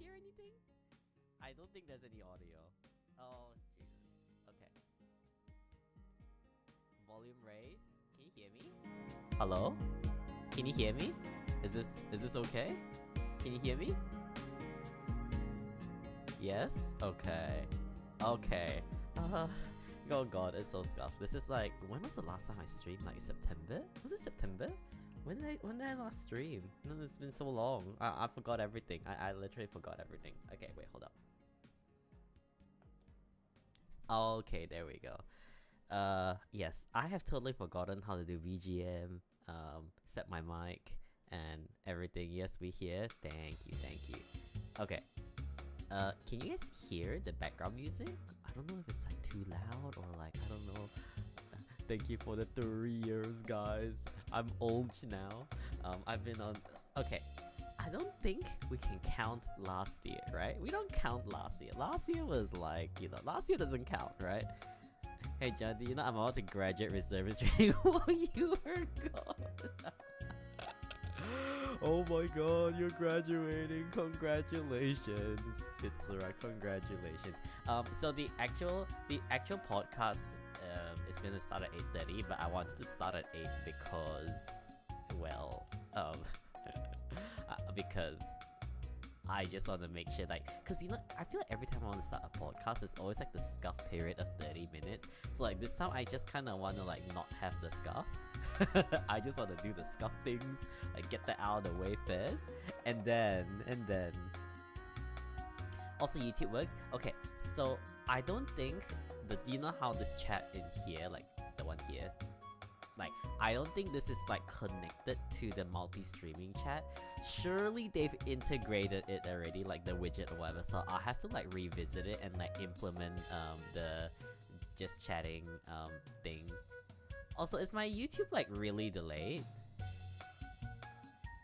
hear anything? I don't think there's any audio. Oh, Jesus. Okay. Volume raise. Can you hear me? Hello? Can you hear me? Is this okay? Can you hear me? Yes? Okay. Okay. Oh god, it's so scuffed. This is like, when was the last time I streamed? Like September? Was it September? When did I last stream? No, it's been so long. I forgot everything. I literally forgot everything. Okay, wait, hold up. Okay, there we go. Yes, I have totally forgotten how to do VGM, set my mic, and everything. Yes, we hear. Thank you. Okay. Can you guys hear the background music? I don't know if it's like too loud or like, I don't know. Thank you for the 3 years, guys. I'm old now. I've been on... Okay. I don't think we can count last year, right? We don't count last year. Last year was like, you know, last year doesn't count, right? Hey, John, do you know I'm about to graduate reservist training while you were gone? Oh my god, you're graduating. Congratulations. It's alright, congratulations. So the actual podcast is gonna start at 8:30, but I wanted to start at 8 because, well, because I just want to make sure, like, because you know, I feel like every time I want to start a podcast, there's always like the scuff period of 30 minutes. So like this time, I just kind of want to like not have the scuff. I just want to do the scuff things, like get that out of the way first, and then also YouTube works. Okay, so I don't think that, you know how this chat in here, like the one here, like I don't think this is like connected to the multi-streaming chat. Surely they've integrated it already, like the widget or whatever, so I'll have to like revisit it and like implement the just chatting thing. Also, is my YouTube like really delayed?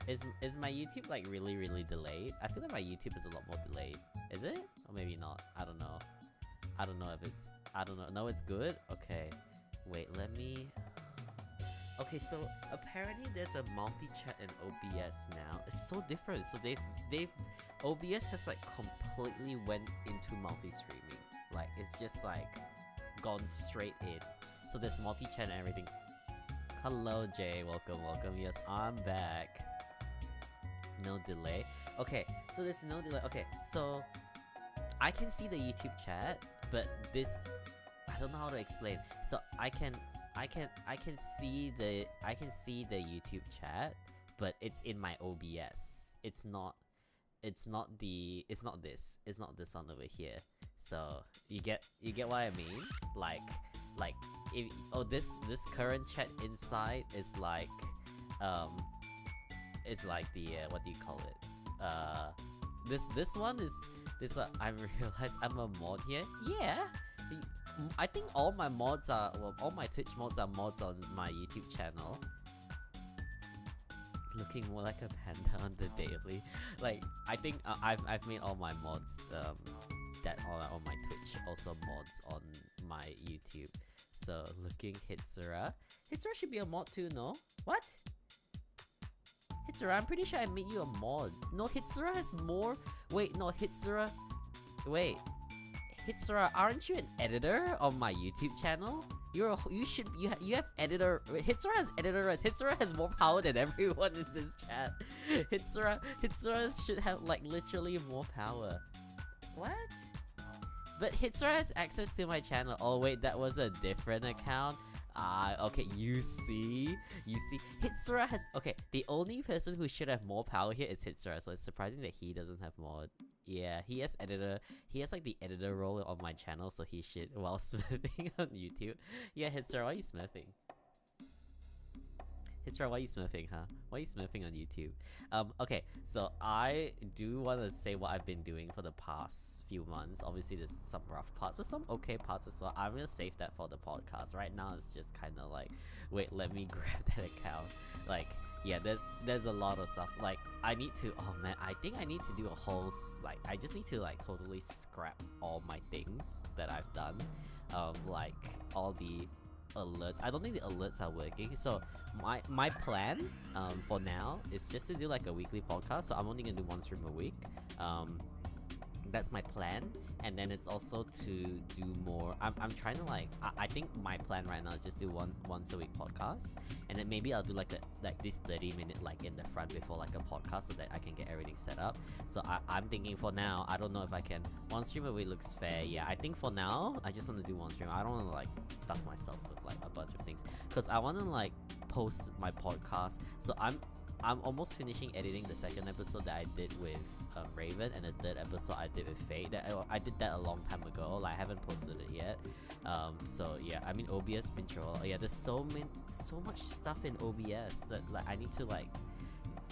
Is my YouTube like really delayed? I feel like my YouTube is a lot more delayed. Is it? Or maybe not. I don't know. I don't know if it's... I don't know. No, it's good? Okay. Wait, let me... Okay, so apparently there's a multi-chat in OBS now. It's so different. So they've... OBS has like completely went into multi-streaming. Like, it's just like gone straight in. So there's multi-chat and everything. Hello, Jay. Welcome. Yes, I'm back. No delay. Okay, so there's no delay. Okay, so I can see the YouTube chat, but this... I don't know how to explain. So I can see the YouTube chat, but it's in my OBS. It's not this one over here. So you get what I mean? Like if this current chat inside is like it's like the what do you call it? This one is this one. I realized I'm a mod here. Yeah. I think all my mods are, well, all my Twitch mods are mods on my YouTube channel. Looking more like a panda on the daily. Like, I think I've made all my mods that are on my Twitch also mods on my YouTube. So looking Hitsura. Hitsura should be a mod too, no? What? Hitsura, I'm pretty sure I made you a mod. No, Hitsura has more. Wait, no, Hitsura. Wait. Hitsura, aren't you an editor on my YouTube channel? You have editor. Hitsura has editor rights. Hitsura has more power than everyone in this chat. Hitsura should have like literally more power. What? But Hitsura has access to my channel. Oh wait, that was a different account. Okay, you see? Hitsura has... Okay, the only person who should have more power here is Hitsura, so it's surprising that he doesn't have more. Yeah, he has editor. He has like the editor role on my channel, so he should, while smurfing on YouTube. Yeah, Hitsura, why are you smurfing? Hitsura, why are you smurfing, huh? Why are you smurfing on YouTube? Okay, so I do want to say what I've been doing for the past few months. Obviously, there's some rough parts, but some okay parts as well. I'm gonna save that for the podcast. Right now, it's just kind of like, wait, let me grab that account. Like, yeah, there's a lot of stuff. Like, I need to, oh man, I think I need to do a whole, like, I just need to like totally scrap all my things that I've done. Like all the alerts. I don't think the alerts are working. So my plan for now is just to do like a weekly podcast. So I'm only gonna do one stream a week. That's my plan. And then it's also to do more. I'm trying to like I think my plan right now is just do once a week podcast, and then maybe I'll do like this 30-minute like in the front before like a podcast so that I can get everything set up. So I'm thinking for now, I don't know if I can. One stream a week looks fair. Yeah, I think for now I just want to do one stream. I don't want to like stuff myself with like a bunch of things, because I want to like post my podcast. So I'm almost finishing editing the second episode that I did with Raven, and the third episode I did with Faye. I did that a long time ago. Like I haven't posted it yet. So yeah, I mean OBS been troll. Yeah, there's so much stuff in OBS that like I need to like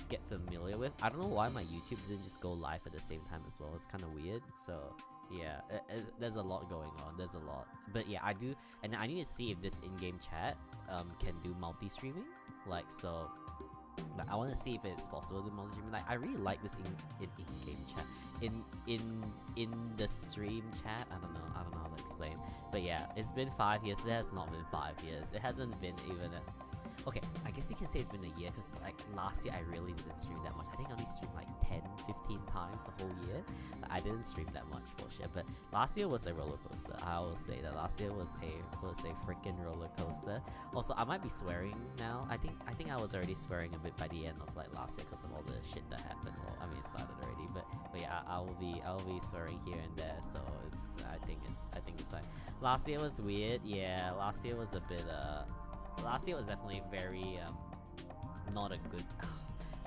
get familiar with. I don't know why my YouTube didn't just go live at the same time as well. It's kind of weird. So yeah, there's a lot going on. There's a lot. But yeah, I do, and I need to see if this in-game chat can do multi-streaming. Like so. Like, I want to see if it's possible to multi-stream. Like I really like this in-game chat. In the stream chat, I don't know how to explain. But yeah, it's been 5 years. It has not been 5 years. It hasn't been even okay, I guess you can say it's been a year, because like last year I really didn't stream that much. I think I only streamed like 10-15 times the whole year. Like, I didn't stream that much for shit. But last year was a roller coaster. I will say that last year was a freaking roller coaster. Also, I might be swearing now. I think I was already swearing a bit by the end of like last year because of all the shit that happened. Well, I mean it started already, but yeah, I will be swearing here and there. So I think it's fine. Last year was weird. Yeah, last year was a bit last year was definitely very not a good.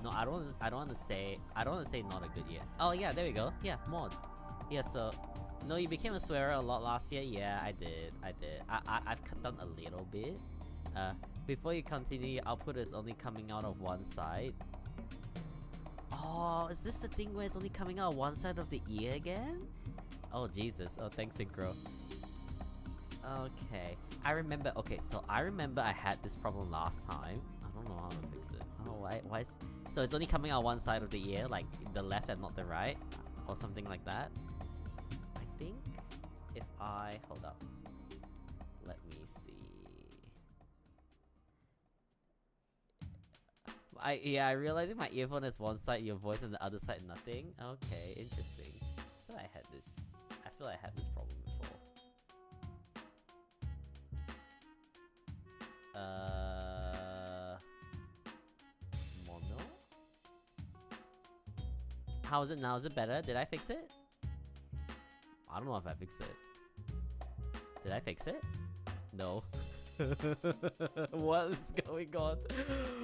No, I don't want to say not a good year. Oh yeah, there we go. Yeah, mod. Yeah, so no, you became a swearer a lot last year. Yeah, I did. I've cut down a little bit. Before you continue, your output is only coming out of one side. Oh, is this the thing where it's only coming out of one side of the ear again? Oh Jesus. Oh, thanks, Synchro. Okay, I remember. Okay, so I remember I had this problem last time. I don't know how to fix it. Oh, why is... So it's only coming out one side of the ear, like the left and not the right, or something like that. I think if I hold up, let me see. I realized my earphone is one side, your voice, and the other side nothing. Okay, interesting. I feel I had this problem before. Mono? How is it now? Is it better? Did I fix it? I don't know if I fixed it. Did I fix it? No. What is going on?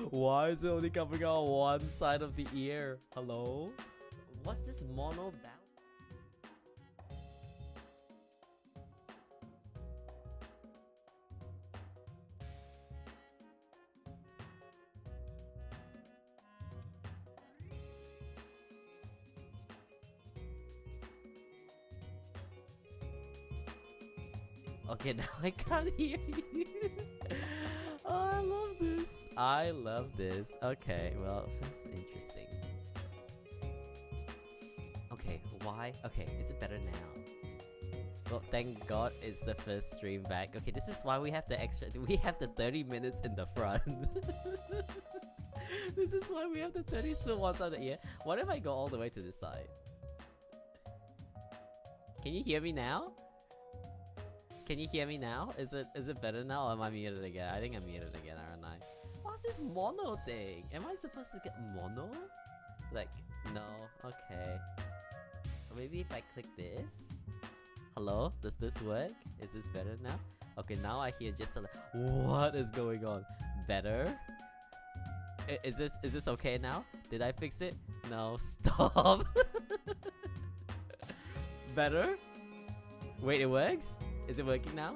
Why is it only coming out one side of the ear? Hello? What's this mono bound? Okay, now I can't hear you. Oh, I love this. I love this. Okay, well, that's interesting. Okay, why? Okay, is it better now? Well, thank God it's the first stream back. Okay, this is why we have the 30 minutes in the front. This is why we have the 30 still one side of the ear. What if I go all the way to this side? Can you hear me now? Can you hear me now? Is it better now, or am I muted again? I think I'm muted again, aren't I? What's this mono thing? Am I supposed to get mono? Like, no. Okay. Maybe if I click this. Hello? Does this work? Is this better now? Okay, now I hear just a what is going on? Better? Is this okay now? Did I fix it? No, stop. Better? Wait, it works? Is it working now?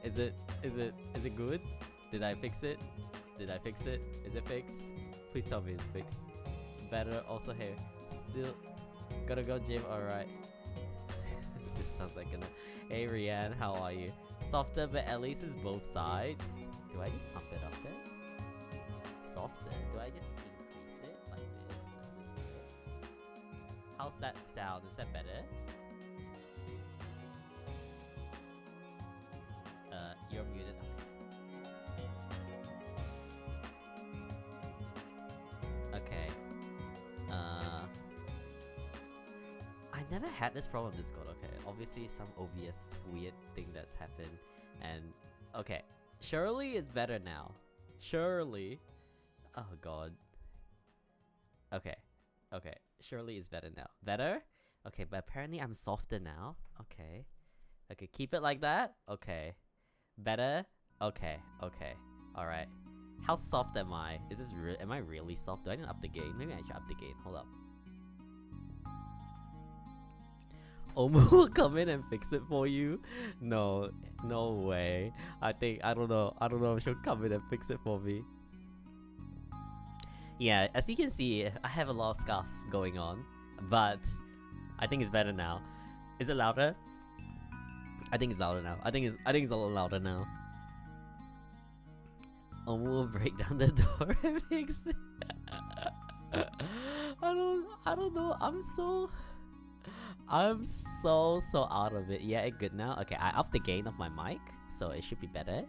Is it good? Did I fix it? Did I fix it? Is it fixed? Please tell me it's fixed. Better, also here. Still gotta go gym, alright. This sounds like an... Hey Rianne, how are you? Softer, but at least it's both sides. Do I just pump it up there? Softer? Do I just increase it like this? Does this work? How's that sound? Is that better? You're muted. Okay. I never had this problem with Discord. Okay, obviously some obvious weird thing that's happened, and okay, surely it's better now. Surely. Oh god. Okay. Okay. Surely it's better now. Better? Okay, but apparently I'm softer now. Okay. Okay, keep it like that. Okay. Better? Okay. Okay. Alright. How soft am I? Is this real? Am I really soft? Do I need to up the gain? Maybe I should up the gain. Hold up. Omu will come in and fix it for you? No. No way. I don't know if she'll come in and fix it for me. Yeah, as you can see, I have a lot of scuff going on, but I think it's better now. Is it louder? I think it's louder now. I think it's a little louder now. Omu will break down the door and fix it. I don't know. I'm so out of it. Yeah, it good now. Okay, I upped the gain of my mic, so it should be better.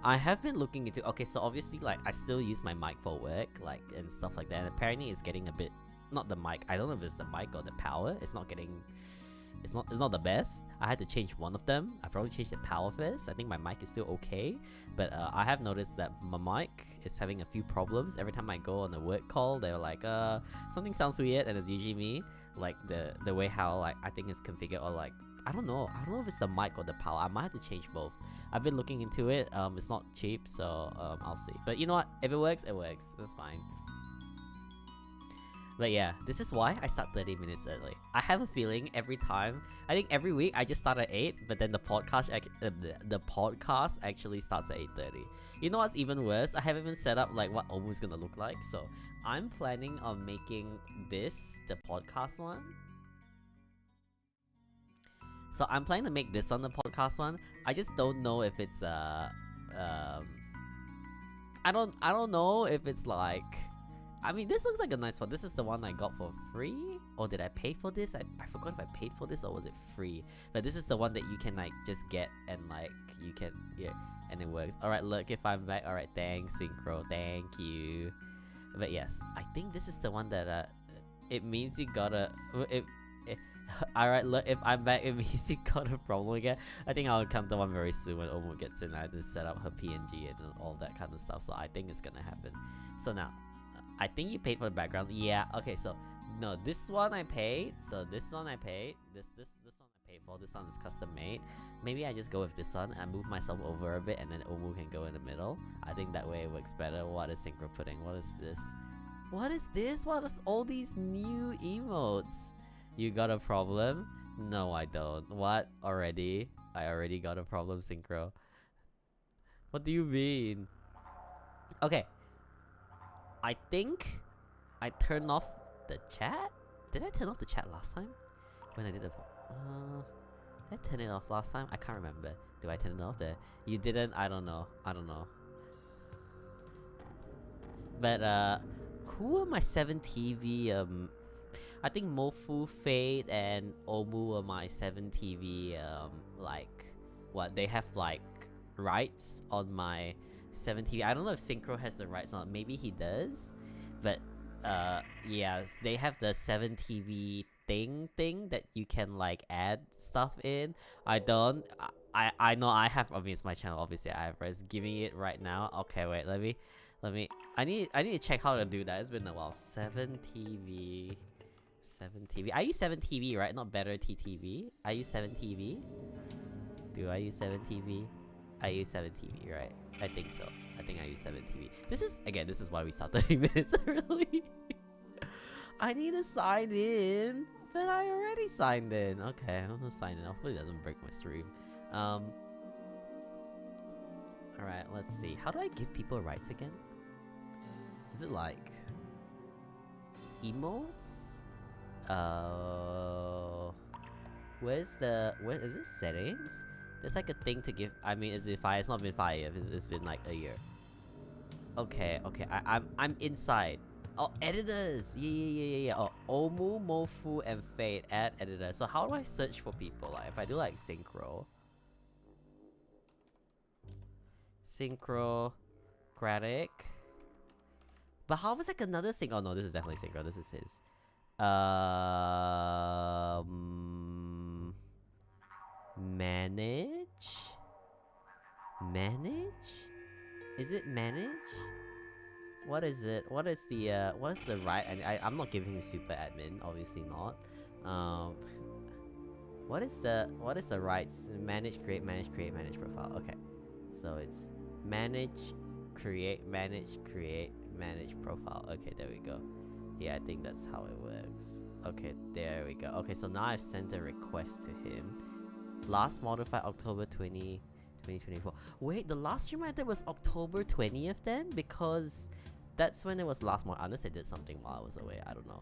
I have been looking into, okay, so obviously like I still use my mic for work, like, and stuff like that, and apparently it's getting a bit, not the mic, I don't know if it's the mic or the power, it's not the best. I had to change one of them. I probably changed the power first. I think my mic is still okay, but I have noticed that my mic is having a few problems. Every time I go on a work call, they're like, something sounds weird, and it's usually me. Like the way how like I think it's configured, or like I don't know if it's the mic or the power. I might have to change both. I've been looking into it. It's not cheap, so I'll see. But you know what? If it works, it works. That's fine. But yeah, this is why I start 30 minutes early. I have a feeling every time, I think every week I just start at 8, but then the podcast actually starts at 8:30. You know what's even worse? I haven't even set up like what Omu's gonna look like, so I'm planning on making this the podcast one. So I'm planning to make this on the podcast one. I just don't know if it's I don't know if it's like, I mean, this looks like a nice one. This is the one I got for free, or did I pay for this? I forgot if I paid for this or was it free. But this is the one that you can like just get and like you can, yeah, and it works. All right, look, if I'm back. All right, thanks Synchro, thank you. But yes, I think this is the one that it means you gotta alright, look, if I'm back, it means you got a problem again. I think I'll come to one very soon when Omu gets in. I have to set up her PNG and all that kind of stuff, so I think it's gonna happen. So now, I think you paid for the background. Yeah, okay, so no, this one I paid. So this one I paid. This one I paid for. This one is custom made. Maybe I just go with this one and move myself over a bit, and then Omu can go in the middle. I think that way it works better. What is Synchro putting? What is this? What is this? What is all these new emotes? You got a problem? No, I don't. What? Already? I already got a problem, Synchro. What do you mean? Okay. I think I turned off the chat? Did I turn off the chat last time? When I did the... did I turn it off last time? I can't remember. Do I turn it off there? You didn't? I don't know. I don't know. But, who are my 7TV, I think Mofu, Fate, and Omu are my 7TV, like, what, they have, like, rights on my 7TV. I don't know if Synchro has the rights or not. Maybe he does. But, yeah, they have the 7TV thing that you can, like, add stuff in. I don't. I know I have, I mean, it's my channel, obviously I have rights. Giving it right now. Okay, wait, let me, I need to check how to do that. It's been a while. 7TV. 7TV. I use 7TV, right? Not better TTV. I use 7TV. Do I use 7TV? I use 7TV, right? I think so. I think I use 7TV. This is why we start 30 minutes early. I need to sign in. But I already signed in. Okay, I'm gonna sign in. Hopefully it doesn't break my stream. Alright, let's see. How do I give people rights again? Is it like emotes? Where is it settings? There's like a thing to give. I mean, it's been 5. It's not been 5 years. It's been like a year. Okay. I'm inside. Oh, editors. Yeah. Oh, Omu, Mofu, and Fate. Add editor. So how do I search for people? Like if I do like Synchrocratic. But how was like another sync? Oh no, this is definitely Synchro. This is his. Manage? Manage? Is it manage? What is it? What is the right? And I'm not giving him super admin, obviously not. What is the rights? Manage, create, manage profile. Okay, so it's manage, create, manage profile. Okay, there we go. Yeah, I think that's how it works. Okay, there we go. Okay, so now I've sent a request to him. Last modified October 2024. Wait, the last stream I did was October 20th then? Because that's when it was last mod. Unless I did something while I was away. I don't know.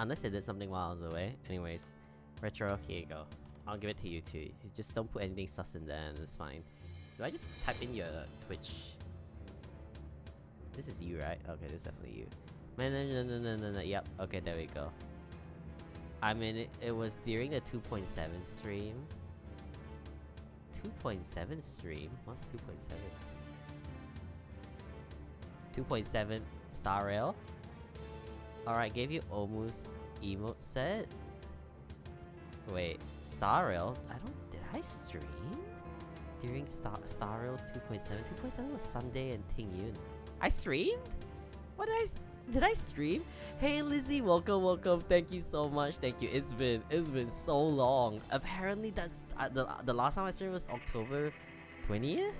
Unless I did something while I was away. Anyways, retro, here you go. I'll give it to you too. You just don't put anything sus in there and it's fine. Do I just type in your Twitch? This is you, right? Okay, this is definitely you. No. Yep. Okay, there we go. I mean, it was during the 2.7 stream. 2.7 stream? What's 2.7? 2.7 Star Rail. Alright, gave you Omu's emote set. Wait, Star Rail? Did I stream? During Star Rail's 2.7? 2.7 was Sunday and Ting Yun. I streamed? Did I stream? Hey Lizzie, welcome. Thank you so much. Thank you. It's been so long. Apparently that's the last time I streamed was October 20th?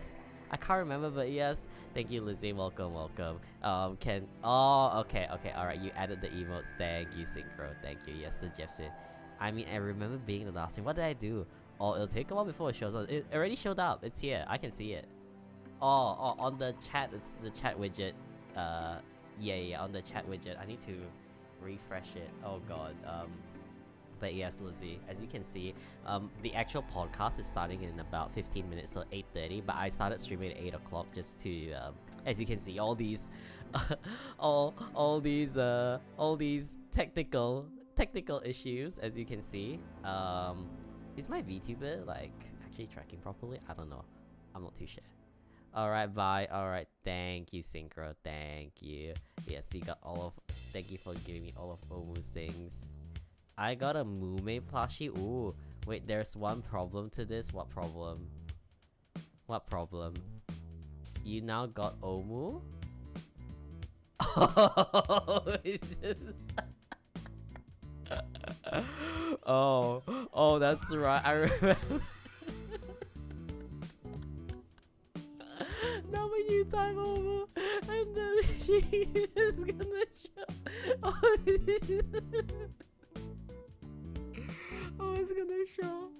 I can't remember, but yes. Thank you, Lizzie. Welcome. Okay, alright, you added the emotes. Thank you, Synchro. Thank you. Yes, the Jeffson. I mean, I remember being the last thing. What did I do? Oh, it'll take a while before it shows up. It already showed up. It's here. I can see it. Oh, on the chat, it's the chat widget. Yeah, on the chat widget. I need to refresh it. Oh god. But yes, Lizzie, as you can see, the actual podcast is starting in about 15 minutes, so 8:30. But I started streaming at 8 o'clock just to, as you can see, all these, all these technical issues. As you can see, is my VTuber like actually tracking properly? I don't know. I'm not too sure. Alright, bye. Alright, thank you, Synchro. Thank you. Yes, you got all of. Thank you for giving me all of Omu's things. I got a Mume plushie. Ooh, wait, there's one problem to this. What problem? What problem? You now got Omu? Oh, that's right. I remember. Now when you type Omu, and then she is gonna show. Oh, it's gonna show.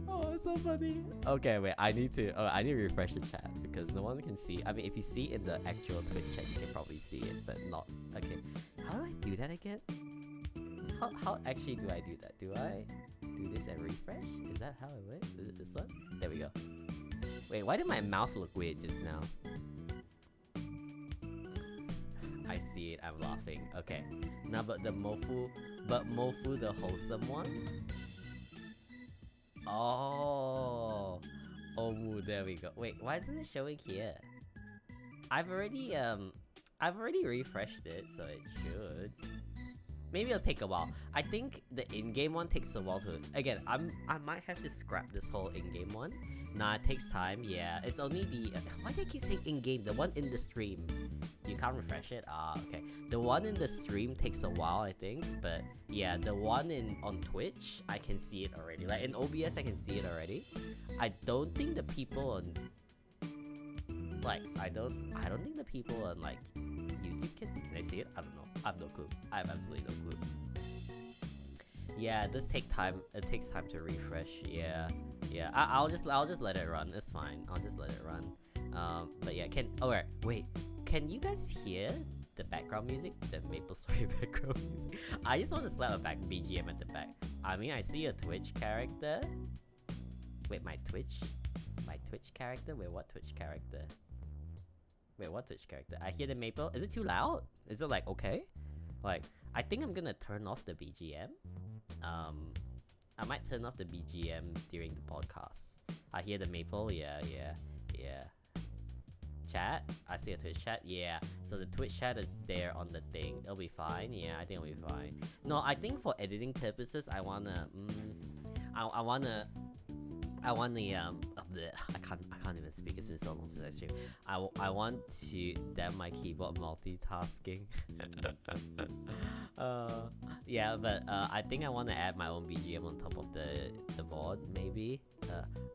Oh, it's so funny. Okay, wait. I need to refresh the chat because no one can see. I mean, if you see in the actual Twitch chat, you can probably see it, but not. Okay. How do I do that again? How actually do I do that? Do I do this and refresh? Is that how it works? Is it this one? There we go. Wait, why did my mouth look weird just now? I see it. I'm laughing. Okay. Now, but Mofu the wholesome one. Oh, Omu, there we go. Wait, why isn't it showing here? I've already refreshed it, so it should. Maybe it'll take a while. I think the in-game one takes a while to. Again, I might have to scrap this whole in-game one. Nah, it takes time. Yeah, it's only the. Why do I keep saying in-game? The one in the stream. You can't refresh it? Ah, okay. The one in the stream takes a while, I think. But yeah, the one on Twitch, I can see it already. Like in OBS, I can see it already. I don't think the people on. Like, I don't think the people on like YouTube can see. Can I see it? I don't know. I have no clue. I have absolutely no clue. Yeah, it does take time. It takes time to refresh. Yeah. I'll just let it run. It's fine. I'll just let it run. But yeah, alright, wait. Can you guys hear the background music? The Maple Story background music? I just want to slap a back BGM at the back. I mean, I see a Twitch character. Wait, my Twitch character? Wait, what Twitch character? Wait, what Twitch character? I hear the Maple. Is it too loud? Is it like okay? Like, I think I'm gonna turn off the BGM. I might turn off the BGM during the podcast. I hear the Maple. Yeah. chat. I see a Twitch chat. Yeah. So the Twitch chat is there on the thing. It'll be fine. Yeah, I think it'll be fine. No, I think for editing purposes, I wanna. I wanna. I want the I can't even speak. It's been so long since I streamed. I want to damn my keyboard multitasking. Yeah, but I think I want to add my own BGM on top of the board. Maybe.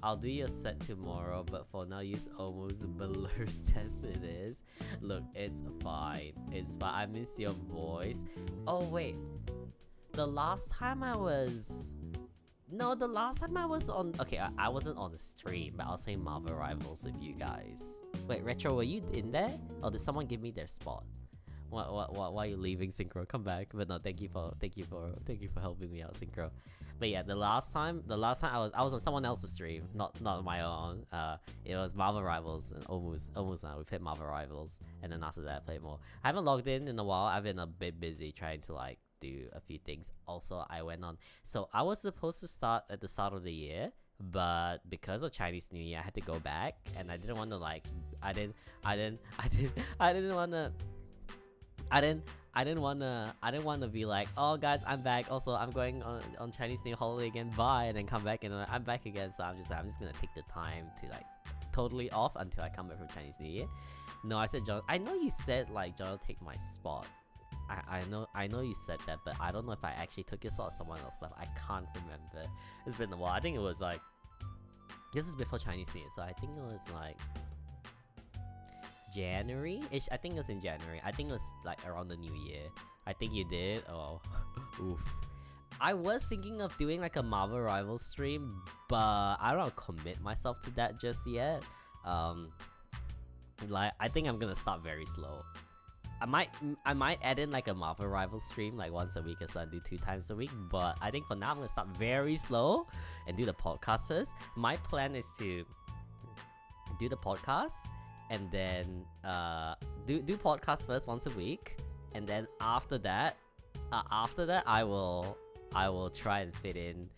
I'll do your set tomorrow, but for now use almost blurs as it is. Look, it's fine. It's fine. I miss your voice. Oh wait, the last time I was. No, the last time I was on... Okay, I wasn't on the stream, but I was playing Marvel Rivals with you guys. Wait, Retro, were you in there? Or did someone give me their spot? Why are you leaving, Synchro? Come back. But no, thank you for helping me out, Synchro. But yeah, the last time I was on someone else's stream, not my own. It was Marvel Rivals and almost now we played Marvel Rivals, and then after that I played more. I haven't logged in a while. I've been a bit busy trying to like do a few things. Also, I went on. So I was supposed to start at the start of the year, but because of Chinese New Year, I had to go back, and I didn't want to like. I didn't want to be like, oh guys, I'm back. Also, I'm going on Chinese New Year holiday again. Bye, and then come back, and I'm back again. So I'm just gonna take the time to like totally off until I come back from Chinese New Year. No, I said John. I know you said like John will take my spot. I know you said that, but I don't know if I actually took your spot or someone else left. I can't remember. It's been a while. I think it was like this is before Chinese New Year, so I think it was like January-ish. I think it was in January. I think it was like around the New Year. I think you did. Oh, oof. I was thinking of doing like a Marvel Rivals stream, but I don't want to commit myself to that just yet. Like I think I'm gonna start very slow. I might add in like a Marvel Rivals stream like once a week or so and do 2 times a week, but I think for now I'm gonna start very slow and do the podcast first. My plan is to do the podcast and then do podcast first once a week, and then after that I will try and fit in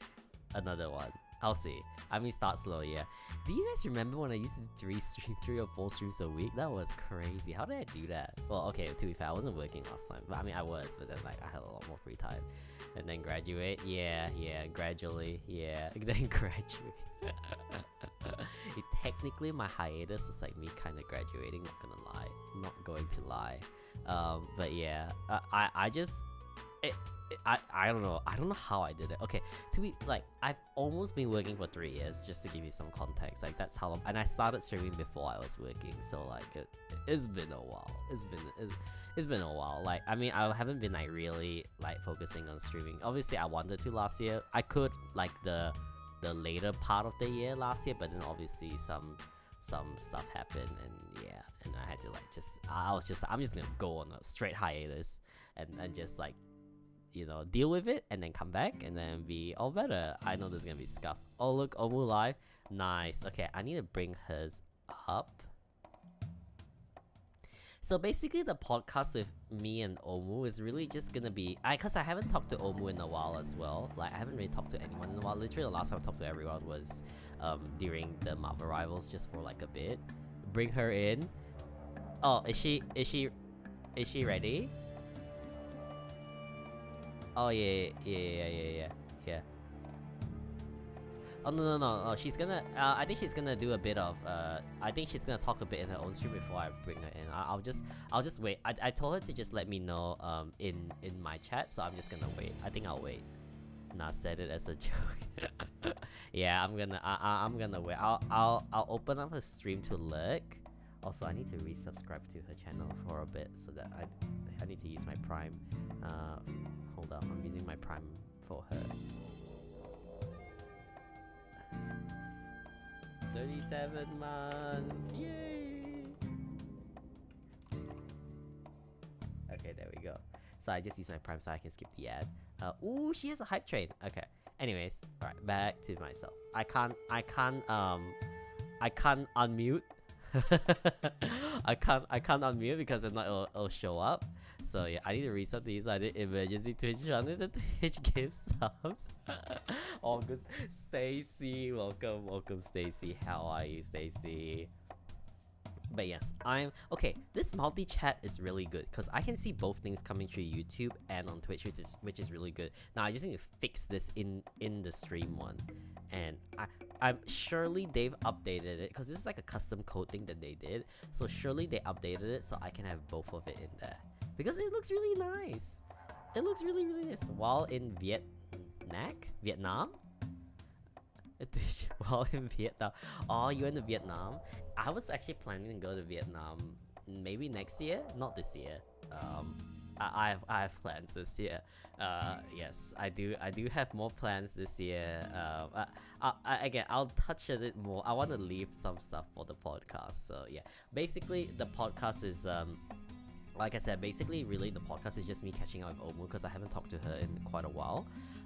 another one. I'll see. I mean, start slow, yeah. Do you guys remember when I used to do 3 or 4 streams a week? That was crazy. How did I do that? Well, okay, to be fair, I wasn't working last time. But I mean, I was, but then like I had a lot more free time. And then graduate, yeah, gradually, yeah, then graduate. Technically, my hiatus is like me kind of graduating. Not going to lie. But yeah, I just. I don't know. I don't know how I did it. Okay, to be like, I've almost been working for 3 years, just to give you some context. Like that's how long. And I started streaming before I was working, so like it's been a while. It's been a while. Like I mean, I haven't been like really like focusing on streaming. Obviously, I wanted to last year. I could like the later part of the year last year, but then obviously some stuff happened, and yeah, and I had to like I'm just gonna go on a straight hiatus and just like, you know, deal with it and then come back and then be all better. I know there's gonna be scuff. Oh look, Omu live. Nice. Okay, I need to bring hers up. So basically the podcast with me and Omu is really just gonna be cause I haven't talked to Omu in a while as well. Like I haven't really talked to anyone in a while. Literally the last time I talked to everyone was during the Marvel Rivals, just for like a bit. Bring her in. Oh, is she ready? Oh yeah. Oh no. She's gonna. I think she's gonna do a bit of. I think she's gonna talk a bit in her own stream before I bring her in. I'll just wait. I told her to just let me know in my chat, so I'm just gonna wait. I think I'll wait. Nah, said it as a joke. Yeah, I'm gonna wait. I'll open up her stream to look. Also, I need to resubscribe to her channel for a bit so that I need to use my Prime. Hold on, I'm using my Prime for her. 37 months, yay! Okay, there we go. So I just use my Prime so I can skip the ad. Ooh, she has a hype train. Okay. Anyways, alright, back to myself. I can't unmute. I can't unmute because if not it'll show up. So yeah, I need to reset these. I did emergency Twitch running the Twitch give subs. August, Stacy, welcome Stacy. How are you, Stacy? But yes, I'm okay. This multi-chat is really good because I can see both things coming through YouTube and on Twitch, which is really good. Now I just need to fix this in the stream one, and I'm surely they've updated it because this is like a custom code thing that they did. So surely they updated it so I can have both of it in there because it looks really nice. It looks really nice. While in Vietnam. While in Vietnam. Oh, you went to Vietnam? I was actually planning to go to Vietnam maybe next year, not this year. I have plans this year. Yes, I do have more plans this year. Again, I'll touch on it more. I want to leave some stuff for the podcast. So yeah, basically the podcast is like I said, basically really the podcast is just me catching up with Omu because I haven't talked to her in quite a while.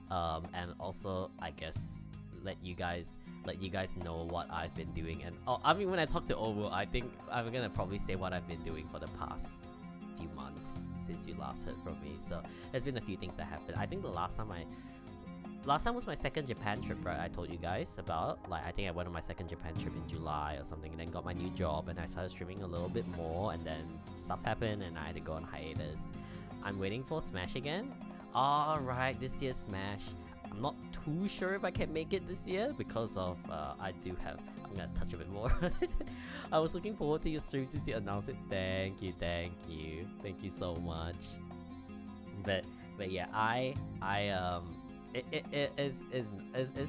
And also I guess let you guys know what I've been doing. And I mean, when I talk to Omu, I think I'm gonna probably say what I've been doing for the past few months since you last heard from me. So there's been a few things that happened. I think the last time was my second Japan trip, right? I told you guys about. Like, I think I went on my second Japan trip in July or something, and then got my new job, and I started streaming a little bit more, and then stuff happened, and I had to go on hiatus. I'm waiting for Smash again. Alright, this year's Smash. I'm not too sure if I can make it this year because of I'm gonna touch a bit more. I was looking forward to your stream since you announced it. Thank you so much. But yeah, it's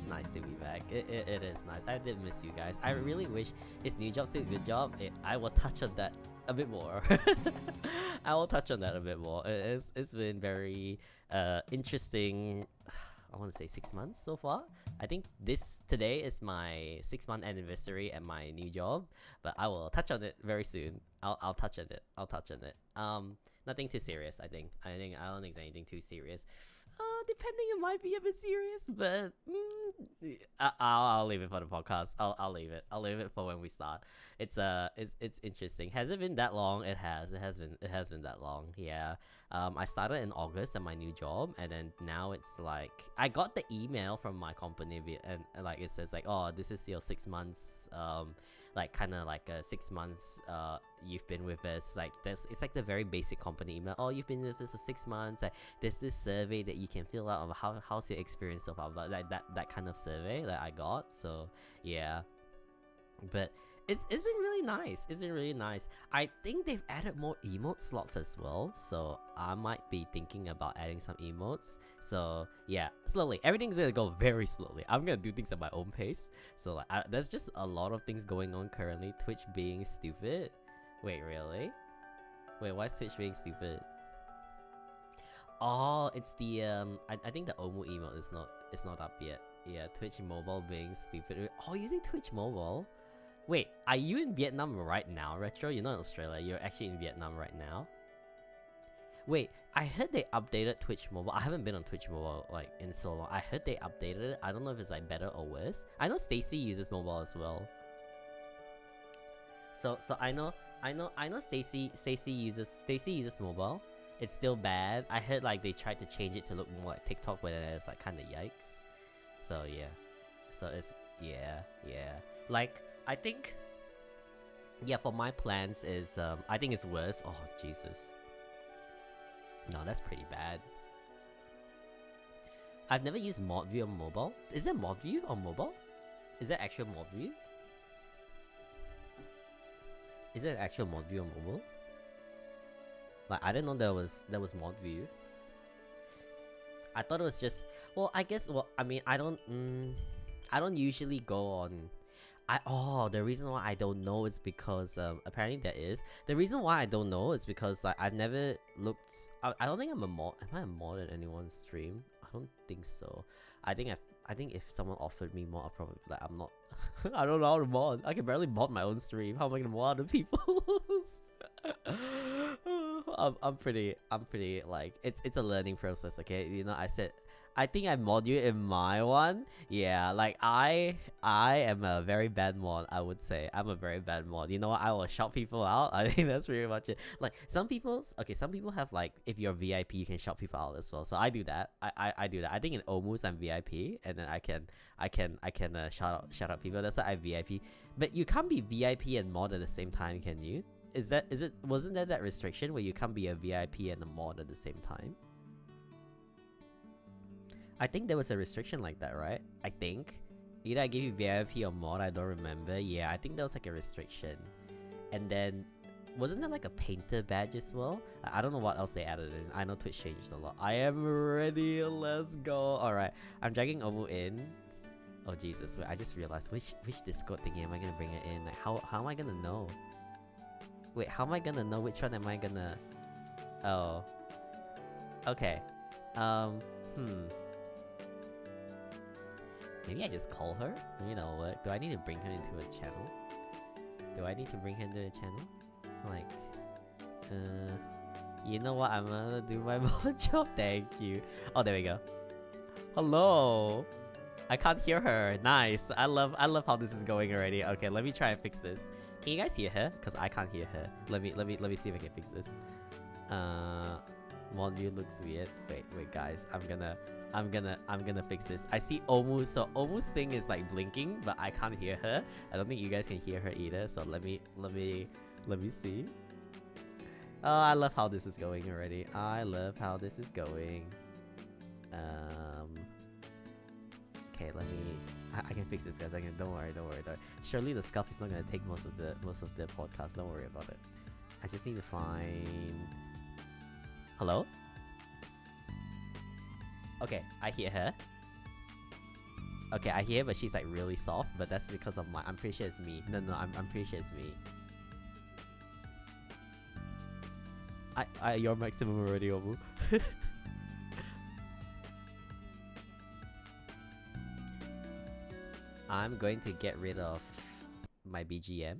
nice to be back. It is nice. I did miss you guys. I really wish his new job still a good job. I will touch on that a bit more. I will touch on that a bit more. It's been very interesting. I want to say 6 months so far. I think today is my 6-month anniversary at my new job, but I will touch on it very soon. I'll touch on it. Nothing too serious. I don't think it's anything too serious. Depending, it might be a bit serious, but I'll leave it for the podcast. I'll leave it for when we start. It's interesting. Has it been that long? It has been that long. Yeah. I started in August at my new job, and then now it's like I got the email from my company, and like it says like, oh, this is your 6 months, like kind of like 6 months you've been with us. Like it's like the very basic company email. Oh, you've been with us for 6 months. Like there's this survey that you can fill out of how's your experience so far, like that kind of survey that I got. So yeah, but it's been really nice. It's been really nice. I think they've added more emote slots as well, so I might be thinking about adding some emotes. So yeah, slowly. Everything's gonna go very slowly. I'm gonna do things at my own pace. So like, there's just a lot of things going on currently. Twitch being stupid. Wait, really? Wait, why is Twitch being stupid? Oh, it's the I think the Omu emote is not up yet. Yeah, Twitch mobile being stupid. Oh, using Twitch mobile? Wait, are you in Vietnam right now, Retro? You're not in Australia, you're actually in Vietnam right now? Wait, I heard they updated Twitch mobile. I haven't been on Twitch mobile like in so long. I heard they updated it. I don't know if it's like better or worse. I know Stacy uses mobile as well. So I know Stacy uses mobile. It's still bad. I heard like they tried to change it to look more like TikTok, but it's like kind of yikes. So yeah. So it's yeah. Like I think, yeah, for my plans is, I think it's worse. Oh, Jesus. No, that's pretty bad. I've never used ModView on mobile. Is there ModView on mobile? Is there actual ModView? Is there actual ModView on mobile? Like, I didn't know there was ModView. I thought it was just, well, I guess, well, I mean, I don't usually go on. The reason why I don't know is because apparently there is. The reason why I don't know is because like I've never looked. I don't think I'm a mod. Am I a mod in anyone's stream? I don't think so. I think if someone offered me mod, I'd probably be like, I'm not. I don't know how to mod. I can barely mod my own stream. How am I gonna mod other people's? I'm pretty like it's a learning process. Okay, you know, I said I think I mod you in my one. Yeah, like I am a very bad mod, I would say. I'm a very bad mod. You know what? I will shout people out. I think that's pretty much it. Like some people have like if you're VIP you can shout people out as well. So I do that. I do that. I think in Omus I'm VIP and then I can shout out people. That's why I VIP. But you can't be VIP and mod at the same time, can you? Wasn't there that restriction where you can't be a VIP and a mod at the same time? I think there was a restriction like that, right? I think. Either I gave you VIP or mod, I don't remember. Yeah, I think there was like a restriction. And then, wasn't there like a painter badge as well? I don't know what else they added in. I know Twitch changed a lot. I am ready, let's go. Alright, I'm dragging Omu in. Oh Jesus, wait, I just realized which Discord thingy am I gonna bring it in? Like how am I gonna know? Wait, how am I gonna know which one am I gonna... Oh. Okay. Maybe I just call her? You know what? Do I need to bring her into a channel? Do I need to bring her into a channel? Like, you know what? I'm gonna do my mod job. Thank you. Oh, there we go. Hello. I can't hear her. Nice. I love how this is going already. Okay, let me try and fix this. Can you guys hear her? Cause I can't hear her. Let me see if I can fix this. Module looks weird. Wait, guys. I'm gonna fix this. I see Omu, so Omu's thing is like blinking, but I can't hear her. I don't think you guys can hear her either. So let me see. Oh, I love how this is going already. I love how this is going. Okay, I can fix this, guys. Don't worry. Surely the scuff is not gonna take most of the podcast. Don't worry about it. I just need to find. Hello? Okay, I hear her. Okay, I hear her, but she's like really soft, but that's because of I'm pretty sure it's me. No, I'm pretty sure it's me. Your maximum already, Omu. I'm going to get rid of my BGM.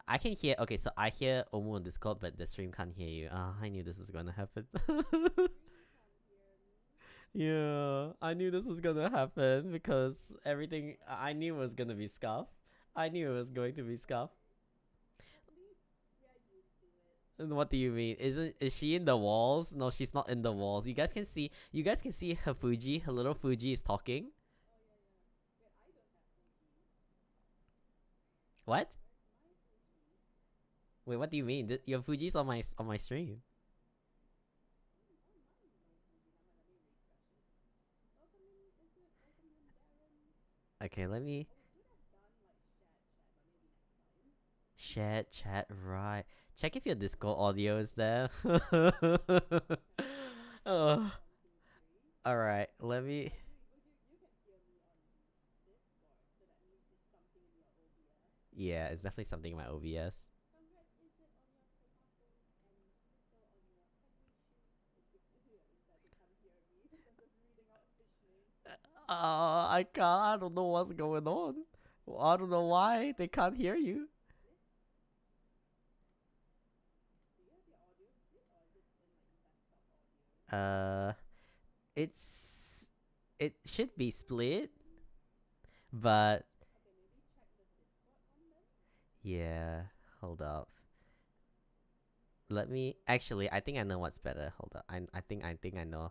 I can hear. Okay, so I hear Omu on Discord, but the stream can't hear you. I knew this was gonna happen. Yeah, I knew this was gonna happen because everything I knew was gonna be scuff. I knew it was going to be scuff. And what do you mean? Is she in the walls? No, she's not in the walls. You guys can see her Fuji. Her little Fuji is talking. What? Wait, what do you mean? Your Fuji's on my stream. Okay, let me shared chat, right? Check if your Discord audio is there. Alright, let me. Yeah, it's definitely something in my OBS. I can't. I don't know what's going on. I don't know why they can't hear you. It should be split, but yeah. Hold up. Let me actually. I think I know what's better. Hold up. I think I know.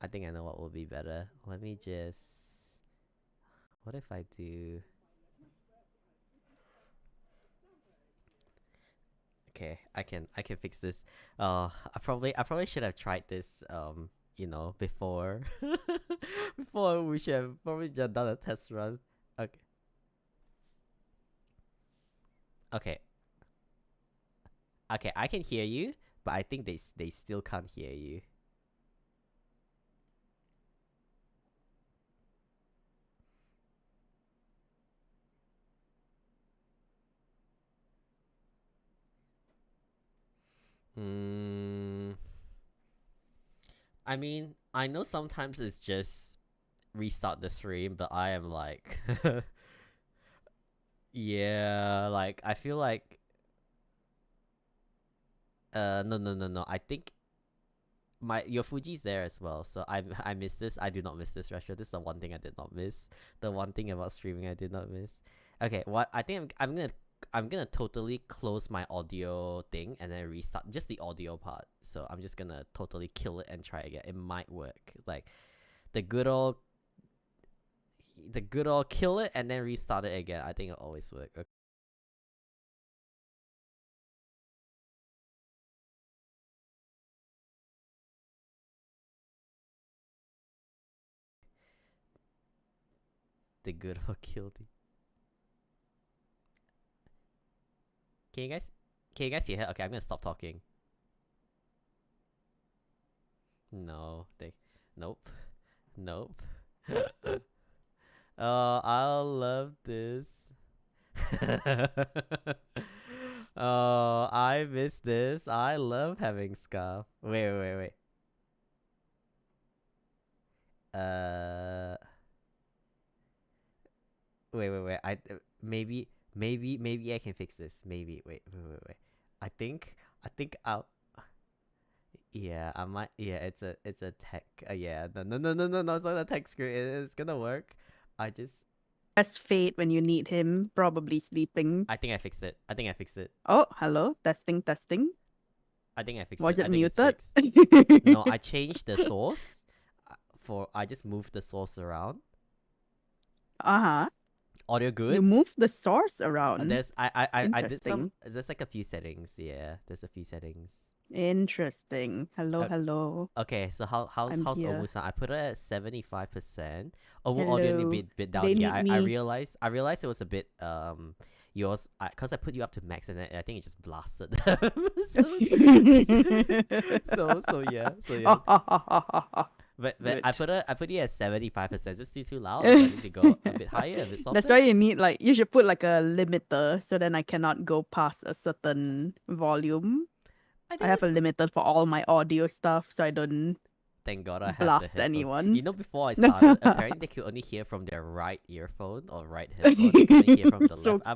I think I know what will be better. Let me just. What if I do? Okay, I can fix this. I probably should have tried this. You know, before before we should have probably just done a test run. Okay. Okay. Okay, I can hear you, but I think they still can't hear you. I mean, I know sometimes it's just restart the stream, but I am like yeah, like I feel like no. I think your Fuji's there as well. So I miss this. I do not miss this retro. This is the one thing I did not miss. The one thing about streaming I did not miss. Okay, what I think I'm gonna totally close my audio thing and then restart just the audio part. So I'm just gonna totally kill it and try again. It might work. Like the good old kill it and then restart it again. I think it'll always work. Okay. The good old kill it. Can you guys hear her? Okay, I'm gonna stop talking. No, nope. Oh, I'll love this. Oh, I miss this. I love having scarf. Wait. Uh, wait. Maybe I can fix this. Maybe. Wait. I think I'll. Yeah, I might. Yeah, it's a tech. Yeah, no. It's not a tech screen. It's gonna work. I just. Press fate when you need him, probably sleeping. I think I fixed it. Oh, hello. Testing. I think I fixed Was it. it I think it's muted? fixed. No, I changed the source. I just moved the source around. Uh-huh. Audio good. You moved the source around. I did some. There's like a few settings. Yeah, there's a few settings. Interesting. Hello. Okay, so how's here. Omu sound? I put it at 75%. Omu Hello. audio a bit down. They Yeah, need I me. realized it was a bit yours because I put you up to max and then I think it just blasted. So yeah. But Good. I put it at 75%. Is it still too loud? Or do I need to go a bit higher, a bit softer? That's why you need you should put like a limiter so then I cannot go past a certain volume. I have a limiter for all my audio stuff so I don't Thank God I have blast the headphones. anyone. You know, before I started, apparently they could only hear from their right earphone or right headphone. They couldn't hear from the So left.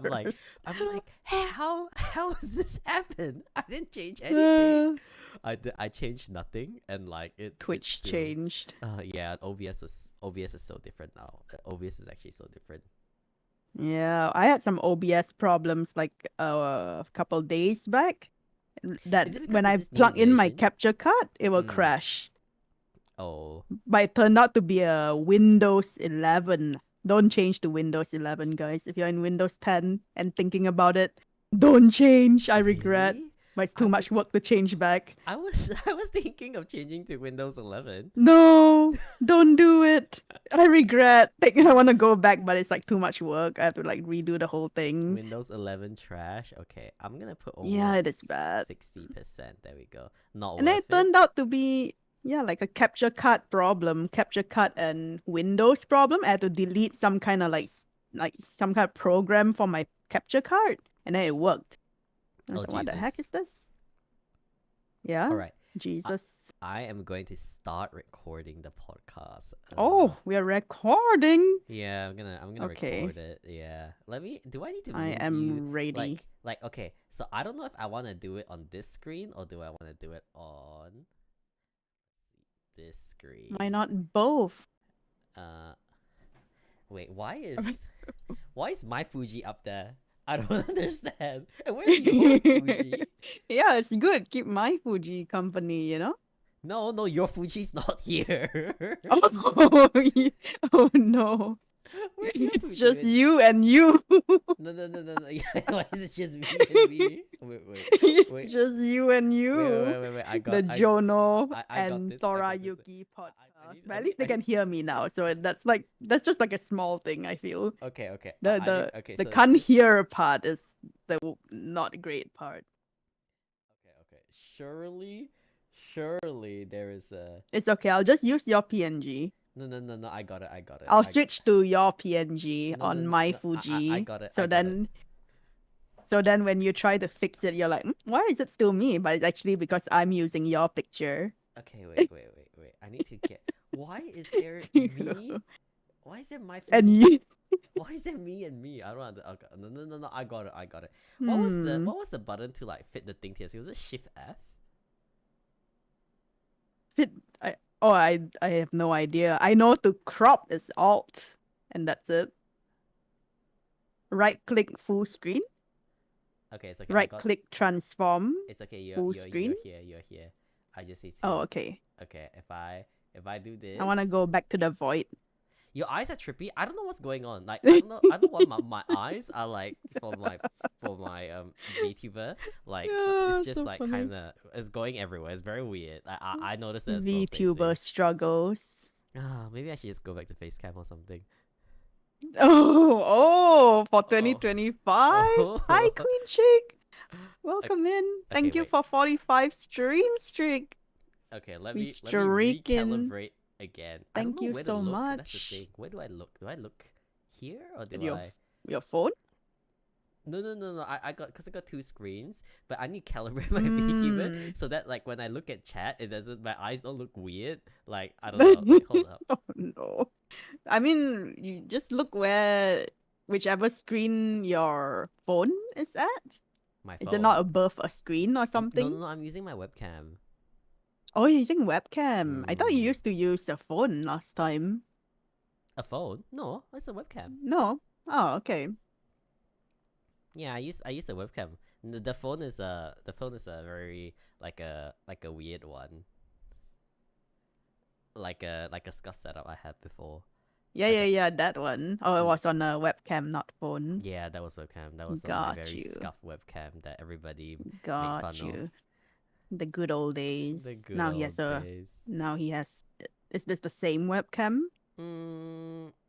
I'm like, how does this happen? I didn't change anything. I changed nothing and like it. Twitch changed. Yeah, OBS is so different now. OBS is actually so different. Yeah, I had some OBS problems like a couple days back. That when I plug in my capture card, it will crash. Oh. But it turned out to be a Windows 11. Don't change to Windows 11, guys. If you're in Windows 10 and thinking about it, don't change. I regret. Really? But it's too much work to change back. I was thinking of changing to Windows 11. No, don't do it. I regret. I want to go back, but it's like too much work. I have to like redo the whole thing. Windows 11 trash. Okay, I'm gonna put it is bad. 60%. There we go. Not and worth it turned out to be like a capture card problem, capture card and Windows problem. I had to delete some kind of like some kind of program for my capture card, and then it worked. What the heck is this? Yeah. All right. Jesus. I am going to start recording the podcast. We are recording. Yeah, I'm gonna record it. Yeah. Do I need to I am ready. Like okay, so I don't know if I want to do it on this screen or do I want to do it on this screen. Why not both? Wait, why is my Fuji up there? I don't understand. And where's your Fuji? Yeah, it's good. Keep my Fuji company, you know? No, your Fuji's not here. Oh no. It's just you and you. No. Yeah, why is it just me and me? Wait. It's just you and you. Wait. The Jonno and Torayuki podcast. But at least they can hear me now, so that's just like a small thing. I feel. Okay. The can't hear part is the not great part. Okay. Surely there is a. It's okay. I'll just use your PNG. No. I got it. I'll switch to your PNG on my Fuji. I got it. So then when you try to fix it, you're like, why is it still me? But it's actually because I'm using your picture. Okay, wait. I need to get. Why is there me? Why is there my Fuji? And you? Why is there me and me? I don't know. Okay. No. I got it. What was the button to like fit the thing here? So was it Shift F? fit. I have no idea. I know to crop is Alt, and that's it. Right click full screen. Okay, it's okay. Right click transform. It's okay. Full screen. You're here. I just need to. Oh, okay. Okay, if I do this. I want to go back to the void. Your eyes are trippy. I don't know what's going on. Like I don't know. I don't want my eyes are like for my VTuber. Like Yeah, it's just so like funny. kind of it's going everywhere. It's very weird. I noticed it as well, VTuber Stacey. struggles. Maybe I should just go back to Facecam or something. For 2025. Hi, Oh. Queen Chick. Welcome in. Thank you wait. for 45 stream streak. Okay, let We me streaking. recalibrate again. I don't Thank know you where so to look. That's the much. thing. Where do I look? Do I look here or do Your I? your phone? No. I got two screens, but I need to calibrate my VTuber Mm. so that like when I look at chat, it doesn't. My eyes don't look weird. Like I don't know. Like, hold up. Oh no. I mean, you just look whichever screen your phone is at. My Is phone. it not above a screen or No, something? no. I'm using my webcam. Oh, you're using webcam. I thought you Mm. used to use a phone last time. A phone? No, it's a webcam. No. Oh, okay. Yeah, I use a webcam. The phone is a very like a weird one. Like a scuff setup I had before. Yeah, that one. Oh, it was on a webcam, not phone. Yeah, that was webcam. That was a Got very you. scuff webcam that everybody Got fun you. of. The good old days. The good Now old he has days. Now he has. Is this the same webcam?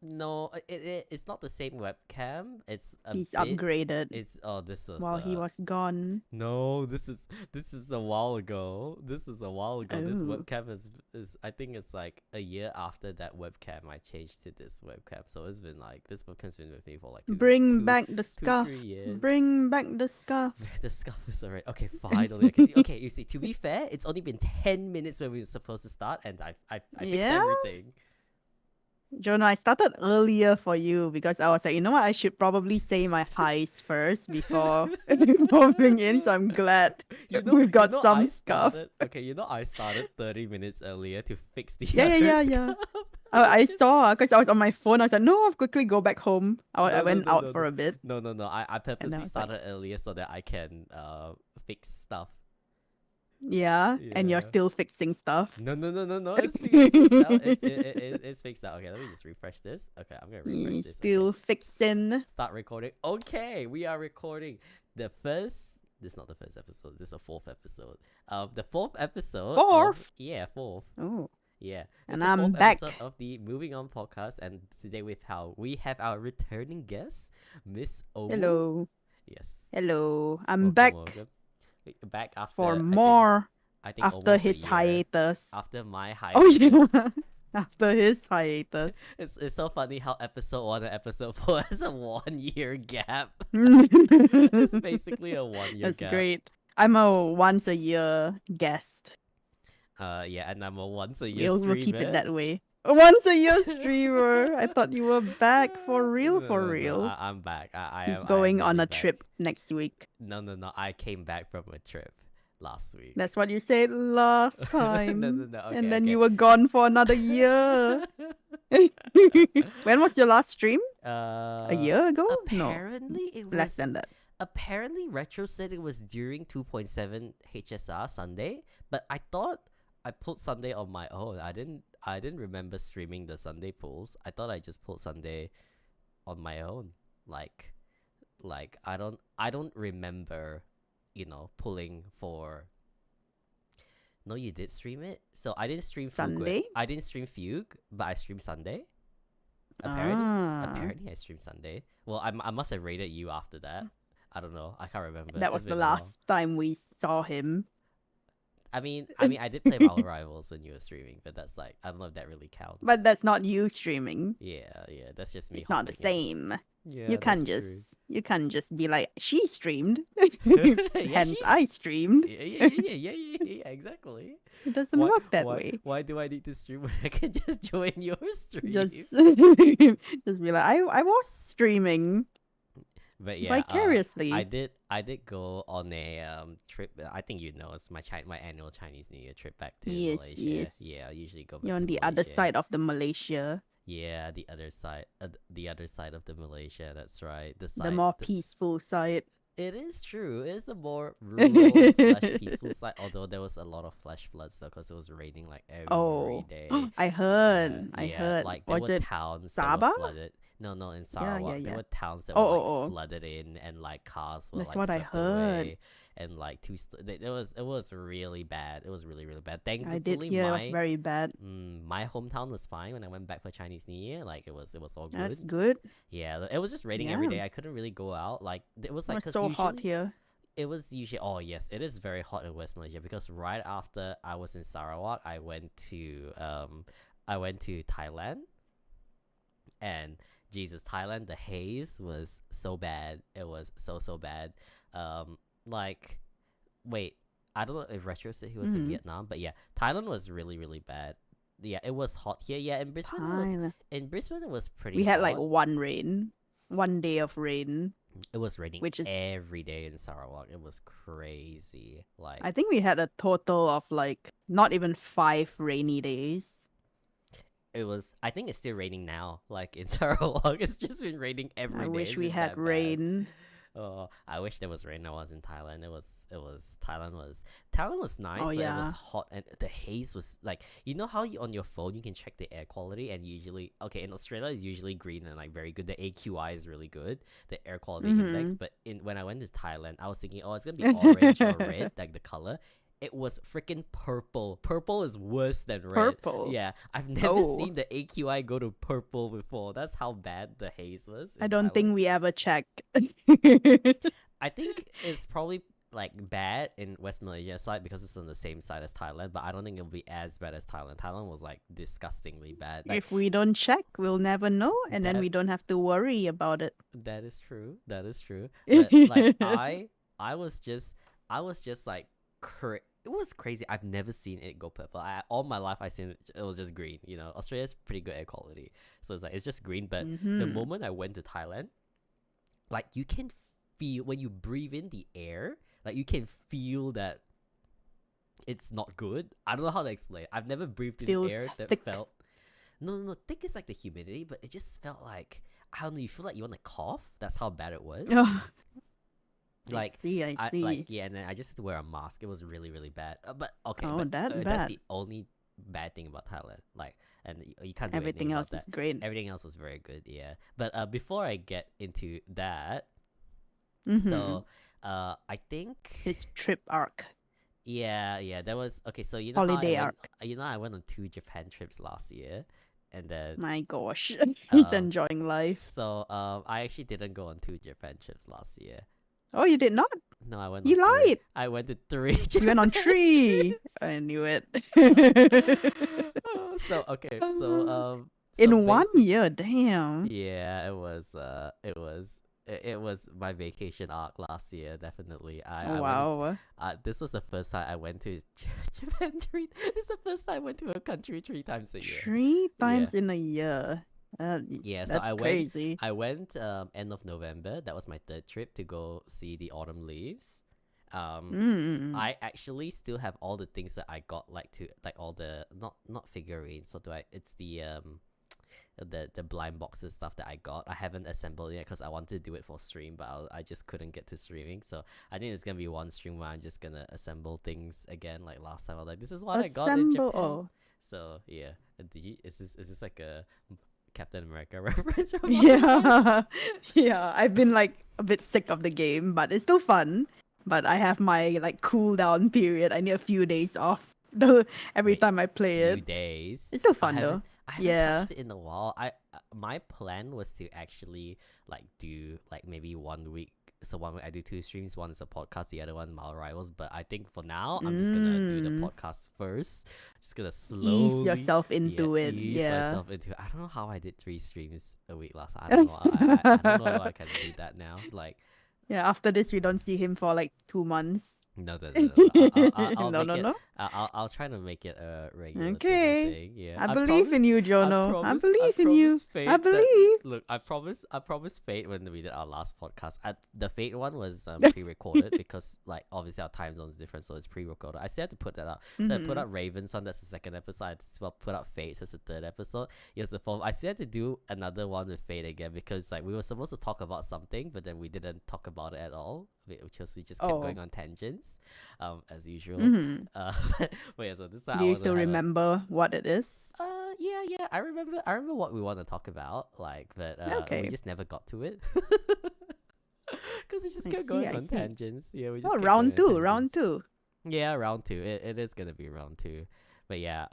No, it's not the same webcam. It's a He's bit. upgraded This was while he was gone. No, this is a while ago. This Oh. webcam is I think it's like a year after that webcam I changed to this webcam. So it's been like this webcam's been with me for like Bring back the scuff. 3 years. Bring back the scuff. The scuff is alright. Okay, finally. Okay, you see, to be fair, it's only been 10 minutes when we were supposed to start, and I fixed Yeah? everything. Jonno, I started earlier for you because I was like, you know what, I should probably say my highs first before moving in. So I'm glad we've got some stuff. Okay, I started 30 minutes earlier to fix the Yeah. other stuff. I saw because I was on my phone. I was like, no, I'll quickly go back home. I went out no, for a bit. No. I purposely was like- started earlier so that I can fix stuff. Yeah, and you're Yeah. still fixing stuff. No. It's fixed out. It's fixed out. Okay, let me just refresh this. Okay, I'm gonna refresh this. Still Okay. fixing. Start recording. Okay, we are recording the first. This is not the first episode. This is the fourth episode. The fourth episode. Fourth? Yeah, fourth. Oh, Yeah. It's And the I'm fourth back. episode of the Moving On podcast, and today we have our returning guest, Miss O. hello. Yes. Hello. I'm Welcome, back welcome. Back after for I think- more I think after almost a his year. hiatus. After my Oh hiatus. yeah. After his hiatus. It's so funny how episode 1 and episode 4 has a 1 year gap. That's It's basically a 1 year gap. great. I'm a once a year guest. Yeah, and I'm a once a year We'll streamer. keep it that way. A once a year streamer. I thought you were back for real, No, for no, no, real. I'm back. He's am going on really a back. trip next week. No. I came back from a trip last week. That's what you said last time. No. Okay, and then okay. you were gone for another year. When was your last stream? A year ago? No, Apparently it was less than that. Apparently Retro said it was during 2.7 HSR Sunday, but I thought I pulled Sunday on my own. I didn't remember streaming the Sunday pulls. I thought I just pulled Sunday on my own. Like I don't remember, pulling for. No, you did stream it. So I didn't stream Fugue. Sunday? I didn't stream Fugue, but I streamed Sunday. Apparently I streamed Sunday. Well, I must have raided you after that. I don't know. I can't remember. That was the last time we saw him. I mean, I did play Marvel Rivals when you were streaming, but that's like I don't know if that really counts. But that's not you streaming. yeah, that's just me. It's not the hopping in. same. Yeah, you can't that's just be like, she streamed. Yeah, Hence she's- I streamed. true. Yeah, exactly. It doesn't work that way. Why do I need to stream when I can just join your stream? Just just be like, I was streaming but yeah, vicariously. I did I did go on a trip. I think you know it's my annual Chinese New Year trip back to Yes, Malaysia. yes. Yeah, I usually go back You're to on the other Malaysia. side of the Malaysia, Yeah, the other side of the Malaysia. That's right. the more peaceful side. It is true. It's the more rural slash peaceful side. Although there was a lot of flash floods though, because it was raining like every Oh, day. I Yeah, heard. I yeah. heard. Like there Was were it towns that were Sabah? flooded. No, no, in Yeah, yeah, Sarawak, there yeah. were towns that Oh, were like oh, oh. flooded in, and like cars were That's like what I swept heard. away, and like it was really bad. It was really really bad. I did Thankfully, hear it was very bad. my hometown was fine when I went back for Chinese New Year. Like it was all That's good. good. Yeah, it was just raining every Yeah. day. I couldn't really go out. Like it was It like was because so hot usually here. it was usually oh yes, it is very hot in West Malaysia because right after I was in Sarawak, I went to Thailand, and Jesus, Thailand, the haze was so bad. It was so bad. Like wait, I don't know if Retro said he was in Mm. Vietnam, but yeah, Thailand was really really bad. Yeah, it was hot here. Yeah, Thailand. in Brisbane it was pretty We had like hot. one day of rain, It was raining which is every day in Sarawak. It was crazy. Like I think we had a total of like not even 5 rainy days. it was. I think it's still raining now. Like in Sarawak, it's just been raining every I day. wish It's we been had that bad. rain. Oh, I wish there was rain. I was in Thailand. Thailand was nice, Oh, but it was yeah. hot, and the haze was like, you know how you on your phone you can check the air quality, and usually okay in Australia it's usually green and like very good. The AQI is really good, the air quality index. Mhm. But in when I went to Thailand, I was thinking, oh, it's gonna be orange or red, like the color. It was freaking purple. Purple is worse than red. Purple. Yeah, I've never Oh. seen the AQI go to purple before. That's how bad the haze was. I in don't Thailand. think we ever check. I think it's probably like bad in West Malaysia side because it's on the same side as Thailand, but I don't think it'll be as bad as Thailand. Thailand was like disgustingly bad. Like If we don't check, we'll never know, and then That- we don't have to worry about it. that is true. That is true. But like I was just like it was crazy. I've never seen it go purple. All my life I seen it was just green. You know, Australia's pretty good air quality, so it's like it's just green. But the Mhm. moment I went to Thailand, like you can feel when you breathe in the air, like you can feel that it's not good. I don't know how to explain. I've never breathed in Feels air that thick. felt. No. Thick is like the humidity, but it just felt like I don't know. You feel like you want to cough. That's how bad it was. Like I see. like yeah, and then I just had to wear a mask. It was really really bad. But okay, Oh, but that that's bad. the only bad thing about Thailand. Like, and you can't do Everything anything else about is that. great. Everything else was very good. Yeah, but before I get into that, Mhm. so I think His trip arc. yeah, that was okay. So you know Holiday how I went, arc. you know I went on 2 Japan trips last year, and then My gosh. He's Um, enjoying life. so I actually didn't go on 2 Japan trips last year. Oh, you did not? No, I went. You on 3. lied. I went to 3. You went on Japan 3. trips. I knew it. So okay, so In one basic- year, damn. yeah, it was my vacation arc last year. Definitely, Oh, wow. this was the first time I went to Japan 3. This is the first time I went to a country 3 times a year. 3 times in a year. Yeah, so That's crazy. I went end of November. That was my 3rd trip to go see the autumn leaves. I actually still have all the things that I got, like all the not figurines. What do I? It's the blind boxes stuff that I got. I haven't assembled yet because I wanted to do it for stream, but I just couldn't get to streaming. So I think it's gonna be one stream where I'm just gonna assemble things again. Like last time, I was like, this is what I got in Japan. Oh. So yeah, did you? Is this like a Captain America reference? From Yeah. Yeah. I've been like a bit sick of the game, but it's still fun. But I have my like cool down period. I need a few days off every Wait, time I play few it. days. It's still fun though. I haven't Yeah. touched it in a while. My plan was to actually like do like maybe 1 week. So 1 week I do 2 streams. One is a podcast, the other one Mile Rivals. But I think for now I'm just gonna do the podcast first. Just gonna slowly Ease yourself into it. ease Yeah. myself into it. I don't know how I did 3 streams a week last time. I don't know. I don't know if I can do that now. Like Yeah, after this we don't see him for like 2 months. No, no, no, no. I'll No, make no, it. no. I'll try to make it a regular thing. I Okay. think. Yeah. I believe in you, I Jonno. I promise. I believe in you. promise I fate that. believe. Look, I promise. I promise fate when we did our last podcast. The fate one was pre-recorded because like obviously our time zone is different, so it's pre-recorded. I still have to put that out. So I put Mhm. out Ravens one. That's the second episode. I as well put out Fate. That's the third episode. Here's the fourth. I still have to do another one with Fate again because like we were supposed to talk about something, but then we didn't talk about it at all. We just kept Oh. going on tangents, as usual. Mhm. Uh, but yeah, so this time Do I you want to still have a. remember what it is? Yeah, yeah. I remember what we want to talk about. Like, but we Okay. just never got to it. Because we just I kept see. going I on see. tangents. Yeah, we Oh, just kept going round on two. Round tangents. two. Yeah, round two. It is gonna be round two. But yeah,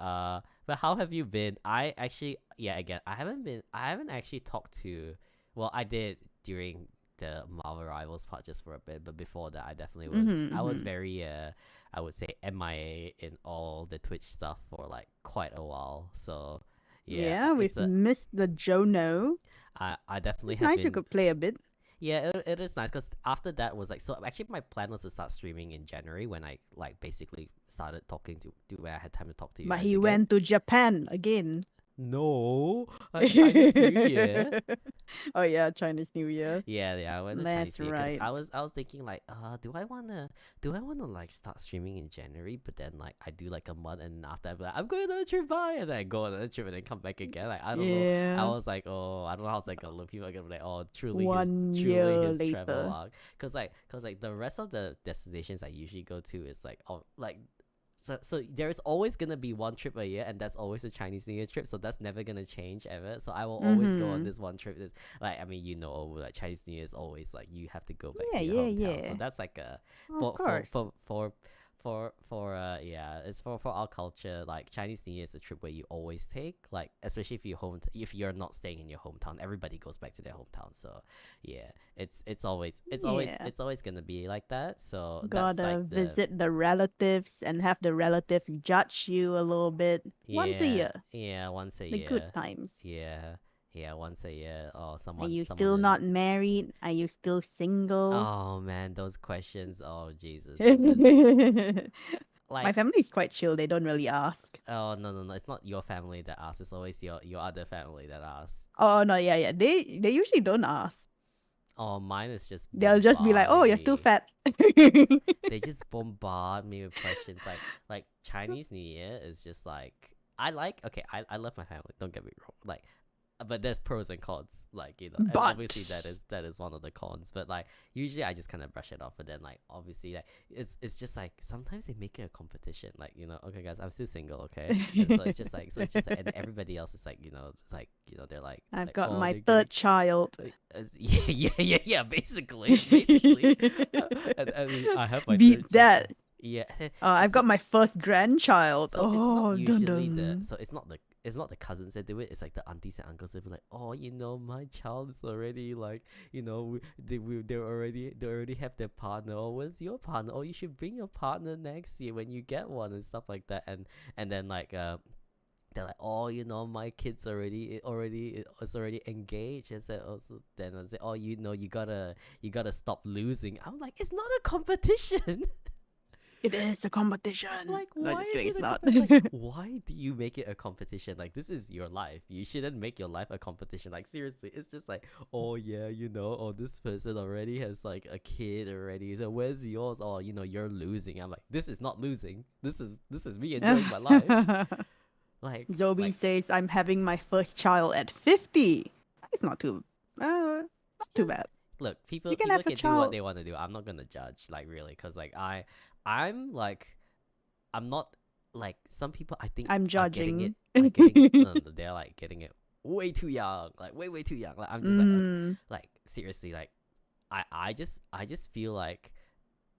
but how have you been? I actually, yeah, again, I haven't actually talked to, well, I did during the Marvel Rivals part just for a bit, but before that, Mhm. I was Mhm. very, I would say MIA in all the Twitch stuff for like quite a while. So yeah, Yeah, we've missed the Jonno. I definitely It's have nice you been. could play a bit. Yeah, it is nice because after that was like, so actually my plan was to start streaming in January when I like basically started talking to where I had time to talk to you But guys he again. went to Japan again. No, Chinese New Year. Oh yeah, Chinese New Year. Yeah, yeah, I went to Chinese That's New Year because right. I was thinking like, do I wanna like start streaming in January? But then like I do like a month and after I'm like, I'm going on a trip, bye, and then I go on another trip and then come back again. Like I don't know. I Yeah. was like, oh, I don't know how it's like gonna look. People are gonna be like, oh, One truly year his travel later. log. Cause like the rest of the destinations I usually go to is like, oh, like. So there's always gonna be one trip a year, and that's always a Chinese New Year trip. So that's never gonna change ever. So I will always go on Mhm. this one trip. Like I mean, like Chinese New Year is always like you have to go back Yeah, to your yeah, hometown. So yeah. that's like a Of course. yeah, it's for our culture. Like Chinese New Year is a trip where you always take. Like especially if you're not staying in your hometown, everybody goes back to their hometown. So yeah, Yeah. it's always gonna be like that. So that's like Gotta the visit the relatives and have the relatives judge you a little bit. Once a yeah, year. yeah, once a The good year. times. Yeah. Yeah, once a year. Oh, Are someone you someone still in not married? Are you still single? Oh man, those questions. Oh Jesus. This My like family is quite chill. They don't really ask. oh no no no, it's not your family that asks, it's always your other family that asks. Oh no, yeah, yeah. They usually don't ask. Oh, mine is just They'll just be like, "Oh, bombarding you're still me. fat." They just bombard me with questions like Chinese New Year is just like I like okay, I love my family, don't get me wrong. Like but there's pros and cons, like and But obviously that is one of the cons. But like usually I just kind of brush it off. But then like obviously like it's just like sometimes they make it a competition. Like okay guys, I'm still single, okay. And so it's just like and everybody else is like like they're I've like got oh my they're giving third child. yeah basically and I have my Beat third child. that. Yeah, I've it's got my first grandchild. so it's not Oh, dun usually the dun. so it's not the cousins that do it. It's like the aunties and uncles that be like, oh, my child is already like, they already have their partner. Or where's your partner? Oh, you should bring your partner next year when you get one and stuff like that. And then like they're like, oh, my kid's is already engaged. And said also then I say, oh, you gotta stop losing. I'm like, it's not a competition. It is a competition. Like, No, why just is kidding. it It's a not. competition? Like, why do you make it a competition? Like, this is your life. You shouldn't make your life a competition. Like, seriously, it's just like, oh yeah, oh, this person already has like a kid already. So where's yours? Oh, you're losing. I'm like, this is not losing. This is me enjoying my life. Like, Zobi says I'm having my first child at 50. It's not not too bad. look, You can people have a can do what child. they want to do. I'm not gonna judge, like really, cause like I'm like I'm not like some people I think I'm are getting it judging. are getting no, no, they're like getting it way too young, like way too young. Like I'm just like okay, Mm, like seriously, like I just feel like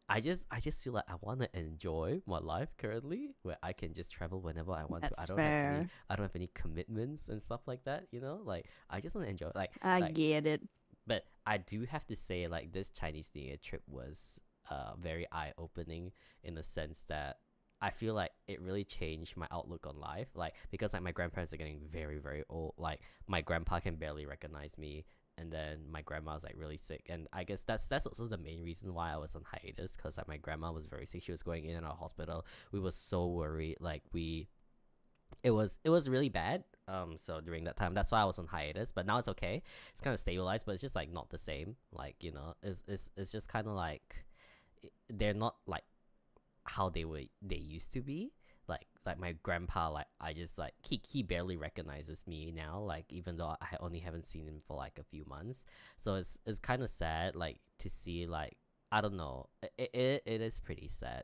I just feel like I want to enjoy my life currently, where I can just travel whenever I want to. that's fair. I don't have any commitments and stuff like that. Like I just want to enjoy. I Like, get it. but I do have to say, like this Chinese New Year trip was very eye opening in the sense that I feel like it really changed my outlook on life. Like because like my grandparents are getting very very old. Like my grandpa can barely recognize me and then my grandma was like really sick, and I guess that's also the main reason why I was on hiatus, because like my grandma was very sick. She was going in and out of hospital. We were so worried. Like it was really bad. So during that time, that's why I was on hiatus. But now it's okay. It's kind of stabilized, but it's just like not the same. Like, it's just kind of like they're not like how they used to be. Like my grandpa, like I just like he barely recognizes me now. Like even though I only haven't seen him for like a few months, so it's kind of sad like to see like I don't know. It is pretty sad.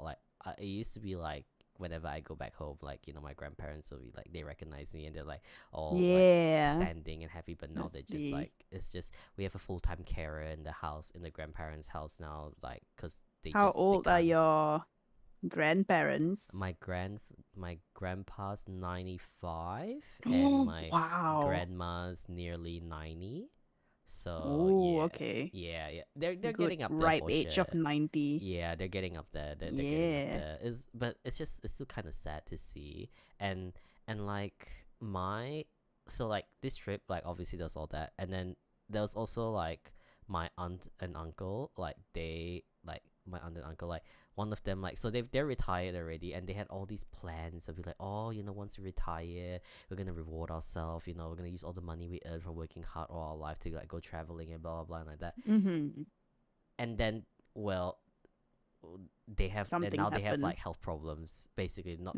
Like it used to be like whenever I go back home, like my grandparents will be like they recognize me and they're like all like Yeah. standing and happy. But now I they're just see. like it's just we have a full-time carer in the house, in the grandparents' house now, like because How they old are can't. your grandparents? My grandpa's 95 and Oh, my wow. grandma's nearly 90. So Oh, yeah, okay. yeah. They're Good getting up there ripe for age sure. of 90. Yeah, they're getting up there. They're getting up Yeah. there. Is but it's still kind of sad to see. And like my so like this trip, like obviously there's all that, and then there's also like my aunt and uncle, like they like my aunt and uncle, like one of them, like so they're retired already, and they had all these plans to be like, oh, once we retire, we're gonna reward ourselves. We're gonna use all the money we earn from working hard all our life to like go traveling and blah blah blah and like that. Mm-hmm. And then, well, they have, and Something now they have happened. like health problems. Basically, not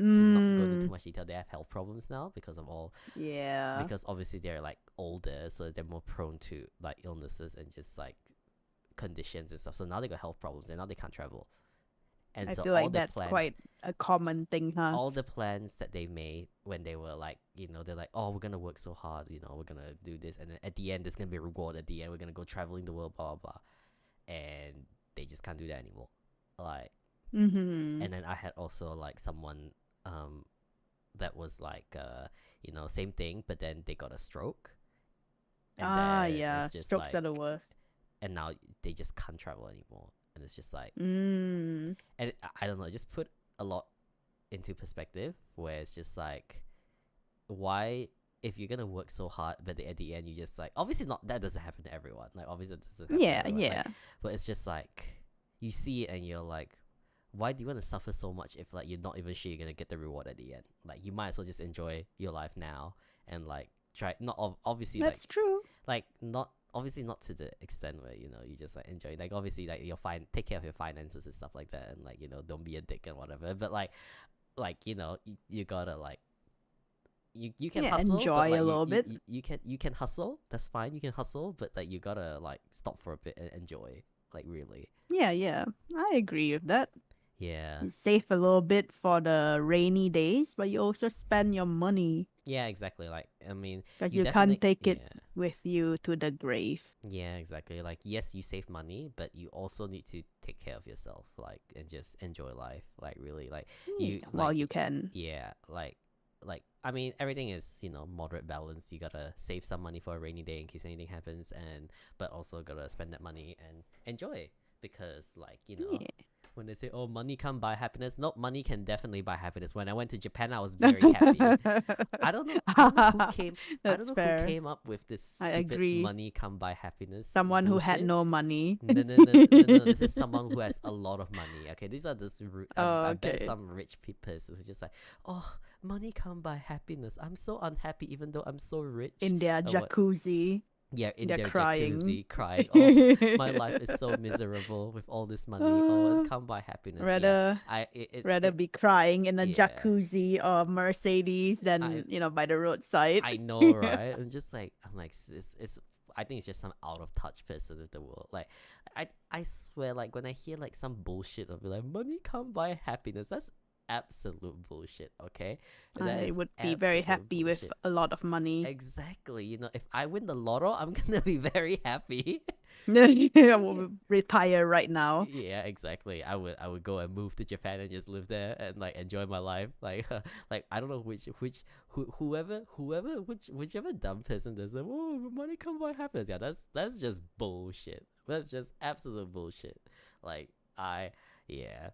go into too Mm, much detail, they have health problems now because of all, yeah. because obviously they're like older, so they're more prone to like illnesses and just like conditions and stuff. So now they got health problems and now they can't travel. And I so feel all like the that's plans quite a common thing, huh? all the plans that they made when they were like, they're like, oh, we're gonna work so hard, we're gonna do this, and then at the end there's gonna be a reward at the end, we're gonna go traveling the world, blah blah blah. And they just can't do that anymore. Like, Mm-hmm. and then I had also like someone that was like same thing, but then they got a stroke, and Ah, then it's yeah. just Strokes are like, the worst. and now they just can't travel anymore, and it's just like, Mm. and I don't know, just put a lot into perspective, where it's just like, why, if you're gonna work so hard but at the end you just like, obviously not, that doesn't happen to everyone, like obviously that doesn't happen to Yeah, everyone, like, yeah. but it's just like you see it and you're like, why do you want to suffer so much if like you're not even sure you're gonna get the reward at the end? Like you might as well just enjoy your life now and like try not obviously That's true. like not obviously not to the extent where you just like enjoy, like obviously like you're fine, take care of your finances and stuff like that, and like don't be a dick and whatever, but like you gotta like, you can Yeah, hustle, but enjoy like a little bit. you can hustle, that's fine, you can hustle, but like you gotta like stop for a bit and enjoy, like really. Yeah, yeah. I agree with that. Yeah, You save a little bit for the rainy days, but you also spend your money yeah, exactly, like I mean, because you you can't definitely, take it yeah, with you to the grave. yeah, exactly, like yes, you save money, but you also need to take care of yourself, like, and just enjoy life, like really, like Yeah, you while like you can. yeah, like I mean, everything is moderate balance. You gotta save some money for a rainy day in case anything happens, and but also gotta spend that money and enjoy, because like when they say, oh, money can't buy happiness, no, money can definitely buy happiness. When I went to Japan, I was very happy. I don't know who came, I don't That's know who fair. came up with this I stupid agree. money can't buy happiness Someone who had bullshit. no money. No, no, no, no, no, no. This is someone who has a lot of money. Okay, these are this. Oh, I bet okay. some rich person who's just like, oh, money can't buy happiness. I'm so unhappy, even though I'm so rich. In their What? jacuzzi, Yeah, in they're their crying. jacuzzi, crying. Oh, my life is so miserable with all this money. Oh, it can't buy happiness. Yeah, rather rather it be crying in a yeah. jacuzzi or Mercedes I than by the roadside. I know, right? I'm like, it's I think it's just some out of touch person with the world. Like, I swear, like when I hear like some bullshit, I'll be like, money can't buy happiness. That's absolute bullshit. Okay, that I is would be very absolute happy with bullshit. a lot of money. Exactly. If I win the lotto, I'm gonna be very happy. I will retire right now. Yeah, exactly. I would go and move to Japan and just live there and like enjoy my life. Like like I don't know whichever dumb person does that. Oh, money can't buy happiness. Yeah, that's just bullshit. That's just absolute bullshit. Like I yeah.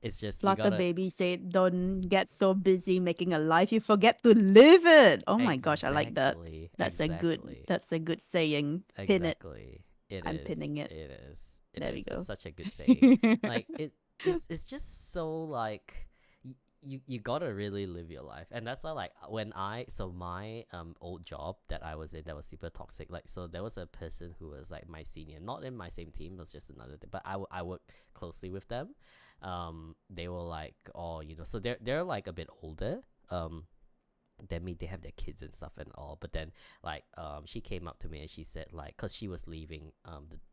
It's just you Flutter gotta Baby said, "Don't get so busy making a life, you forget to live it." Oh my gosh, I like that. exactly, That's a good. exactly, That's a good saying. Pin it. exactly. It I'm is. pinning it. It is. It There we is. It's go. such a good saying. Like it's just so like you gotta really live your life, and that's why like when I so my old job that I was in that was super toxic. Like so there was a person who was like my senior, not in my same team, it was just another thing, but I worked closely with them. They were like, oh, you know, so they're like a bit older. Than me. They have their kids and stuff and all, but then like she came up to me and she said like, because she was leaving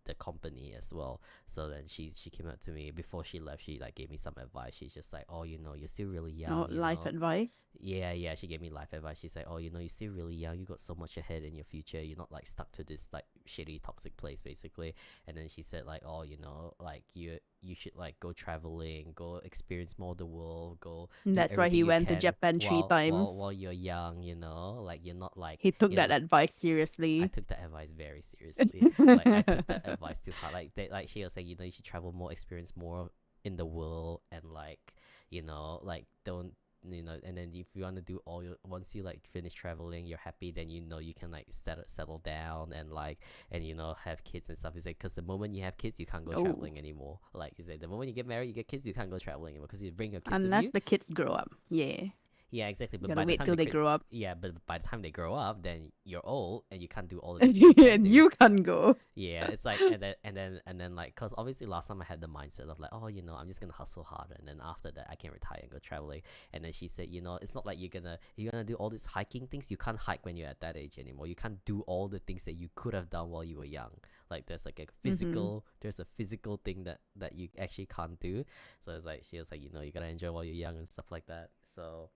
the company as well, so then she came up to me before she left. She like gave me some advice. She's just like, oh, you know, you're still really young, Oh, you life know. advice. Yeah, yeah, she gave me life advice. She's like, oh, you know, you're still really young, you got so much ahead in your future, you're not like stuck to this like shitty toxic place basically. And then she said like, oh, you know, like you should like go traveling, go experience more of the world, go do That's why everything he you went to can Japan three while times. you're young, you know, like you're not like He took you're that not, advice I seriously. took that advice very seriously. Like I took that advice too hard. Like they, like she was saying, you know, you should travel more, experience more in the world, and like, you know, like don't, you know, and then if you want to do all your, once you like finish traveling, you're happy, then you know you can like settle down and like, and you know, have kids and stuff. He said because the moment you have kids, you can't go Oh, traveling anymore. Like he said, the moment you get married, you get kids, you can't go traveling anymore because you bring your kids with unless you. the kids grow up. Yeah, Yeah, exactly. But gotta by the wait time till the they kids, grow up. yeah, but by the time they grow up, then you're old and you can't do all the things that you can And do. you can go. Yeah, it's like, and then like, cause obviously last time I had the mindset of like, oh, you know, I'm just gonna hustle harder, and then after that I can retire and go traveling. And then she said, you know, it's not like you're gonna do all these hiking things. You can't hike when you're at that age anymore. You can't do all the things that you could have done while you were young. Like there's like a Mm-hmm. physical, there's a physical thing that you actually can't do. So it's like she was like, you know, you gotta enjoy while you're young and stuff like that. So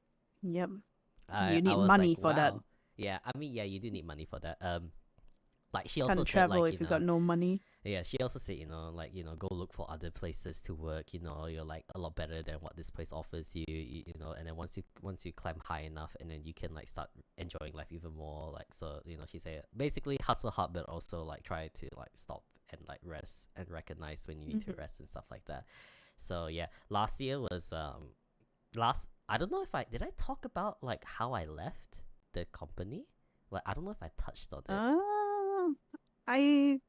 Yep. You I need was like, money for that. wow. Yeah, I mean, yeah, you do need money for that. Like she also Can't said travel like, you if you got know, no money. yeah, she also said, you know, like, you know, go look for other places to work. You know, you're like a lot better than what this place offers you. You know, and then once you climb high enough, and then you can like start enjoying life even more. Like so, you know, she said basically hustle hard, but also like try to like stop and like rest and recognize when you need to Mm-hmm. rest and stuff like that. So yeah, last year was last. I don't know if I did I talk about like how I left the company. Like I don't know if I touched on it. Uh, I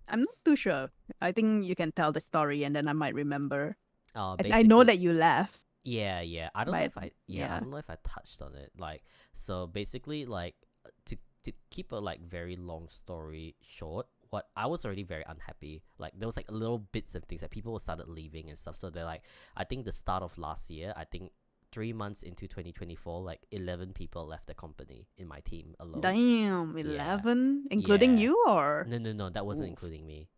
I'm not too sure. I think you can tell the story and then I might remember. I know Basically, that you left, yeah, yeah. I don't know but if I, yeah, I yeah. don't know if I touched on it. Like, so basically, like, to keep a like very long story short, what I was already very unhappy. Like, there was like little bits and things that people started leaving and stuff. So they're like, I think the start of last year, I think 3 months into 2024, like 11 people left the company in my team alone. Damn, Yeah, 11, including yeah. you or? No, no, no, that wasn't Oof. including me.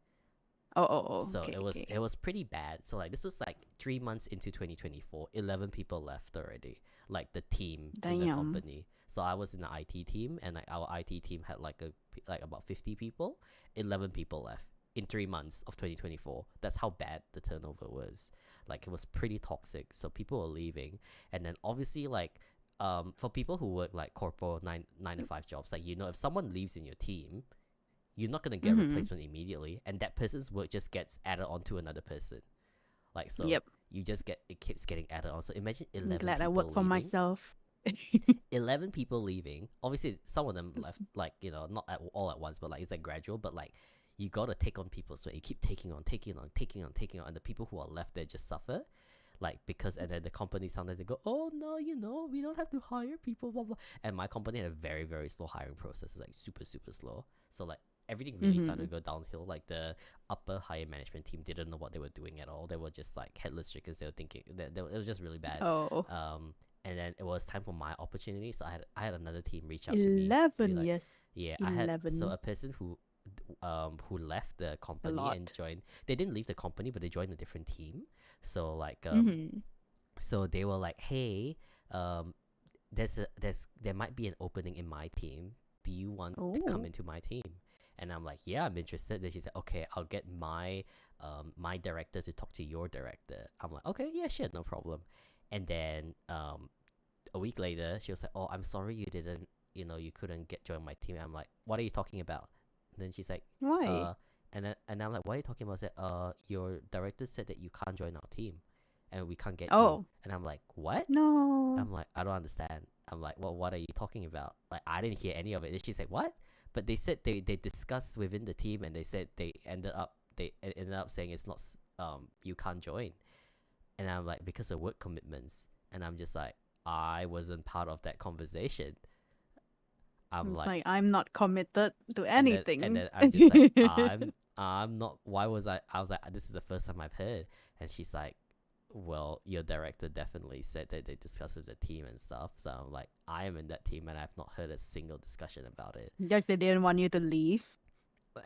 Oh, So okay, it okay. was pretty bad. So like this was like 3 months into 2024, 11 people left already. Like the team in the Damn. company. So I was in the IT team, and like our IT team had like like about 50 people. 11 people left in 3 months of 2024. That's how bad the turnover was. Like it was pretty toxic. So people were leaving, and then obviously like for people who work like corporate nine to five jobs, like you know, if someone leaves in your team, you're not gonna get Mm-hmm. replacement immediately, and that person's work just gets added onto another person. Like so, Yep. you just get it keeps getting added on. So imagine I'm 11 glad I people work for leaving. myself. 11 people leaving. Obviously, some of them It's- left like you know not all at once, but like it's like gradual. But like you gotta take on people, so you keep taking on, taking on, and the people who are left there just suffer. Like because and then the company sometimes they go, oh no, you know we don't have to hire people, blah blah. And my company had a very slow hiring process, it's like super slow. So like everything really started to Mhm. go downhill. Like the upper higher management team didn't know what they were doing at all. They were just like headless chickens. They were thinking that it was just really bad. Oh, And then it was time for my opportunity. So I had another team reach out to me to be 11, like, yes. yeah, I had so 11. a person who left the A company and lot. joined. They didn't leave the company, but they joined a different team. So like Mm-hmm. so they were like, hey, um, there might be an opening in my team. Do you want to come Oh. into my team? And I'm like, yeah, I'm interested. Then she said, okay, I'll get my director to talk to your director. I'm like, okay, yeah, sure, no problem. And then a week later, she was like, oh, I'm sorry you didn't, you know, you couldn't join my team. I'm like, what are you talking about? And then she's like, Why? uh, and I'm like, what are you talking about? I said, your director said that you can't join our team. and we can't get you. Oh, And I'm like, what? no. I'm like, I don't understand. I'm like, well, what are you talking about? Like, I didn't hear any of it. And she's like, what? But they said they discussed within the team, and they said they ended up saying it's not you can't join. And I'm like, because of work commitments. And I'm just like, I wasn't part of that conversation. I'm It's like, like I'm not committed to and then anything. I'm just like, I'm not. Why was I was like, this is the first time I've heard. And she's like, well, your director definitely said that they discussed with the team and stuff. So I'm like, I am in that team and I've not heard a single discussion about it. Just they didn't want you to leave.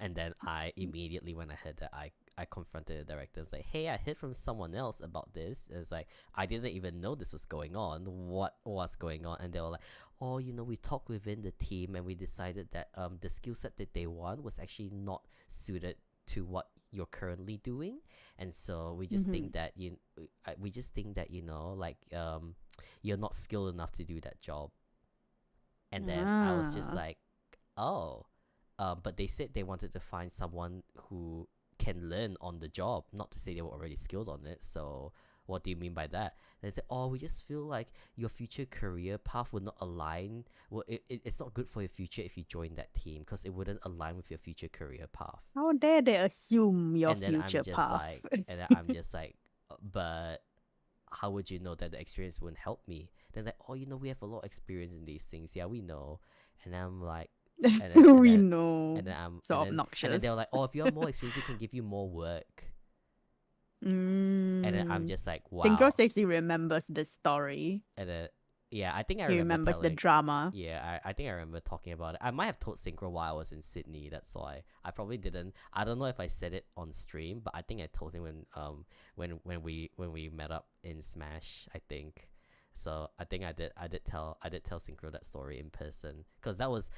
And then I immediately, when I heard that, I confronted the director. I was like, hey, I heard from someone else about this. And it's like, I didn't even know this was going on. What was going on? And they were like, oh, we talked within the team and we decided that the skill set that they want was actually not suited to what you're currently doing. And so we just think that like you're not skilled enough to do that job. And then I was just like, oh. But they said they wanted to find someone who can learn on the job, not to say they were already skilled on it. So what do you mean by that? And they said, oh, we just feel like your future career path would not align. Well, it's not good for your future if you join that team because it wouldn't align with your future career path. How dare they assume your And then future I'm just path? like, but how would you know that the experience wouldn't help me? Then like, oh, we have a lot of experience in these things. Yeah, we know. And I'm like, we know. and then So and then obnoxious. they were like, oh, if you have more experience, we can give you more work. And then I'm just like, wow. Synchro says he remembers the story. And then yeah, I think I He remember remembers the drama. Yeah, I think I remember talking about it. I might have told Synchro while I was in Sydney. That's why I probably didn't. I don't know if I said it on stream, but I think I told him when we met up in Smash. I think. So I think I did tell Synchro that story in person because that was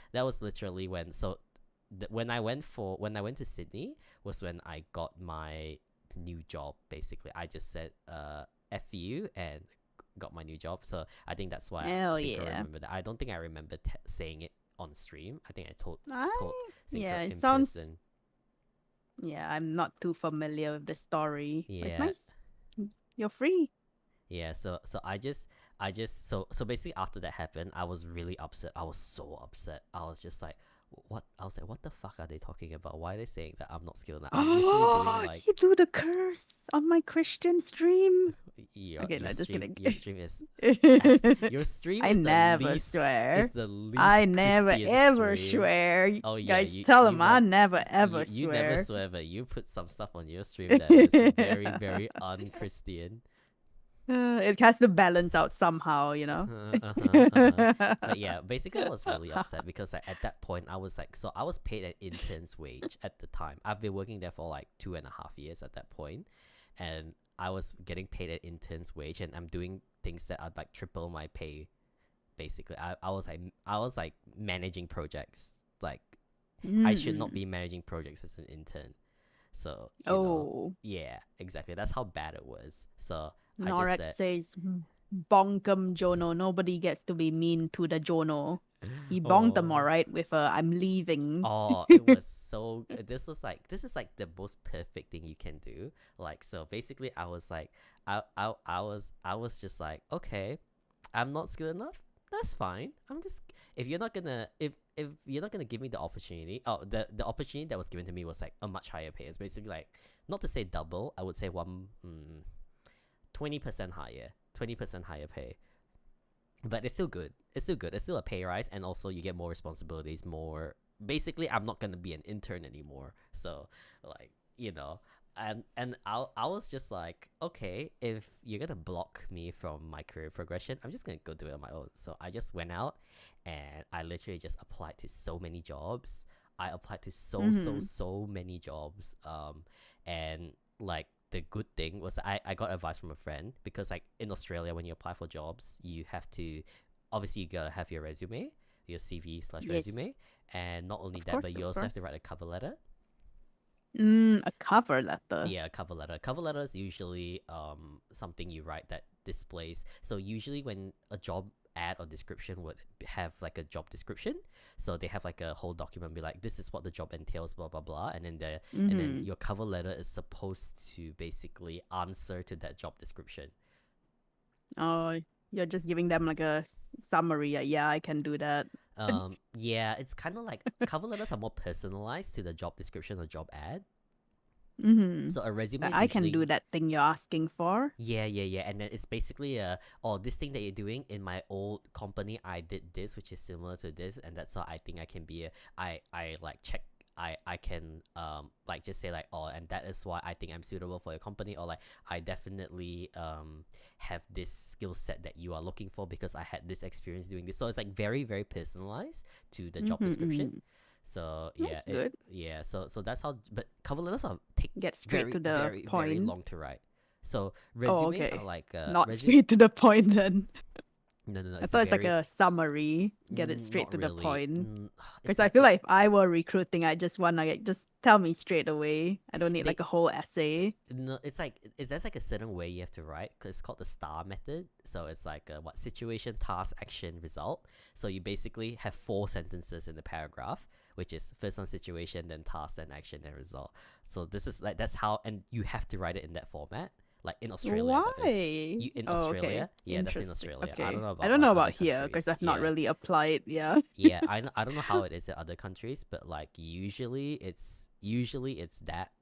literally when when I went to Sydney was when I got my new job. Basically, I just said F you and got my new job. So I think that's why Synchro remember that. I don't think I remember saying it on stream. I think I told Synchro in person. Yeah, I'm not too familiar with the story. Yeah. But it's nice. You're free. Yeah, so basically after that happened, I was really upset. I was so upset. I was just like, what? I was like, what the fuck are they talking about? Why are they saying that I'm not skilled enough? I'm usually doing like he do the curse on my Christian stream. Okay, no, just kidding. Your stream is your stream. I never swear. Is the least I never Christian ever stream. swear. Oh yeah, guys, tell him I never ever you swear. never swear, but you put some stuff on your stream that is very very un-Christian. It has to balance out somehow, But yeah, basically I was really upset because like, at that point I was like, so I was paid an intern's wage at the time. I've been working there for like 2.5 years at that point, and I was getting paid an intern's wage, and I'm doing things that are like triple my pay. Basically, I was like managing projects. Like I should not be managing projects as an intern. So yeah, exactly. That's how bad it was. So Norex says, bonkum Jonno. Nobody gets to be mean to the Jonno. He bonked them alright with I'm leaving. Oh, it was so good. This is like the most perfect thing you can do. Like, so basically I was like, I was just like, okay, I'm not skilled enough. That's fine. I'm just, if you're not gonna give me the opportunity, the opportunity that was given to me was like a much higher pay. It's basically like, not to say double, I would say 20% higher pay. But it's still good. It's still a pay rise, and also you get more responsibilities, more. Basically, I'm not gonna be an intern anymore. So, like, and I was just like, okay, if you're gonna block me from my career progression, I'm just gonna go do it on my own. So I just went out, and I literally just applied to so many jobs. I applied to so many jobs. And like, the good thing was I got advice from a friend, because like in Australia, when you apply for jobs, you have to, obviously you gotta have your resume, your CV/resume, and not only that, but you also have to write a cover letter. A cover letter. Yeah, a cover letter. Cover letter is usually something you write that displays. So usually when a job ad or description would have like a job description, so they have like a whole document, be like, this is what the job entails, blah blah blah, and then your cover letter is supposed to basically answer to that job description. Oh, you're just giving them like a summary. Yeah, I can do that. Yeah, it's kind of like cover letters are more personalized to the job description or job ad. Mm-hmm. So a resume But is I can do usually that thing you're asking for. yeah, and then it's basically oh, this thing that you're doing in my old company, I did this, which is similar to this, and that's why I think I can be a, I like check. I can like just say like, oh, and that is why I think I'm suitable for your company, or like I definitely have this skill set that you are looking for because I had this experience doing this. So it's like very very personalized to the job Mm-hmm, description. mm-hmm. So That's good. so that's how. But cover letters are take Get straight very to the very very point. long to write. So Oh, resumes are okay. like Not resume. straight to the point then. No. I It's a thought it's like very a summary. Get it straight not to the really. point. Because It's I like feel like if I were recruiting, I just want to like, just tell me straight away. I don't need they like a whole essay. no. It's like there's like a certain way you have to write because it's called the STAR method. So it's like what situation, task, action, result. So you basically have 4 sentences in the paragraph, which is first on situation, then task, then action, then result. So this is like that's how, and you have to write it in that format. Like in Australia, that is. Why? You in Oh, okay. Australia? Yeah, that's in Interesting. Australia. I don't Okay. know I about don't know like about other here because countries. I've not Yeah. really applied. Yeah. Yeah, I don't know how it is in other countries, but like usually it's that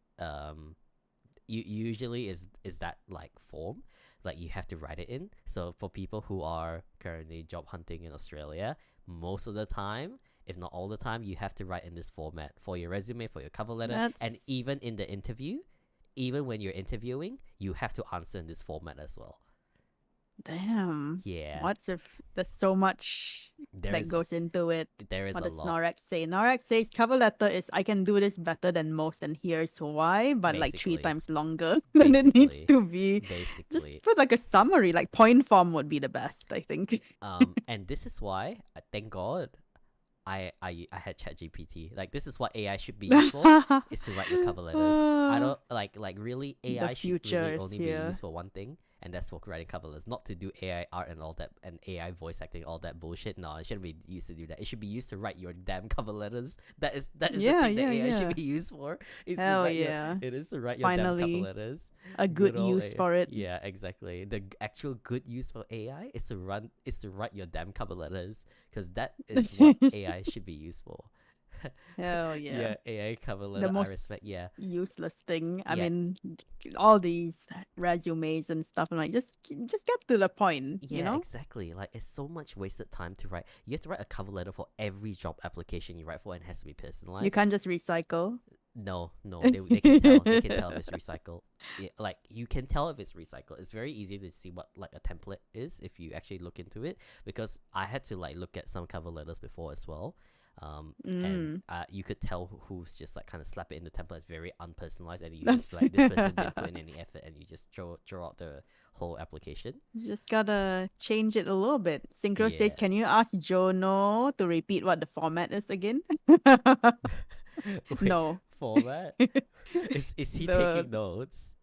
usually is that like form, like you have to write it in. So for people who are currently job hunting in Australia, most of the time, if not all the time, you have to write in this format for your resume, for your cover letter, and That's even in the interview, even when you're interviewing, you have to answer in this format as well. damn. Yeah, What's if there's so much there that is goes into it? there is What a does lot Norex say? Norex says cover letter is I can do this better than most, and here's why, but like three basically. times longer than it needs Basically, to be. Just basically. put like a summary, like point form would be the best, I think. And this is why, thank God, I had ChatGPT. Like this is what AI should be used for, is to write your cover letters. I don't like really The AI should future really is only be here. used for one thing, and that's for writing cover letters, not to do AI art and all that and AI voice acting, all that bullshit. No, it shouldn't be used to do that. It should be used to write your damn cover letters. That is the Yeah, thing that yeah, AI should yeah. be used for. Is to Hell write your yeah. it is to write your damn cover Finally, letters. a Good good old use AI. for it. Yeah, exactly. The actual good use for AI is to write your damn cover letters, because that is what AI should be used for. Hell yeah. Yeah, AI cover The letter. I most respect. Yeah, useless thing. I yeah, mean, all these resumes and stuff. I'm like, just get to the point, you yeah. know? Exactly. Like it's so much wasted time to write. You have to write a cover letter for every job application you write for, and it has to be You personalized. can't just recycle. No, they can tell. They can tell if it's recycled. Yeah, like you can tell if it's recycled. It's very easy to see what like a template is if you actually look into it. Because I had to like look at some cover letters before as well. And Mm. you could tell who's just like kind of slap it in the template. It's very unpersonalized, and you just be like, this person didn't put in any effort, and you just throw out the whole application. Just gotta change it a little bit. Synchro says, Yeah. can you ask Jonno to repeat what the format is again? Wait, No. format? Is he The taking notes?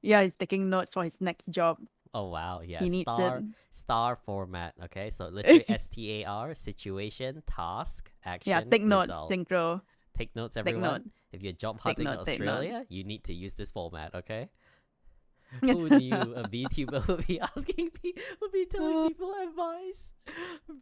Yeah, he's taking notes for his next job. Oh wow, yeah. He needs it. Star format. Okay, so literally STAR, situation, task, Yeah, action, take notes, result. Synchro. Take notes, Take note. everyone. If you're job Take hunting in note. Take note. Australia, you need to use this format. Okay. Who knew a VTuber would be would be telling people advice?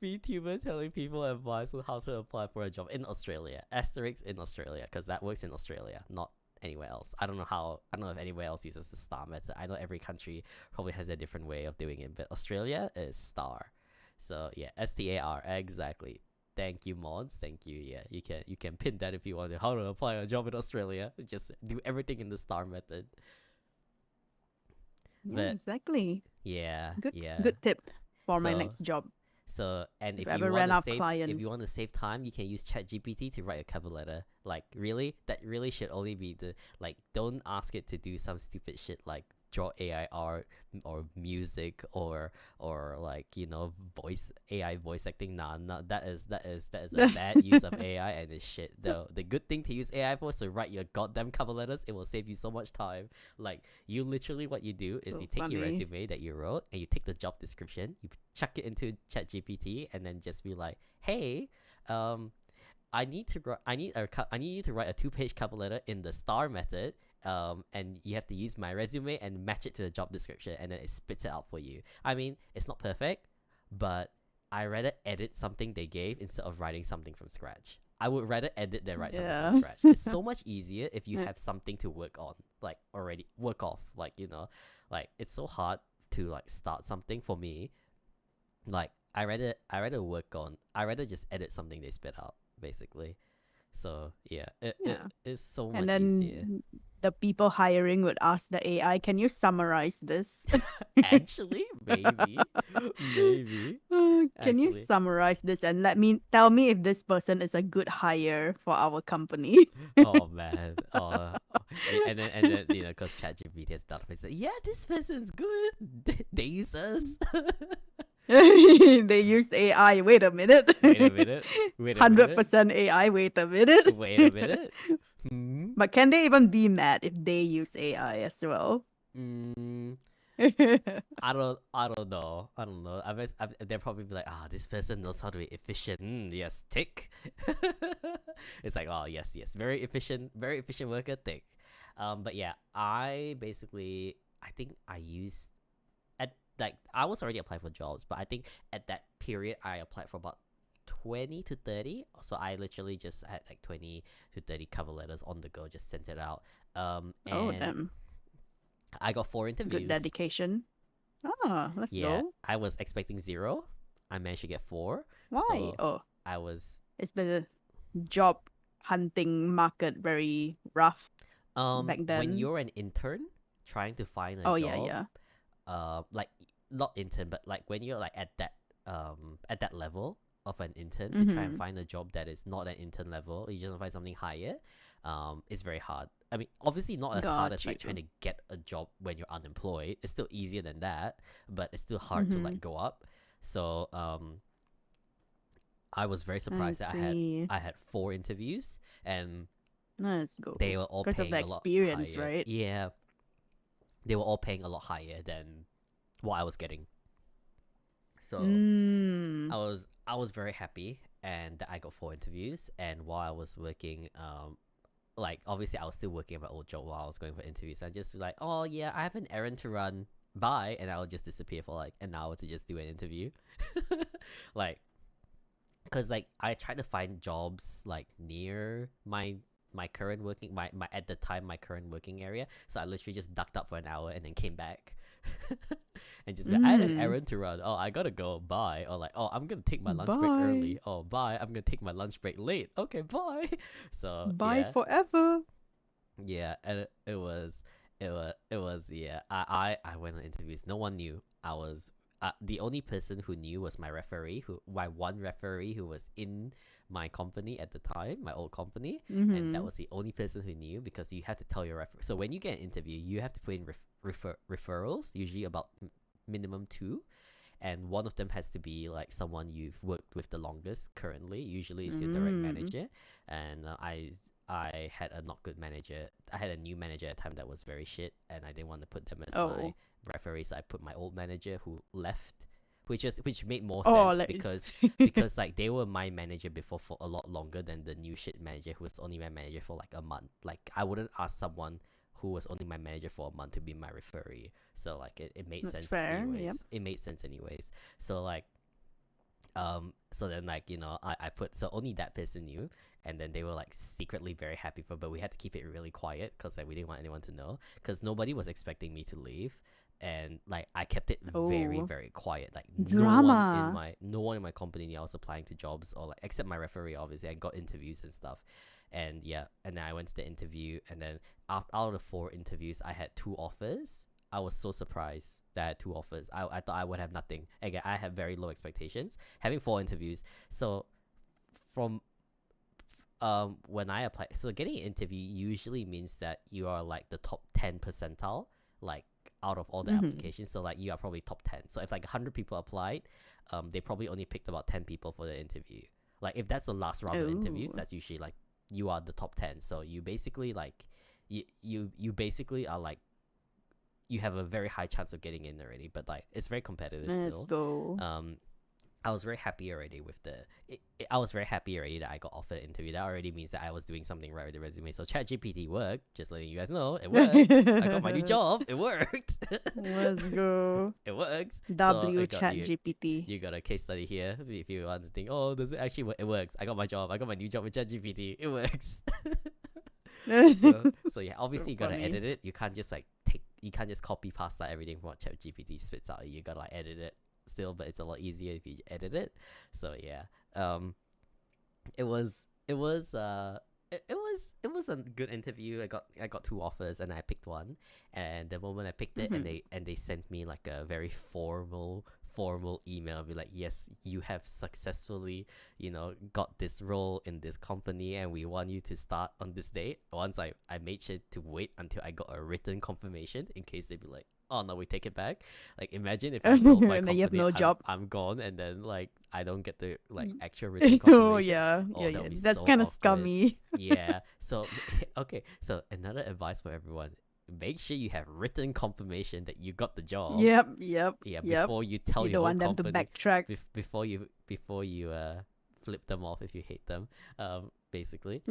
VTuber telling people advice on how to apply for a job in Australia. Asterisk in Australia, because that works in Australia, not anywhere else. I don't know if anywhere else uses the star method. I know every country probably has a different way of doing it, but Australia is star. So yeah, STAR, exactly. Thank you, mods. Thank you. Yeah, you can pin that if you want to. How to apply a job in Australia? Just do everything in the star method. Yeah, But exactly. yeah, Good yeah. good tip for my So next job. and If if I you ever want ran to out of save if you clients. want to save time, you can use ChatGPT to write a cover letter. Like really, that really should only be the like. Don't ask it to do some stupid shit like draw AI art or music or like voice AI voice acting. Nah, that is a bad use of AI and it's shit. The good thing to use AI for is to write your goddamn cover letters. It will save you so much time. Like you literally what you do is So you take your funny. resume that you wrote and you take the job description, you chuck it into ChatGPT, and then just be like, hey, I need you to write a 2-page cover letter in the star method. and you have to use my resume and match it to the job description, and then it spits it out for you. I mean, it's not perfect, but I rather edit something they gave instead of writing something from scratch. I would rather edit than write something Yeah. from scratch. It's so much easier if you Yeah. have something to work on, like already work off. Like, you know, like it's so hard to like start something for me. Like I rather just edit something they spit out, basically. So yeah, it Yeah. is so And much easier. then the people hiring would ask the AI, "Can you summarize this?" Actually, maybe, maybe. Can you Actually, summarize this and tell me if this person is a good hire for our company? oh man, and then you know, cause ChatGPT has database like, yeah, this person's good. They use us. They used AI. Wait a minute. Wait a minute. Wait a minute. 100% AI. Wait a minute. Wait a minute. Hmm. But can they even be mad if they use AI as well? Mm, I don't know. I don't know. They'll probably be like, this person knows how to be efficient. Yes, tick. It's like, oh, yes, yes, very efficient worker, tick. But yeah, I think I used I was already applying for jobs, but I think at that period I applied for about 20 to 30. So I literally just had like 20 to 30 cover letters on the go, just sent it out. Oh, And damn. I got 4 interviews. Good dedication. Ah, let's Yeah, go. I was expecting 0. I managed to get 4. Why? So Oh, I was is the job hunting market very rough back when then? you're an intern trying to find a Oh, job, yeah. like not intern, but like when you're like at that level of an intern to try and Mm-hmm. find a job that is not an intern level, you just find something higher. It's very hard. I mean, obviously not as hard Got as like you. trying to get a job when you're unemployed. It's still easier than that, but it's still hard to Mm-hmm. like go up. So I was very I surprised that see. I had 4 interviews, and Let's go. they were all Because of paying the a lot experience, higher. right? Yeah, they were all paying a lot higher than what I was getting. So Mm. I was very happy, and that I got 4 interviews. And while I was working, like obviously I was still working at my old job while I was going for interviews. I just be like, oh yeah, I have an errand to run. Bye, and I would just disappear for like an hour to just do an interview. Like, cause like I tried to find jobs like near my current working my at the time my current working area. So I literally just ducked up for an hour and then came back. And just be like, I had an Mm. errand to run. Oh, I gotta go. Bye. Or like, oh, I'm gonna take my lunch break Bye. early. Oh, bye. I'm gonna take my lunch break late. Okay, bye. So Bye yeah, forever. yeah, and it was yeah. I went on interviews. No one knew. I was the only person who knew was my one referee who was in my company at the time, my old company, and that Mm-hmm. was the only person who knew, because you have to tell your referee. So when you get an interview, you have to put in referrals, usually about minimum 2, and one of them has to be like someone you've worked with the longest currently. Usually it's your direct Mm. manager, and I had a not good manager. I had a new manager at the time that was very shit, and I didn't want to put them as my Oh. referee, so I put my old manager who left, which made more Oh, sense like because like they were my manager before for a lot longer than the new shit manager who was only my manager for like a month. Like I wouldn't ask someone who was only my manager for a month to be my referee. So like it made That's sense fair. anyways. Yep. It made sense anyways. So like so then like, you know, I put, so only that person knew, and then they were like secretly very happy but we had to keep it really quiet because like we didn't want anyone to know, because nobody was expecting me to leave. And like I kept it very Oh. very quiet. Like Drama. no one in my company knew I was applying to jobs, or like except my referee obviously. I got interviews and stuff. And yeah, and then I went to the interview, and then out of the 4 interviews I had 2 offers. I was so surprised that I had 2 offers. I thought I would have nothing. Again, I had very low expectations having 4 interviews. So from when I apply, so getting an interview usually means that you are like the top 10 percentile, like out of all the Mm-hmm. applications. So like you are probably top 10. So if like 100 people applied, they probably only picked about 10 people for the interview. Like if that's the last round of interviews, Oh. that's usually like you are the top 10. So you basically like you basically are like, you have a very high chance of getting in already. But like it's very competitive Let's still. go. I was very happy already with I was very happy already that I got offered an interview. That already means that I was doing something right with the resume. So ChatGPT worked. Just letting you guys know, it worked. I got my new job. It worked. Let's go. It works. So W I got chat you. GPT. You got a case study here. See if you want to think, oh, does it actually work? It works. I got my job. I got my new job with ChatGPT. It works. So yeah, obviously you gotta funny. edit it. You can't just you can't just copy pasta everything from what ChatGPT spits out. You gotta like edit it still, but it's a lot easier if you edit it. So yeah, it was it was a good interview. I got two offers and I picked one. And the moment I picked it, and they sent me like a very formal email, be like, yes, you have successfully, got this role in this company, and we want you to start on this date. Once I made sure to wait until I got a written confirmation in case they'd be like, oh no, we take it back. Like, imagine if I told my And then you have company no job. I'm gone, and then like I don't get the like actual written confirmation. Oh yeah, Oh, yeah, that would yeah. be That's so kind of awkward. scummy. Yeah. So okay. So another advice for everyone: make sure you have written confirmation that you got the job. Yep. Yeah. Before you tell You your don't whole want them to company. backtrack. Before you flip them off if you hate them. Basically.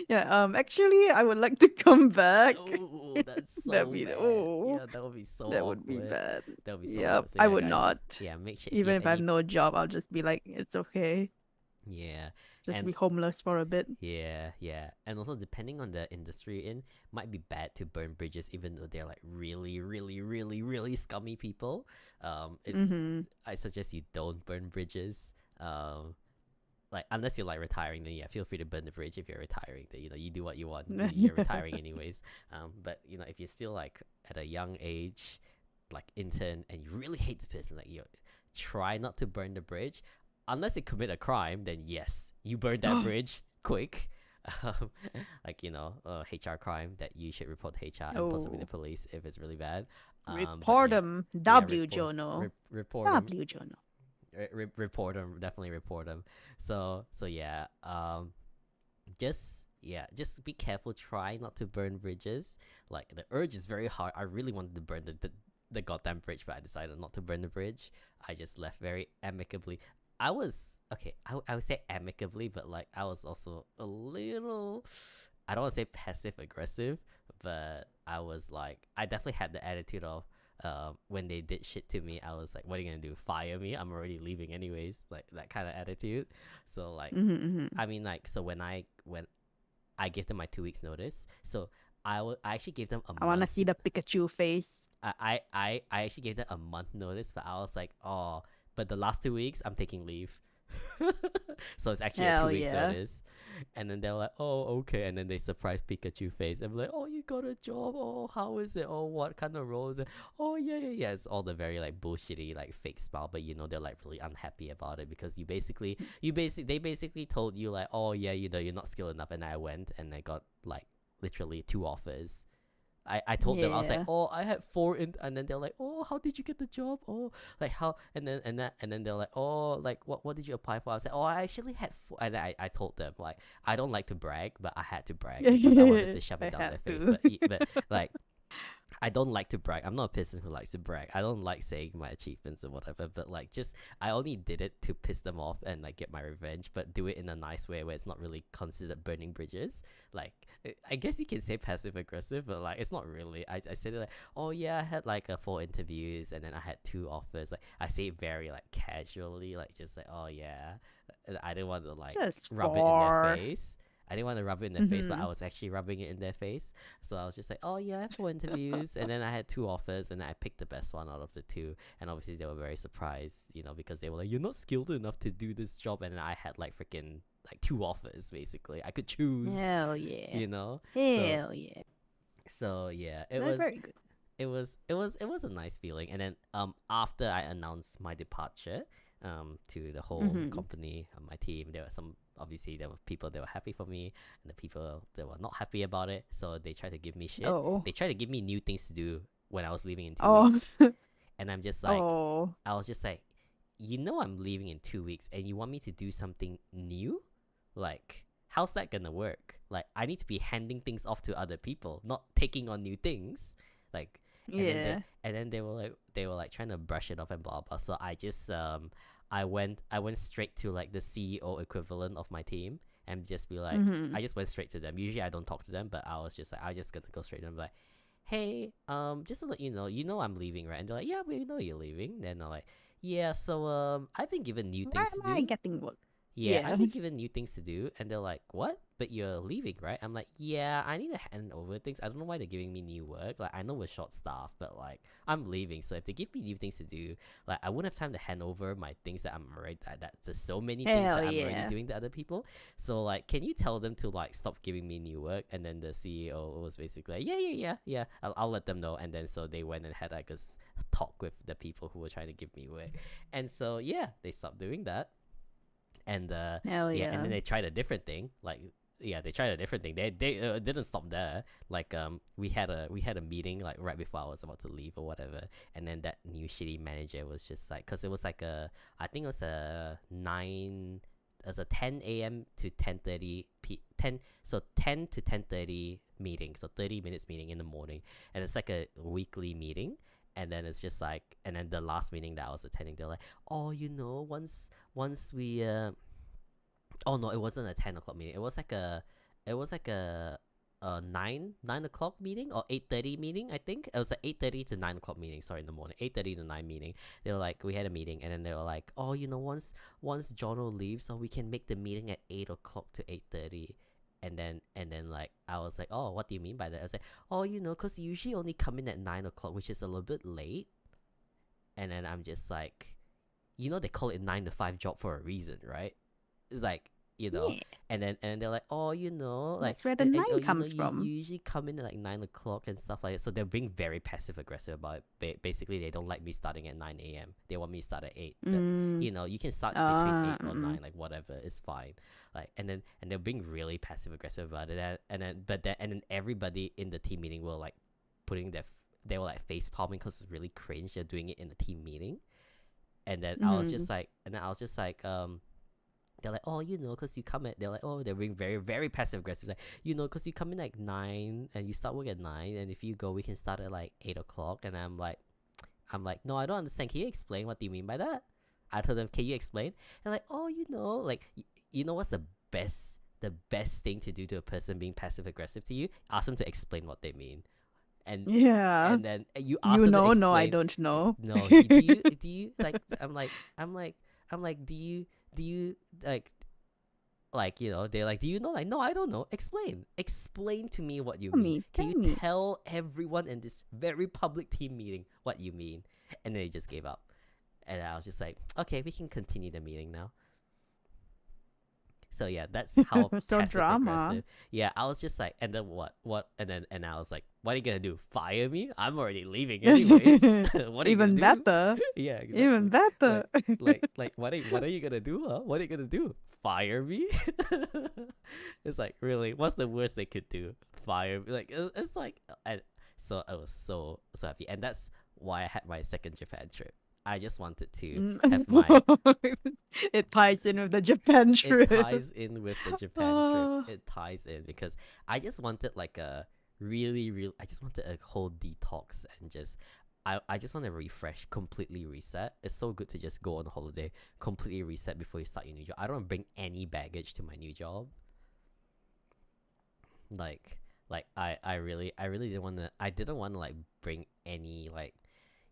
Yeah. Actually, I would like to come back. Oh, that's so That'd be bad. oh, Yeah, that would be so that would be awkward. bad. That would be so Yep. awkward. So I yeah, would guys. not. Yeah, make sure Even if I have any, no job, I'll just be like, it's okay. yeah. Just And be homeless for a bit. yeah. And also depending on the industry you're in, might be bad to burn bridges even though they're like really, really, really, really scummy people. I suggest you don't burn bridges. Like unless you're like retiring, then yeah, feel free to burn the bridge if you're retiring. Then you do what you want. You're retiring anyways. But if you're still like at a young age, like intern, and you really hate this person, like you try not to burn the bridge. Unless you commit a crime, then yes, you burn that bridge quick. Like HR crime that you should report to HR and possibly the police if it's really bad. Report yeah, them. report Jonno. report them. Jonno. Report them. Definitely report them. So yeah. Just be careful. Try not to burn bridges. Like the urge is very hard. I really wanted to burn the goddamn bridge, but I decided not to burn the bridge. I just left very amicably. I was okay. I would say amicably, but like I was also a little. I don't want to say passive aggressive, but I was like, I definitely had the attitude of, when they did shit to me, I was like, what are you gonna do? Fire me? I'm already leaving anyways. Like that kind of attitude. So like, I mean, like, so when I gave them my 2 weeks notice, so I actually gave them a month. I wanna see the Pikachu face. I actually gave them a month notice, but I was like, oh, but the last 2 weeks I'm taking leave. So it's actually a 2 weeks notice. And then they're like, oh, okay. And then they surprise Pikachu face and be like, oh, you got a job. Oh, how is it? Oh, what kind of role is it? Oh, yeah. It's all the very like bullshitty like fake smile, but they're like really unhappy about it because they basically told you like, oh yeah, you're not skilled enough. And I went and I got like literally 2 offers. I told them, I was like, oh, I had 4 and then they're like, oh, how did you get the job? Oh, like how? And then they're like, oh, like what did you apply for? I was like, oh, I actually had 4. And I told them like, I don't like to brag, but I had to brag because I wanted to shove it down their face. But like, I don't like to brag. I'm not a person who likes to brag. I don't like saying my achievements or whatever, but like I only did it to piss them off and like get my revenge, but do it in a nice way where it's not really considered burning bridges. Like I guess you can say passive aggressive, but like it's not really. I said it like, oh yeah, I had like 4 interviews and then I had 2 offers. Like I say it very like casually, like just like, oh yeah. I didn't want to like rub it in their face. I didn't want to rub it in their face, but I was actually rubbing it in their face. So I was just like, oh yeah, I had 4 interviews, and then I had 2 offers, and then I picked the best one out of the 2. And obviously they were very surprised, because they were like, you're not skilled enough to do this job. And then I had like freaking like 2 offers basically. I could choose. Hell yeah. Hell yeah. So yeah, That's very good. It was a nice feeling. And then after I announced my departure to the whole company, my team, there were people that were happy for me and the people that were not happy about it, so they tried to give me shit. They tried to give me new things to do when I was leaving in 2 weeks. And I'm just like, I was just like, I'm leaving in 2 weeks and you want me to do something new? Like, how's that gonna work? Like, I need to be handing things off to other people, not taking on new things. Like, and then Yeah. they were like trying to brush it off and blah blah. So I just I went straight to like the CEO equivalent of my team and just be like, Mm-hmm. I just went straight to them. Usually I don't talk to them, but I was just like, I just gonna go straight to them like, hey, just to let you know I'm leaving, right? And they're like, yeah, we know you're leaving. Then I'm like, yeah, so I've been given new Why things to am I do. getting work? Yeah, Yeah. I've been given new things to do, and they're like, "What? But you're leaving, right?" I'm like, "Yeah, I need to hand over things. I don't know why they're giving me new work. Like, I know we're short staffed, but like, I'm leaving. So if they give me new things to do, like, I wouldn't have time to hand over my things that I'm already that there's so many things Hell that I'm already yeah. doing to other people. So like, can you tell them to like stop giving me new work?" And then the CEO was basically like, "Yeah. I'll let them know." And then so they went and had like a talk with the people who were trying to give me work, and so yeah, they stopped doing that. And Hell yeah, and yeah. then they tried a different thing. Like yeah, they tried a different thing. They didn't stop there. Like we had a meeting like right before I was about to leave or whatever, and then that new shitty manager was just like, cause it was like I think it was a 9. As a 10 a.m. to 10:30 10, so 10 to 10:30 meeting, so 30 minutes meeting in the morning, and it's like a weekly meeting. And then it's just like, and then the last meeting that I was attending, they're like, oh, once we oh no, it wasn't a 10 o'clock meeting. It was like a 9 o'clock meeting or 8:30 meeting. I think it was an 8:30 to 9 o'clock meeting. Sorry, in the morning, 8:30 to 9 meeting. They were like, we had a meeting, and then they were like, oh, once Jonno leaves, so we can make the meeting at 8 o'clock to 8:30. And then like I was like, oh, what do you mean by that? I was like, oh, cause you usually only come in at 9 o'clock, which is a little bit late. And then I'm just like, they call it 9 to 5 job for a reason, right? It's like, Yeah. and then they're like, oh, like, That's where the oh, nine comes you from. usually come in at like 9 o'clock and stuff like that. So they're being very passive aggressive about it. Basically, they don't like me starting at 9 a.m. They want me to start at 8. But Mm. you can start between 8 or Mm. 9, like whatever, it's fine. Like, and they're being really passive aggressive about it. And then everybody in the team meeting were like putting they were like face palming because it's really cringe. They're doing it in the team meeting. And then I was Mm-hmm. just like, they're like, oh, because you come at, they're like, oh, they're being very, very passive aggressive. Like, because you come in like 9 and you start work at 9, and if you go, we can start at like 8 o'clock. And I'm like, no, I don't understand. Can you explain what do you mean by that? I told them, can you explain? And like, oh, like, you know what's the best thing to do to a person being passive aggressive to you? Ask them to explain what they mean. And Yeah. and then you ask You them to know? No, I explain. don't know. No, do you like? I'm like, do you like, they're like, do you know? Like, no, I don't know. Explain to me what you Tell mean. me. Can Tell you me. tell everyone in this very public team meeting what you mean? And then they just gave up. And I was just like, okay, we can continue the meeting now. So yeah, that's how So passive drama. aggressive. Yeah, I was just like, and then what, and I was like, what are you gonna do? Fire me? I'm already leaving anyways. What are you gonna Even do? better. Yeah, Even exactly. better. Like what are you gonna do? Huh? What are you gonna do? Fire me? It's like, really, what's the worst they could do? Fire me? Like, it's like, so I was so happy, and that's why I had my second Japan trip. I just wanted to have my It ties in with the Japan it trip. ties in with the Japan trip. Oh, It ties in because I just wanted like a I just wanted a whole detox and just I just want to refresh, completely reset. It's so good to just go on holiday, completely reset before you start your new job. I don't want to bring any baggage to my new job. Like I really didn't want to like bring any like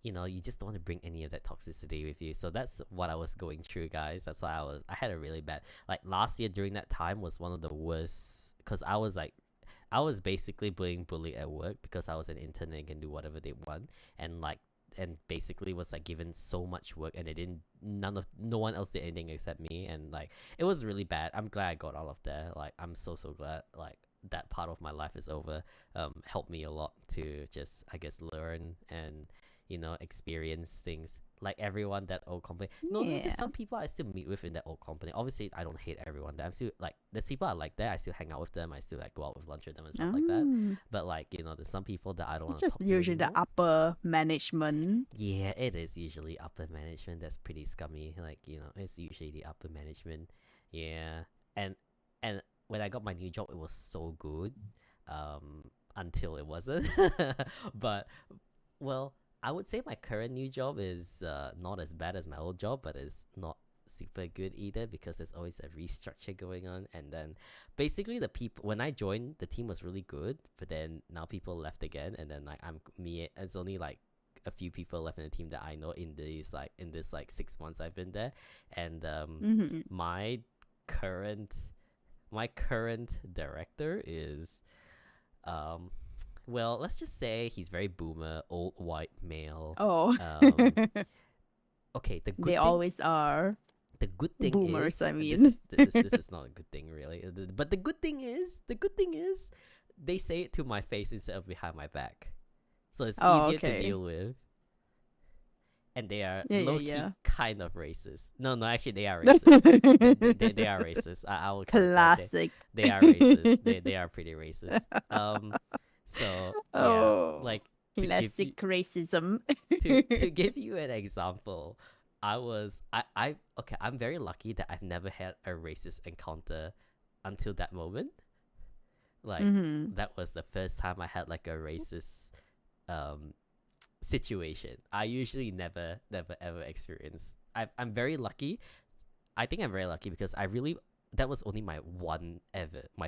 you just don't want to bring any of that toxicity with you. So that's what I was going through, guys. That's why I had a really bad, like, last year during that time was one of the worst, because I was basically being bullied at work because I was an intern and can do whatever they want, and like, and basically was like given so much work, and they didn't no one else did anything except me, and like it was really bad. I'm glad I got out of there. Like, I'm so glad, like, that part of my life is over. Helped me a lot to just, I guess, learn and experience things. Like everyone that old company. No, there's yeah. some people I still meet with in that old company. Obviously, I don't hate everyone. I'm still like, there's people I like there. I still hang out with them. I still like go out with lunch with them and stuff like that. But like, there's some people that I don't It's want to just talk to usually the anymore. upper management. Yeah, it is usually upper management that's pretty scummy. Like, it's usually the upper management. Yeah. And and when I got my new job, it was so good. Until it wasn't. but Well, I would say my current new job is not as bad as my old job, but it's not super good either because there's always a restructure going on. And then basically the people when I joined, the team was really good, but then now people left again, and then like it's only like a few people left in the team that I know in this like 6 months I've been there, and Mm-hmm. current my current director is um well, let's just say he's very boomer, old white male. Oh, Um, okay, they always are the good thing boomers. is I this mean, is this is not a good thing really. But the good thing is they say it to my face instead of behind my back, so it's oh, easier to okay, deal with. And they are yeah, yeah, low key yeah. kind of racist. No, no, actually they are racist. They are racist. I will count that. Classic. They are racist. They are pretty racist. So yeah, Oh, like to give you classic racism. to give you an example, I'm very lucky that I've never had a racist encounter until that moment. Like Mm-hmm. that was the first time I had like a racist um situation. I usually never ever experience. I'm very lucky. I think I'm very lucky because that was only my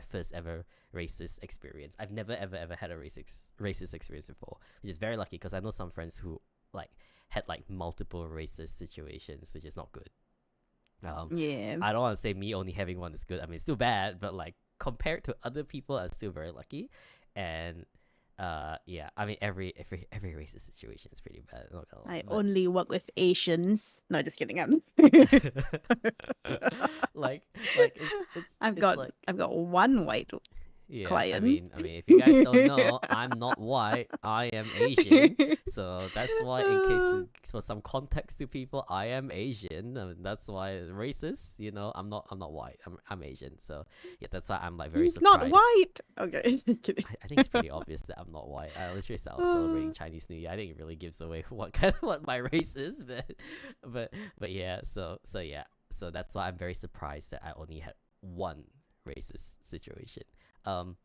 first ever racist experience. I've never ever had a racist experience before, which is very lucky because I know some friends who like had like multiple racist situations, which is not good. Yeah. I don't want to say me only having one is good. I mean, it's still bad, but like compared to other people, I'm still very lucky. And yeah, I mean every racist situation is pretty bad. Not gonna lie, I but only work with Asians. No, just kidding. I'm like it's like I've got one white yeah, client. I mean, if you guys don't know, I'm not white. I am Asian. So that's why, for some context to people, I am Asian. I mean, that's why racist. You know, I'm not white. I'm Asian. So yeah, that's why I'm like very He's surprised. not white. Okay, just kidding. I think it's pretty obvious that I'm not white. I literally said I was celebrating Chinese New Year. I think it really gives away what my race is, but yeah. So yeah. So that's why I'm very surprised that I only had one racist situation. Um,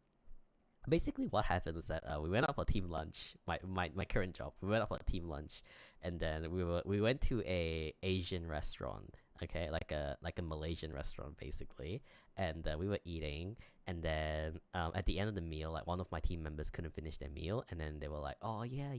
basically what happened was that we went out for team lunch. My current job, we went out for team lunch, and then we went to a Asian restaurant. Okay, like a Malaysian restaurant basically, and we were eating, and then at the end of the meal, like one of my team members couldn't finish their meal, and then they were like, oh yeah,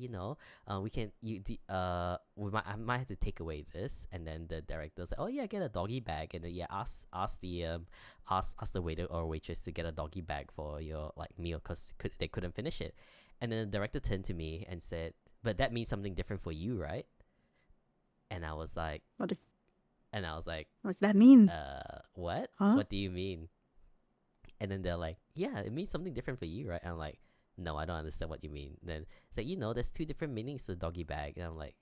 we can I might have to take away this, and then the director said, oh yeah, get a doggy bag, and then yeah, ask the waiter or waitress to get a doggy bag for your like meal because they couldn't finish it, and then the director turned to me and said, but that means something different for you, right? And I was like, What does what does that mean? What? Huh? What do you mean? And then they're like, yeah, it means something different for you, right? And I'm like, no, I don't understand what you mean. Then it's like, there's two different meanings to doggy bag. And I'm like,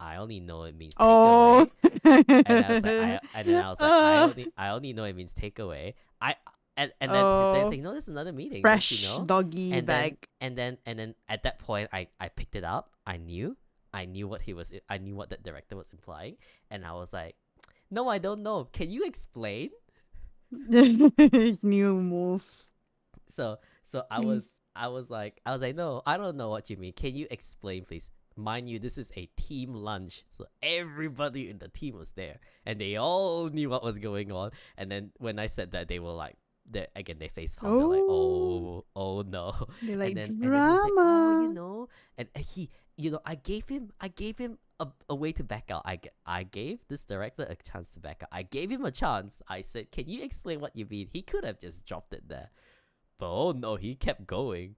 I only know it means Oh. takeaway. And then I was like, I only know it means takeaway. And then he's like, no, there's another meaning. Don't Fresh you know? doggy And bag. then at that point, I picked it up. I knew what that director was implying, and I was like, no, I don't know. Can you explain? His new move. So I was like, no, I don't know what you mean. Can you explain, please? Mind you, this is a team lunch, so everybody in the team was there, and they all knew what was going on. And then when I said that, they were like, they face palm. They're like, oh no. They're like, And then he was like, oh, drama. and he, I gave him a way to back out. I gave this director a chance to back out. I gave him a chance. I said, can you explain what you mean? He could have just dropped it there. But oh no, he kept going.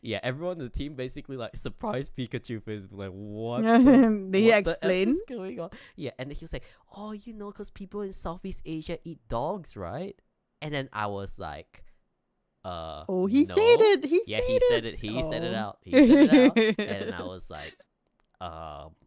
Yeah, everyone in the team basically like surprised Pikachu face, like what? Did he what the F explain? is going on? Yeah, and then he was like, oh, because people in Southeast Asia eat dogs, right? And then I was like, Oh, he no. said it. He said it. He said it Oh. out. He said it out. And I was like,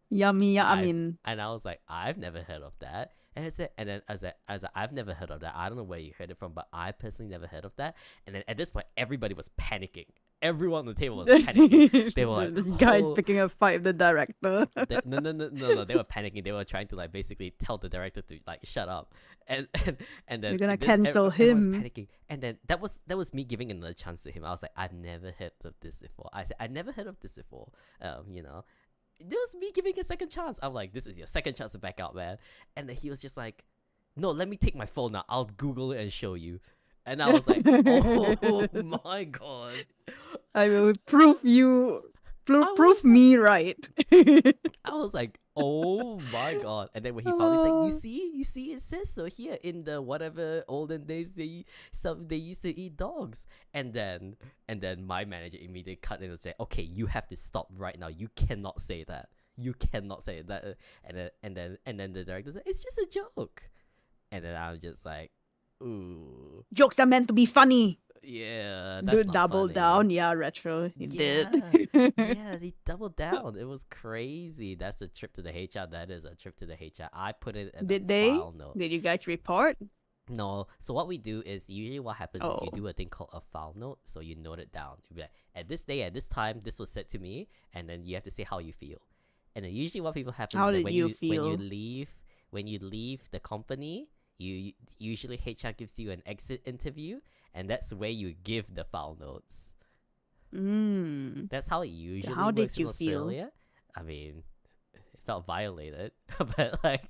Yummy. I I've- mean, and I was like, I've never heard of that. And then I was like, I've never heard of that. I don't know where you heard it from, but I personally never heard of that. And then at this point, everybody was panicking. everyone on the table was panicking. They were like, this guy's "Oh." picking a fight with the director. No, they were panicking. They were trying to like basically tell the director to like shut up, and and then You're gonna cancel everyone's him. panicking, and then that was me giving another chance to him. I was like, I've never heard of this before. I said, I never heard of this before. You know, this was me giving a second chance. I'm like, this is your second chance to back out, man. And then he was just like, no, let me take my phone now. I'll Google it and show you. And I was like, oh my god. I will prove you. I Prove was me right. I was like, oh my god. And then when he found it, he's like, you see, it says so here in the whatever olden days they used to eat dogs. And then my manager immediately cut in and said, okay, you have to stop right now. You cannot say that. You cannot say that. And then the director said, it's just a joke. And then I'm just like, ooh. Jokes are meant to be funny. Yeah, that's Dude, not double funny. down. Yeah, retro. He did. Yeah, they doubled down. It was crazy. That's a trip to the HR. That is a trip to the HR. I put it in Did a they? file note. Did you guys report? No. So what we do is usually what happens is you Oh. do a thing called a file note. So you note it down. You be like, at this day, at this time, this was said to me, and then you have to say how you feel. And then usually what people happen How is that did when you when feel? you leave the company, you usually HR gives you an exit interview, and that's where you give the file notes. Mm. That's how it usually How did works in you feel? Australia. I mean, it felt violated, but like,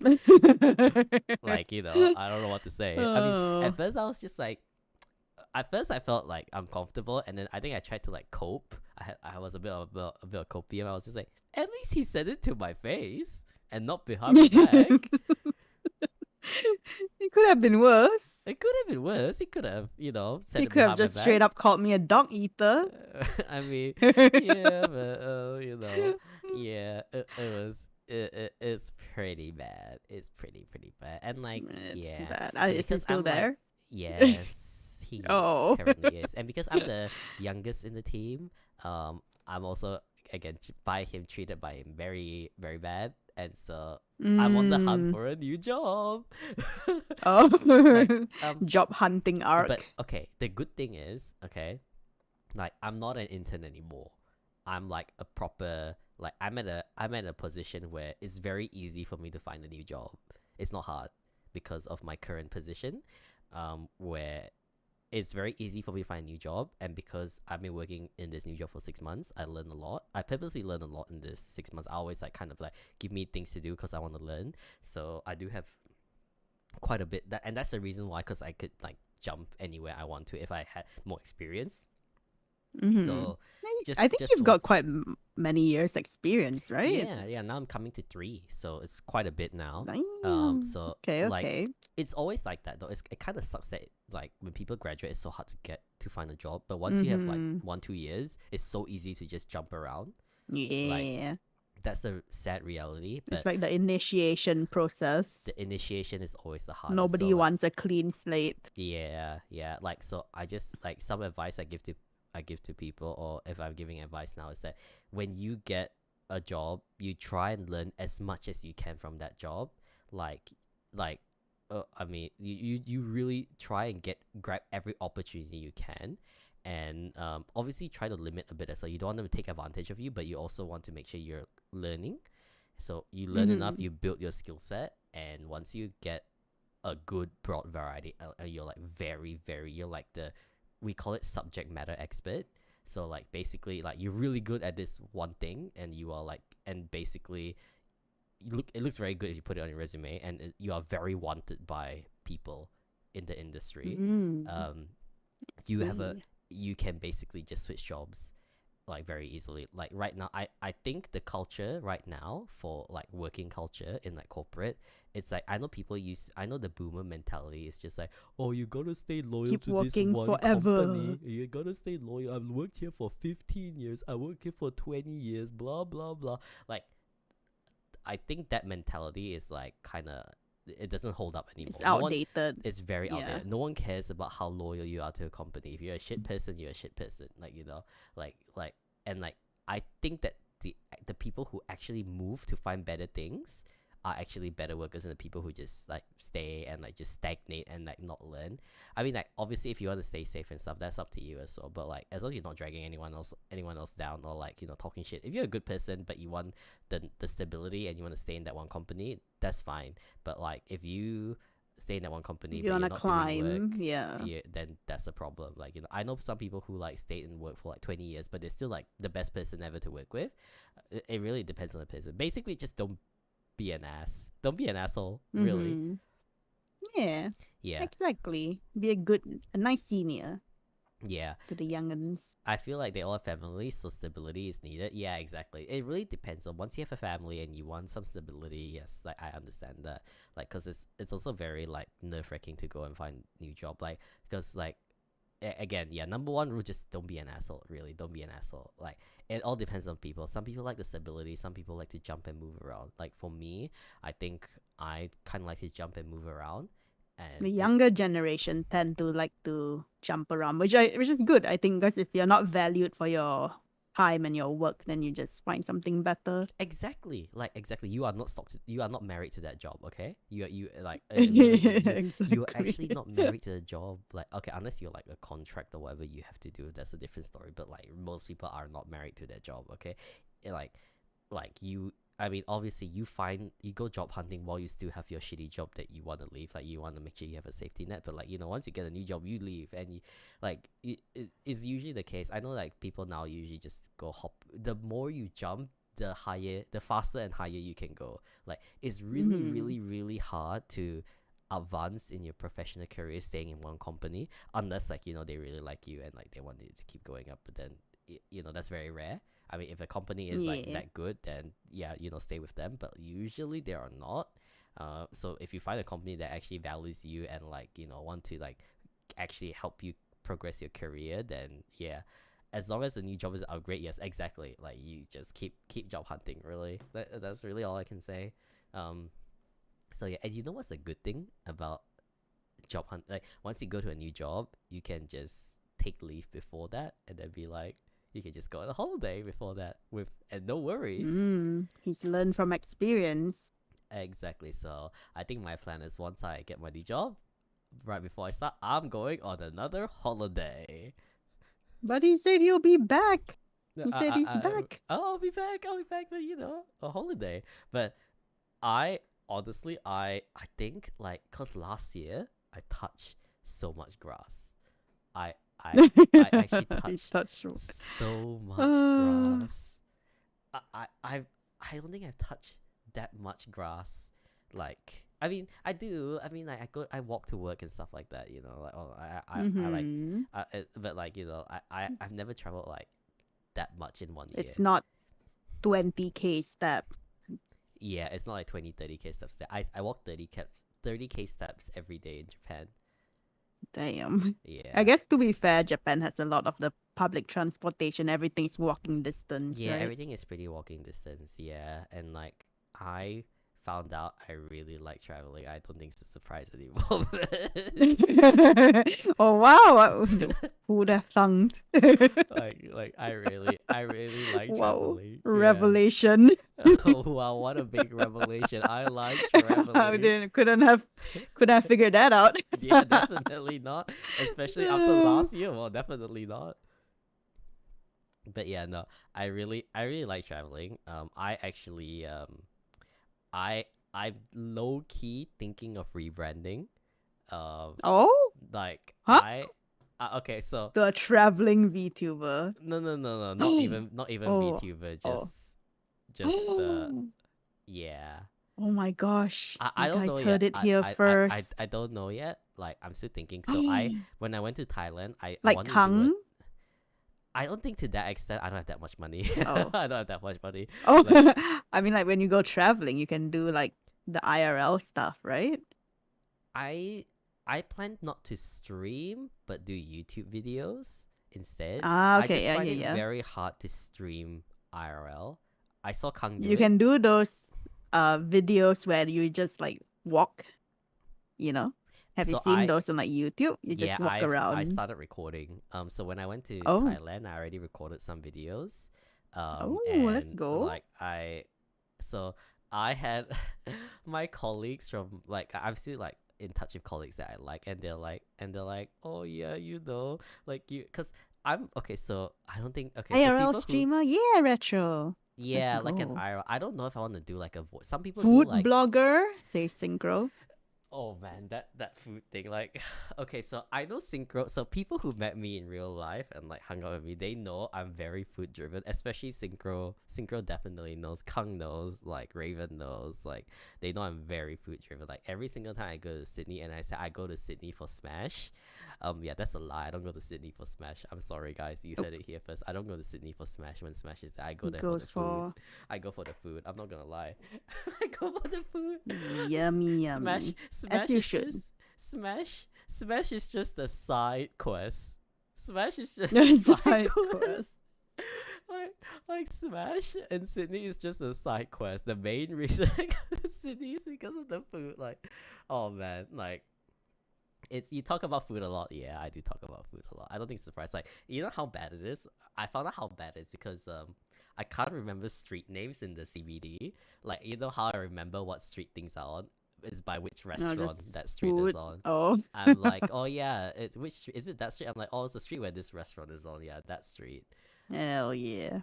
you know, I don't know what to say. I mean, Oh. at first I was just like, at first I felt like uncomfortable, and then I think I tried to like cope. I was a bit of copium. I was just like, at least he said it to my face and not behind my back. It could have been worse. It could have been worse. He could have, you know, said He it could have behind my just straight back. up called me a dog eater. I mean, yeah, but you know, yeah, it's pretty bad. It's pretty bad, and like, It's yeah, bad. and Is he because still I'm like, there? yes, he Oh. currently is, and because I'm the youngest in the team, I'm also again treated by him very very bad, and so I'm on the hunt Mm. for a new job. Oh. Like, Job hunting arc. but okay, the good thing is, okay, like I'm not an intern anymore. I'm like a proper like I'm at a position where it's very easy for me to find a new job. It's not hard because of my current position, where it's very easy for me to find a new job, and because I've been working in this new job for 6 months, I learned a lot. I purposely learned a lot in this 6 months. I always like kind of like give me things to do because I want to learn. So I do have quite a bit and that's the reason why, because I could like jump anywhere I want to if I had more experience. Mhm. So I think you've got quite many years experience, right? yeah, now I'm coming to 3, so it's quite a bit now. Damn. So Okay, like okay. it's always like that though. It kind of sucks that like when people graduate, it's so hard to find a job, but once you have like Mhm. 1-2 years, it's so easy to just jump around. Yeah. That's the sad reality, It's but like the initiation process. the initiation is always the hardest. Nobody so, like, wants a clean slate. yeah, like, so I just like some advice I give to people, or if I'm giving advice now, is that when you get a job, you try and learn as much as you can from that job. I mean, you really try and grab every opportunity you can, and obviously try to limit a bit as well. You don't want them to take advantage of you, but you also want to make sure you're learning. So you learn enough, you build your skill set, and once you get a good broad variety, you're like you're like we call it subject matter expert. So like basically like you're really good at this one thing, and you are like, and basically it looks very good if you put it on your resume, and you are very wanted by people in the industry. You can basically just switch jobs like very easily. Like right now, I think the culture right now for like working culture in like corporate, it's like I know the boomer mentality is just like, oh, you gotta stay loyal Keep to this working one forever. company. You gotta stay loyal. I've worked here for 15 years. I worked here for 20 years. Blah blah blah. Like, I think that mentality is like kind of, it doesn't hold up anymore. It's outdated. It's very Yeah. outdated. No one cares about how loyal you are to a company. If you're a shit person, you're a shit person. Like, you know, and like I think that the people who actually move to find better things are actually better workers than the people who just like stay and like just stagnate and like not learn. I mean, like obviously if you want to stay safe and stuff, that's up to you as well. But like as long as you're not dragging anyone else down or like talking shit. If you're a good person but you want the stability and you want to stay in that one company, that's fine. But like if you stay in that one company You but you're wanna not doing work, climb, yeah. then that's a problem. Like I know some people who like stayed in work for like 20 years, but they're still like the best person ever to work with. It really depends on the person. Basically, just don't be an ass. Don't be an asshole. Really. Mhm. Yeah, Yeah. exactly. Be a nice senior Yeah. to the youngins. I feel like they all have families, so stability is needed. Yeah, exactly. It really depends on once you have a family and you want some stability. Yes, like I understand that. Like, cause it's also very like nerve wracking to go and find new job. Like, because like again, yeah, number one rule, just don't be an asshole. Really, don't be an asshole. Like, it all depends on people. Some people like the stability. Some people like to jump and move around. Like for me, I think I kind of like to jump and move around. And The younger generation tend to like to jump around, which is good, I think, because if you're not valued for your time and your work, then you just find something better. exactly, you are not married to that job, okay? You like you're actually Exactly. not married to the job. Like, okay, unless you're like a contract or whatever you have to do, that's a different story. But like most people are not married to their job, okay? Like you, I mean, obviously you go job hunting while you still have your shitty job that you want to leave. Like you want to make sure you have a safety net, but like once you get a new job, you leave, and it's usually the case. I know like people now usually just go hop. The more you jump, the faster and higher you can go. Like it's really, really, really hard to advance in your professional career staying in one company unless like they really like you and like they want you to keep going up. But then that's very rare. I mean, if a company is like Yeah. that good, then yeah, stay with them. But usually they are not. So if you find a company that actually values you and like want to like actually help you progress your career, then yeah, as long as the new job is great, yes, exactly. Like you just keep job hunting. Really, that's really all I can say. So yeah, and what's the good thing about job hunt? Like once you go to a new job, you can just take leave before that, and then be like. You can just go on a holiday before that and no worries. He's learned from experience. Exactly. So I think my plan is once I get my new job, right before I start, I'm going on another holiday. But he said he'll be back. No, He said he's back. I'll be back. I'll be back for a holiday. But I honestly I think like cause last year I touched so much grass. I actually touched so much grass. I don't think I've touched that much grass. Like I mean I do. I mean like I walk to work and stuff like that. Like I like but like I've never traveled like that much in one year. It's not 20K steps. Yeah, it's not like 20-30K steps. I walk 30K steps every day in Japan. Damn. Yeah. I guess to be fair, Japan has a lot of the public transportation. Everything's walking distance. Yeah, right? everything is pretty walking distance. Yeah, and like I found out I really like traveling. I don't think it's a surprise anymore. Oh wow! Who would have thunked? like I really like Wow! traveling. Revelation. Yeah. Oh wow, what a big revelation! I like traveling. Couldn't have figured that out. Yeah, definitely not. Especially after last year. Well, definitely not. But yeah, no, I really like traveling. I actually I'm low key thinking of rebranding. Oh, Like huh? okay, so The traveling VTuber. no, not even Oh, VTuber, oh. just yeah. Oh my gosh! I You don't guys know heard yet. it here first. I don't know yet. Like I'm still thinking. So when I went to Thailand, I Like wanted to do Kang. I don't think to that extent. I don't have that much money. Oh. I don't have that much money. Oh, Like, I mean, like when you go traveling, you can do like the IRL stuff, right? I plan not to stream, but do YouTube videos instead. Ah, I okay, just yeah, find yeah, it yeah. very hard to stream IRL. I saw Kang do You it. can do those videos where you just like walk, you know? Have you So seen those on like YouTube? You yeah, just walk I around. started recording. So when I went to Oh. Thailand, I already recorded some videos. Oh, and let's go. like so I had my colleagues from like I'm still like in touch with colleagues that I like, and they're like, oh yeah, like you, cause I'm okay. So I don't think okay. So IRL people who streamer, yeah, retro. Let's yeah, like an go. IRL. I don't know if I want to do like a voice. Some people do Food like blogger, say synchro. oh man, that food thing. Like, okay, so I know synchro. So people who met me in real life and like hung out with me, they know I'm very food driven. Especially synchro. Synchro definitely knows. Kung knows. Like Raven knows. Like they know I'm very food driven. Like every single time I go to Sydney and I say I go to Sydney for Smash. Yeah, that's a lie. I don't go to Sydney for Smash. I'm sorry, guys. You heard it here first. I don't go to Sydney for Smash when Smash is there. I go there for the Goes food. for I go for the food. I'm not gonna lie. I go for the food. yummy, Smash, yummy. As Smash you is should. just Smash is just a side quest. Smash is just No a side side quest. quest. like Smash in Sydney is just a side quest. The main reason I go to Sydney is because of the food. Like, oh man, like it's you talk about food a lot. Yeah, I do talk about food a lot. I don't think it's surprised. Like, you know how bad it is? I found out how bad it is because I can't remember street names in the CBD. Like, you know how I remember what street things are on? Is by which restaurant just that street food. is on. Oh. I'm like, oh yeah, it's which street is it that street? I'm like, oh, it's the street where this restaurant is on. Yeah, that street. Hell yeah.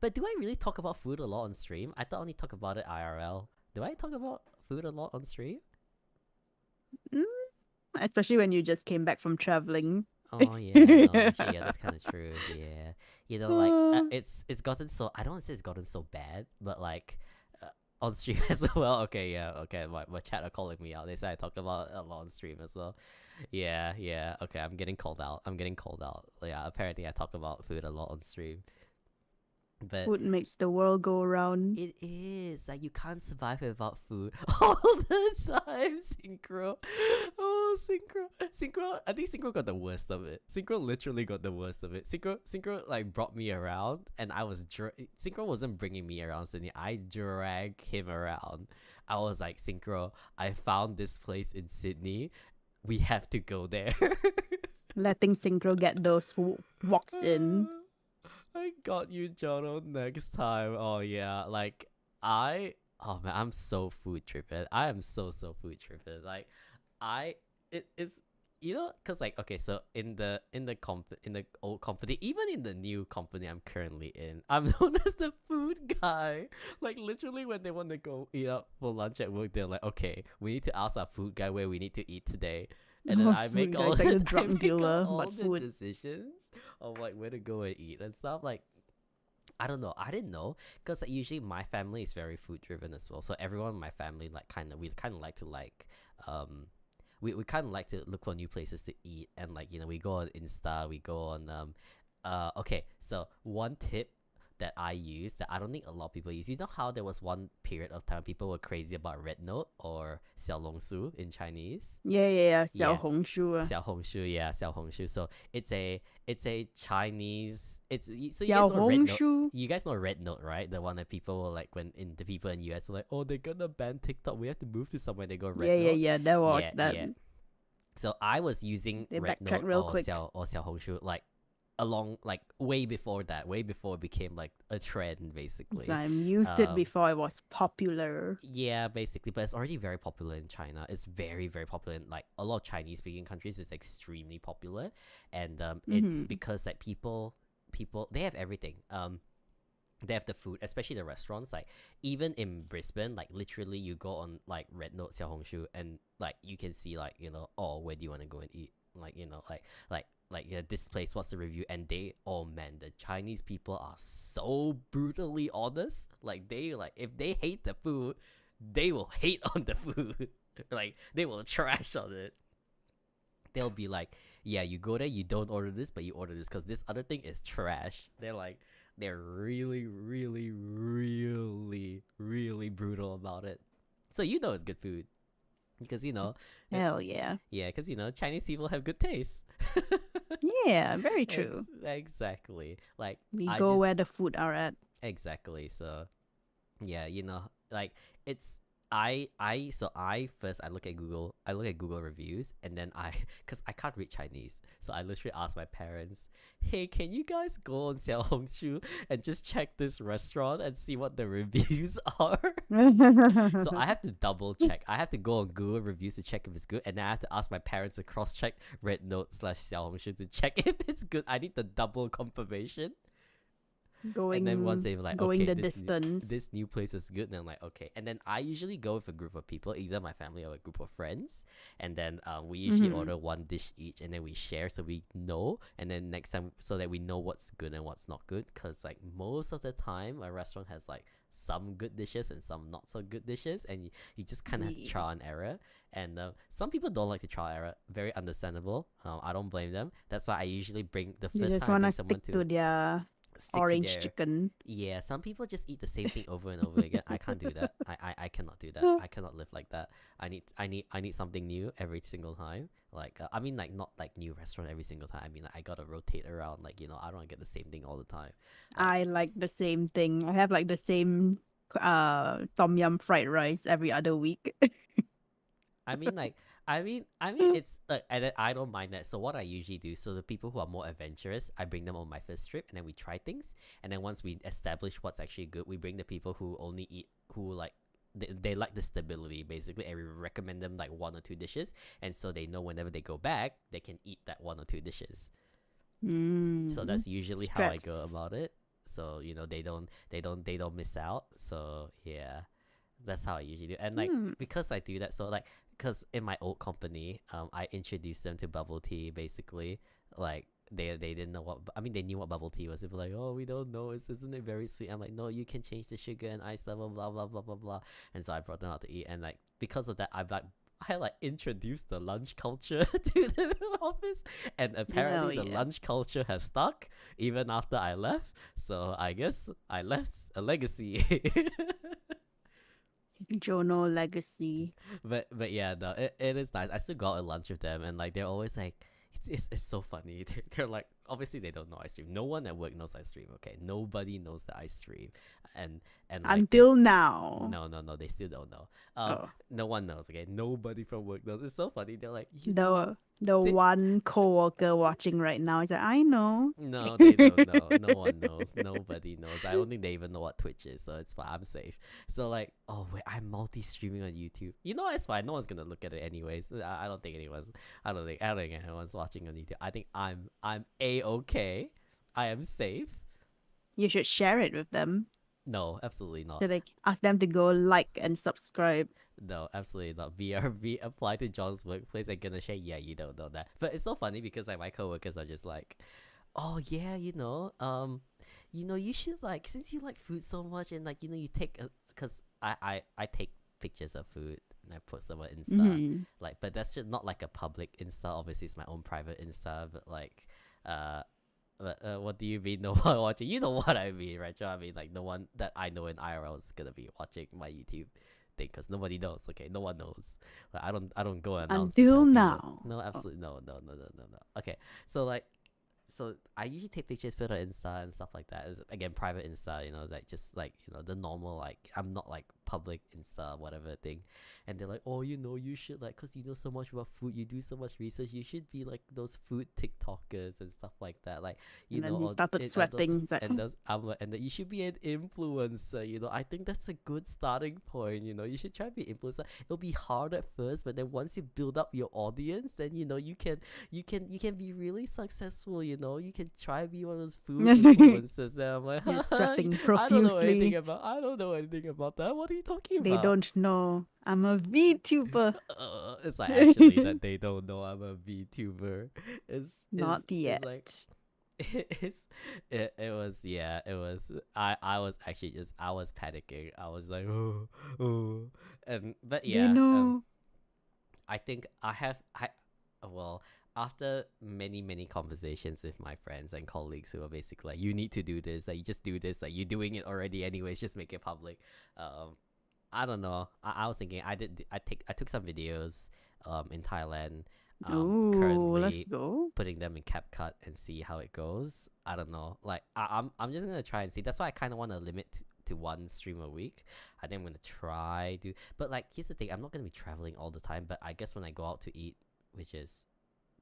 But do I really talk about food a lot on stream? I thought I only talk about it IRL. Do I talk about food a lot on stream? Mm, especially when you just came back from traveling. Oh yeah, no, actually, yeah, that's kind of true. Yeah, you know, like Uh, it's gotten so I don't want to say it's gotten so bad, but like on stream as well. Okay, yeah, okay. My chat are calling me out. They say I talk about it a lot on stream as well. Yeah, yeah. Okay, I'm getting called out. I'm getting called out. Yeah, apparently I talk about food a lot on stream. But Food makes the world go around. it is like you can't survive without food all the time. Synchro, oh synchro. I think synchro got the worst of it. Synchro literally got the worst of it. Synchro like brought me around, and I was synchro wasn't bringing me around. Sydney, I dragged him around. I was like, synchro, I found this place in Sydney. We have to go there. Letting synchro get those who walks in. I got you, Jonno, next time. Oh yeah, like oh man, I'm so food tripping. I am so food tripping. Like it's you know, cause like okay, so in the old company, even in the new company I'm currently in, I'm known as the food guy. Like literally, when they want to go eat out for lunch at work, they're like, okay, we need to ask our food guy where we need to eat today. And then Oh, I make food all guy's like the I drug make dealer, all but the food. decisions of like where to go and eat and stuff. Like I don't know. I didn't know because like, usually my family is very food driven as well. So everyone in my family like we kind of like to like we kind of like to look for new places to eat, and like you know we go on Insta, we go on okay. So one tip that I use that I don't think a lot of people use. You know how there was one period of time people were crazy about red note or xiaolongsu in Chinese. Yeah. Yeah. 小红书啊. 小红书, yeah, 小红书. So it's a Chinese. It's so you guys 小 know red 红 note. 书. You guys know red note, right? The one that people will like when in the people in US were like, oh, they're gonna ban TikTok. We have to move to somewhere. They go red note. Yeah. That was Yeah, that. yeah. So I was using They red backtrack note real or quick. 小红书like along like way before that, way before it became like a trend basically. So I used it before it was popular. Yeah, basically, but it's already very popular in China. It's very, very popular in like a lot of Chinese-speaking countries. It's extremely popular, and it's because like people they have everything. They have the food, especially the restaurants. Like even in Brisbane, like literally, you go on like Red Note, Xiaohongshu, and like you can see like you know, oh, where do you want to go and eat? Like you know, like yeah, this place, what's the review? And they, oh man, the Chinese people are so brutally honest. Like they like if they hate the food, they will hate on the food. Like they will trash on it. They'll be like, yeah, you go there, you don't order this, but you order this because this other thing is trash. They're really, really, really, really brutal about it. So you know it's good food. Because you know, Hell yeah. yeah, because you know, Chinese people have good taste. Yeah, very true. Exactly. Like We I go just, where the food are at. exactly. So, yeah, you know, like it's I first I look at Google reviews, and then cuz I can't read Chinese. So I literally ask my parents, "Hey, can you guys go on Xiaohongshu and just check this restaurant and see what the reviews are?" So I have to double check. I have to go on Google reviews to check if it's good, and then I have to ask my parents to cross check Red Note / Xiaohongshu to check if it's good. I need the double confirmation. And then once they're like, going okay, the distance. this new place is good, then I'm like, okay. And then I usually go with a group of people, either my family or a group of friends. And then we usually order one dish each, and then we share so we know. And then next time, so that we know what's good and what's not good. Because like most of the time, a restaurant has like some good dishes and some not so good dishes, and you just kind of have to Yeah. trial and error. And some people don't like to trial and error. Very understandable. I don't blame them. That's why I usually bring the You first just time I want bring to someone stick to their stick to orange their chicken. yeah, some people just eat the same thing over and over again. I can't do that. I cannot do that. I cannot live like that. I need something new every single time. Like I mean, like not like new restaurant every single time. I mean, like, I gotta rotate around. Like I don't want to get the same thing all the time. I like the same thing. I have like the same tom yum fried rice every other week. I mean, like, it's and then I don't mind that. So what I usually do, so the people who are more adventurous, I bring them on my first trip, and then we try things, and then once we establish what's actually good, we bring the people who only eat who like. They like the stability basically, and we recommend them like one or two dishes, and so they know whenever they go back they can eat that one or two dishes. So that's usually how I go Straps. about it. So they don't miss out. So yeah, that's how I usually do. And like because I do that, so like because in my old company, I introduced them to bubble tea basically. Like they didn't know what I mean they knew what bubble tea was. They were like, oh, we don't know, isn't it very sweet? I'm like, no, you can change the sugar and ice level, blah blah blah blah blah. And so I brought them out to eat, and like because of that, I like introduced the lunch culture to the office, and apparently Hell the yeah. lunch culture has stuck even after I left. So I guess I left a legacy. Jonno legacy. But yeah, no, it is nice. I still go out at lunch with them, and like they're always like, it's so funny. They're like, obviously they don't know I stream. No one at work knows I stream. Okay, nobody knows that I stream, and like Until now. no, they still don't know. Oh. No one knows. Okay, nobody from work knows. It's so funny. They're like, you know, The they- one coworker watching right now is like, I know. no, they don't know. No one knows. Nobody knows. I don't think they even know what Twitch is, so it's fine. I'm safe. So like, oh wait, I'm multi-streaming on YouTube. You know, it's fine. No one's gonna look at it anyways. I don't think anyone's. I don't think anyone's watching on YouTube. I think I'm a-okay. I am safe. You should share it with them. No, absolutely not. So like ask them to go like and subscribe. No, absolutely not. BRB apply to John's workplace and gonna share. Yeah, you don't know that. But it's so funny because like my coworkers are just like, oh yeah, you should like since you like food so much and like you take because I take pictures of food and I post them on Insta. Mhm. Like, but that's just not like a public Insta. Obviously, it's my own private Insta. But like, what do you mean no one watching? You know what I mean, right? I mean like the one that I know in IRL is gonna be watching my YouTube thing because nobody knows. Okay, no one knows. Like, I don't go and announce to Until tell people. now. No, absolutely no. Okay, so like. So I usually take pictures, put on Insta and stuff like that. It's, again, private Insta, it's like just like the normal like I'm not like public Insta whatever thing, and they're like, oh, you should like, cause you know so much about food, you do so much research, you should be like those food TikTokers and stuff like that. Like And then know, he started sweating. He's like, and those and that you should be an influencer. I think that's a good starting point. You should try to be influencer. It'll be hard at first, but then once you build up your audience, then you can be really successful. You can try to be one of those food influencers. Then I'm like, You're sweating I don't know anything profusely. about that. What are you talking They about? don't know. I'm a VTuber. It's like actually that they don't know I'm a VTuber. Not yet. It's like it was I was actually I was panicking. I was like oh but They yeah know. I think well after many conversations with my friends and colleagues who are basically like, you need to do this, like you just do this, like you're doing it already anyways, just make it public. I don't know. I was thinking I took some videos in Thailand. Ooh, Currently let's go. putting them in CapCut and see how it goes. I don't know. Like I'm just gonna try and see. That's why I kind of want to limit to one stream a week. I think I'm gonna try to. But like, here's the thing: I'm not gonna be traveling all the time. But I guess when I go out to eat, which is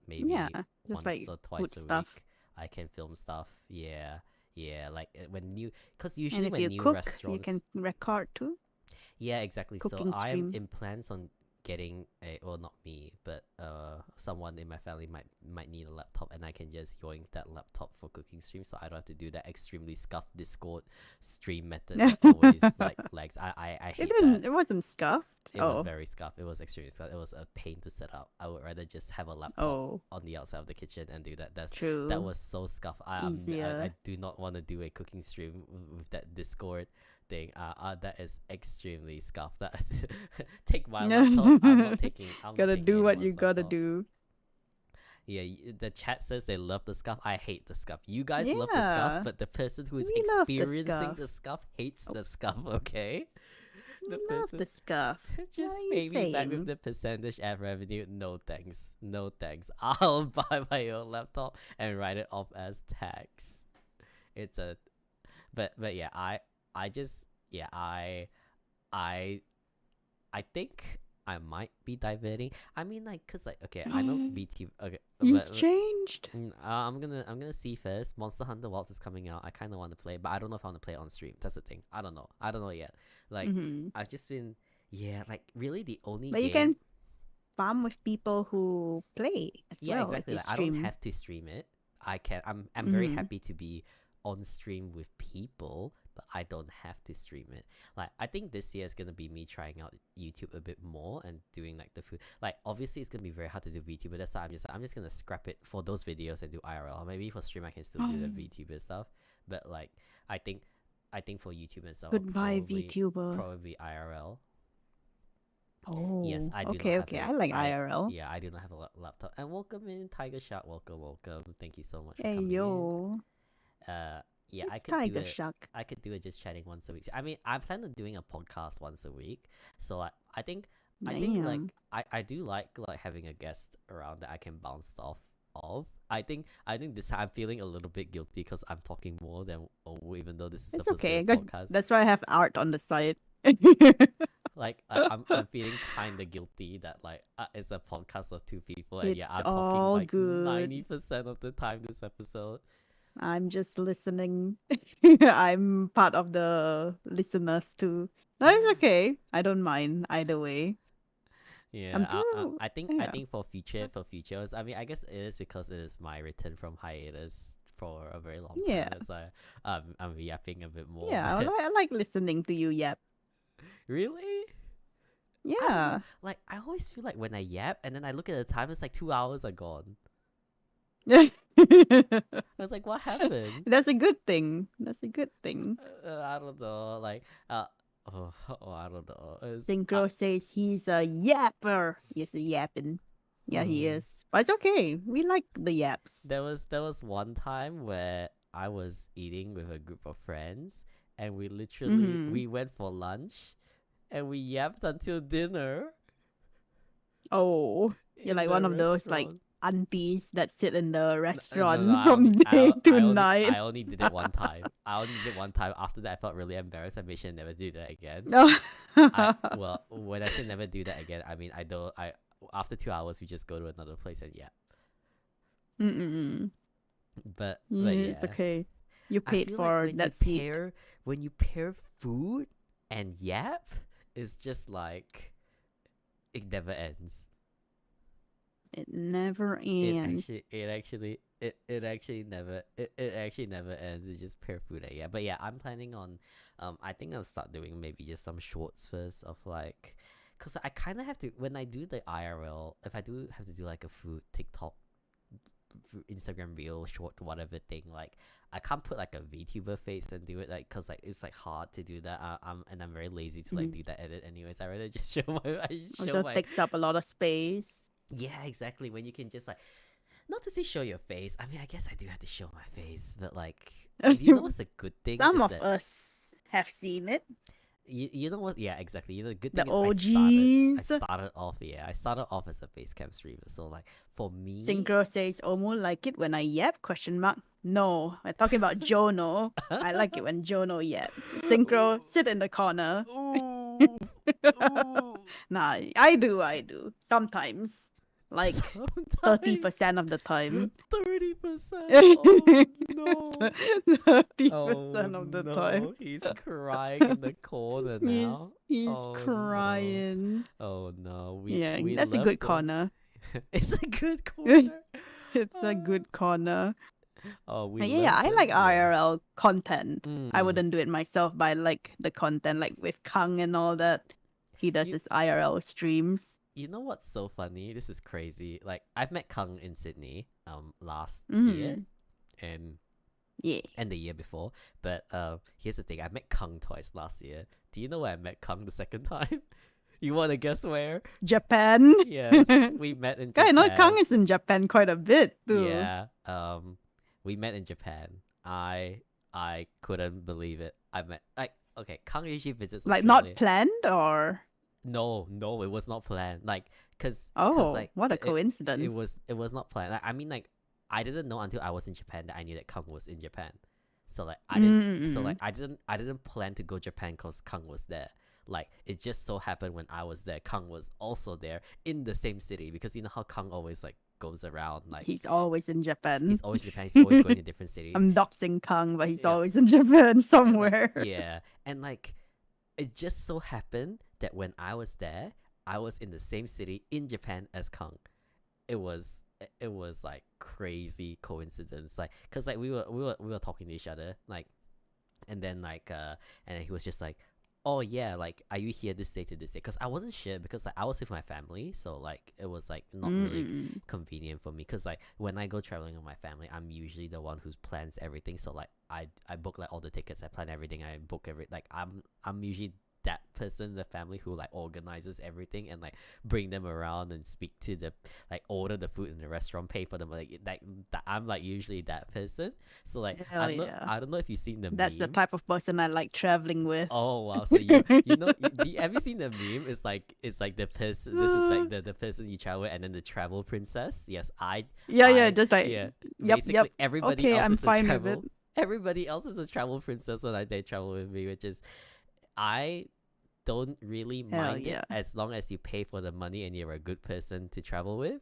maybe Yeah, just once like or food twice a stuff. week, I can film stuff. Yeah, yeah. Like when new, because And usually if when you new cook, you restaurants. can record too. Yeah, exactly. So Cooking I am stream. in plans on getting a, well, not me, but someone in my family might need a laptop, and I can just yoink that laptop for cooking stream, so I don't have to do that extremely scuffed Discord stream method that always like lags. I It hate didn't. that. It wasn't scuffed. It was Oh, very scuffed. It was extremely scuffed. It was a pain to set up. I would rather just have a laptop oh, on the outside of the kitchen and do that. That true. was so scuffed. I Easier. do not want to do a cooking stream with that Discord thing. That is extremely scuffed. That take my laptop. I'm not taking. I'm not Gotta taking do what you anyone's gotta laptop. do. Yeah, the chat says they love the scuff. I hate the scuff. You guys love the Yeah, scuff, but the person who is we love the experiencing scuff. the scuff hates Oh, the scuff. Okay, we the love person the scuff. just What are you pay me back with saying? the percentage ad revenue. No thanks. No thanks. I'll buy my own laptop and write it off as tax. It's a, but yeah, I just yeah I I think I might be diverting. I mean, like, cause like, okay, I know VT. Okay, He's but changed. I'm gonna see first. Monster Hunter Wilds is coming out. I kind of want to play, but I don't know if I want to play it on stream. That's the thing. I don't know. I don't know yet. Like, Mm-hmm. I've just been, yeah, like really the only But you game. can farm with people who play as Yeah, well exactly. if you Like, I don't stream. have to stream it. I can. I'm very Mm-hmm. happy to be on stream with people, but I don't have to stream it. Like, I think this year is gonna be me trying out YouTube a bit more and doing like the food. Like, obviously it's gonna be very hard to do VTuber. That's why I'm just gonna scrap it for those videos and do IRL. Maybe for stream I can still do the VTuber stuff, but like I think for YouTube and stuff, Goodbye, VTuber. probably IRL. Oh, Yes, I do not okay, have okay. a I like IRL. yeah, I do not have a laptop. And welcome in Tiger Shark. Welcome. Thank you so much for Hey coming in. yo, Yeah, I it's could do Tiger it. Shark. I could do it just chatting once a week. I mean, I plan on doing a podcast once a week. So I think like Damn. I do like having a guest around that I can bounce off of. I think this time I'm feeling a little bit guilty because I'm talking more than even though this is It's supposed okay. to be a podcast. That's why I have art on the side. Like I'm feeling kind of guilty that like it's a podcast of two people and yeah, It's I'm all talking like good. 90% of the time this episode. I'm just listening. I'm part of the listeners too. No, it's okay. I don't mind either way. Yeah, I'm too. I Yeah. think for futures, I mean, I guess it is because it is my return from hiatus for a very long time. Yeah. That's why I'm yapping a bit more. Yeah, but- I like listening to you yap. Really? I don't know, Yeah. like I always feel like when I yap and then I look at the time, it's like 2 hours are gone. I was like, what happened? That's a good thing. That's a good thing. I don't know. Like oh, I don't know. Synchro says he's a yapper. He's a yapping. Yeah, he Mm. is. But it's okay. We like the yaps. There was one time where I was eating with a group of friends and we literally we went for lunch and we yapped until dinner. Oh, you're in like the one of those like restaurant. aunties that sit in the No, restaurant no, I from only- day to I only, night. I only did it one time. I only did it one time. After that, I felt really embarrassed. I made sure I never do that again. No. Well, when I say never do that again, I mean I don't. After 2 hours, we just go to another place and yeah. Mm-mm. But Yeah, yeah, it's okay. You I paid feel for like that seat. when you pair food and yap, it's just like it never ends. It never It ends. actually never ends. It's just pure food. Yeah, but yeah, I'm planning on I think I'll start doing maybe just some shorts first of like, cause I kind of have to when I do the IRL. If I do have to do like a food TikTok, Instagram reel, short, whatever thing, like I can't put like a VTuber face and do it like, cause like it's like hard to do that. I'm very lazy to like do that edit. Anyways, I rather just show my Also takes up a lot of space. yeah, exactly. When you can just like, not to say show your face. I mean, I guess I do have to show my face, but like, do you know what's a good thing? Some is of that, us have seen it. you know what? Yeah, exactly. You know, the good The thing is I OGs. started off, yeah, I started off as a base camp streamer. So like for me, Synchro says, almost like it when I yap, question mark. No, we're talking about Jonno. I like it when Jonno yaps. Synchro, sit in the corner. ooh, ooh, Nah, I do. Sometimes. Like sometimes 30% of the time. 30%. Oh no. 30% Oh of the time. no, he's crying in the corner now. He's Oh no. crying. Oh no. Yeah, We that's a love good the corner. It's a good corner. It's a Ah. good corner. Oh, we Yeah, love I the like yeah. IRL content. I Mm. wouldn't do it myself, but I like the content, like with Kang and all that. He does You his IRL streams. you know what's so funny? This is crazy. Like I've met Kang in Sydney last year Mm. and Yeah. the year before. But here's the thing, I met Kang twice last year. Do you know where I met Kang the second time? You wanna guess where? Japan. Yes, we met in I know Kang Japan. is in Japan quite a bit too. Yeah. We met in Japan. I couldn't believe it. I met like okay, Kang usually visits Like not Australia. planned or No, no, it was not planned. Like, cause oh, like what a it coincidence. was not planned. Like, I mean, like, I didn't know until I was in Japan that I knew that Kang was in Japan. So like, Mm. I didn't plan to go Japan because Kang was there. Like, it just so happened when I was there, Kang was also there in the same city because you know how Kang always like goes around. Like, He's always in Japan. he's always in Japan. He's always going to different cities. I'm doxing Kang, but he's Yeah, always in Japan and like somewhere. yeah, and like it just so happened that when I was there, I was in the same city in Japan as Kang. It was like crazy coincidence, like because like we were talking to each other, like and then like and then he was just like, oh yeah, like are you here this day to this day? Because I wasn't sure because like I was with my family, so like it was like not really Mm. convenient for me because like when I go traveling with my family, I'm usually the one who plans everything. So like I book like all the tickets, I plan everything, I book every like I'm usually that person in the family who like organizes everything and like bring them around and speak to the like order the food in the restaurant, pay for them, like that. I'm like usually that person. So like Hell yeah. I don't know if you've seen the That's the meme. type of person I like traveling with. Oh wow! So you know have you seen the meme? It's like the person. This is like the person you travel with, and then the travel princess. Yes, Yeah, I just like, yeah. yep. Basically, everybody Okay, else I'm is the fine with it. travel. Everybody else is the travel princess when they travel with me, which is I don't really Hell mind it yeah. as long as you pay for the money and you're a good person to travel with.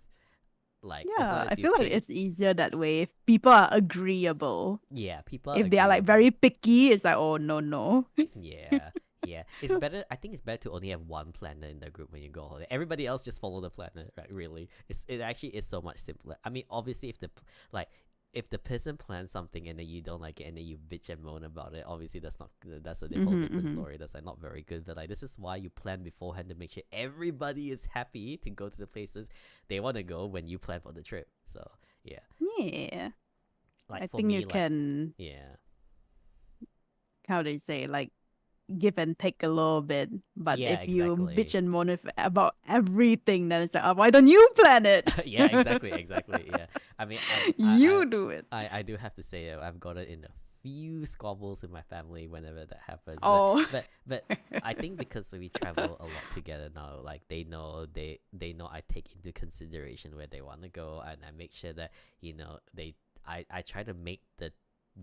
Like as long Yeah, I as you feel like pay, it's easier that way if people are agreeable. yeah, people are If they are like agreeable. very picky, it's like, oh no, no. Yeah, yeah. It's better. I think it's better to only have one planner in the group when you go holiday. Everybody else just follow the planner, right? Really, it actually is so much simpler. I mean, obviously, like if the person plans something and then you don't like it and then you bitch and moan about it, obviously that's a whole different Mm-hmm. story. That's like not very good. But like this is why you plan beforehand to make sure everybody is happy to go to the places they want to go when you plan for the trip. So yeah, Yeah. like I for think you me, like can, yeah, how do you say, like, give and take a little bit. But yeah, if you bitch exactly. and moan about everything, then it's like, oh, why don't you plan it? Yeah, exactly, exactly. Yeah, I mean, You do it. I do have to say I've gotten in a few squabbles with my family whenever that happens. Oh. But I think because we travel a lot together now, like they know I take into consideration where they want to go, and I make sure that you know I try to make the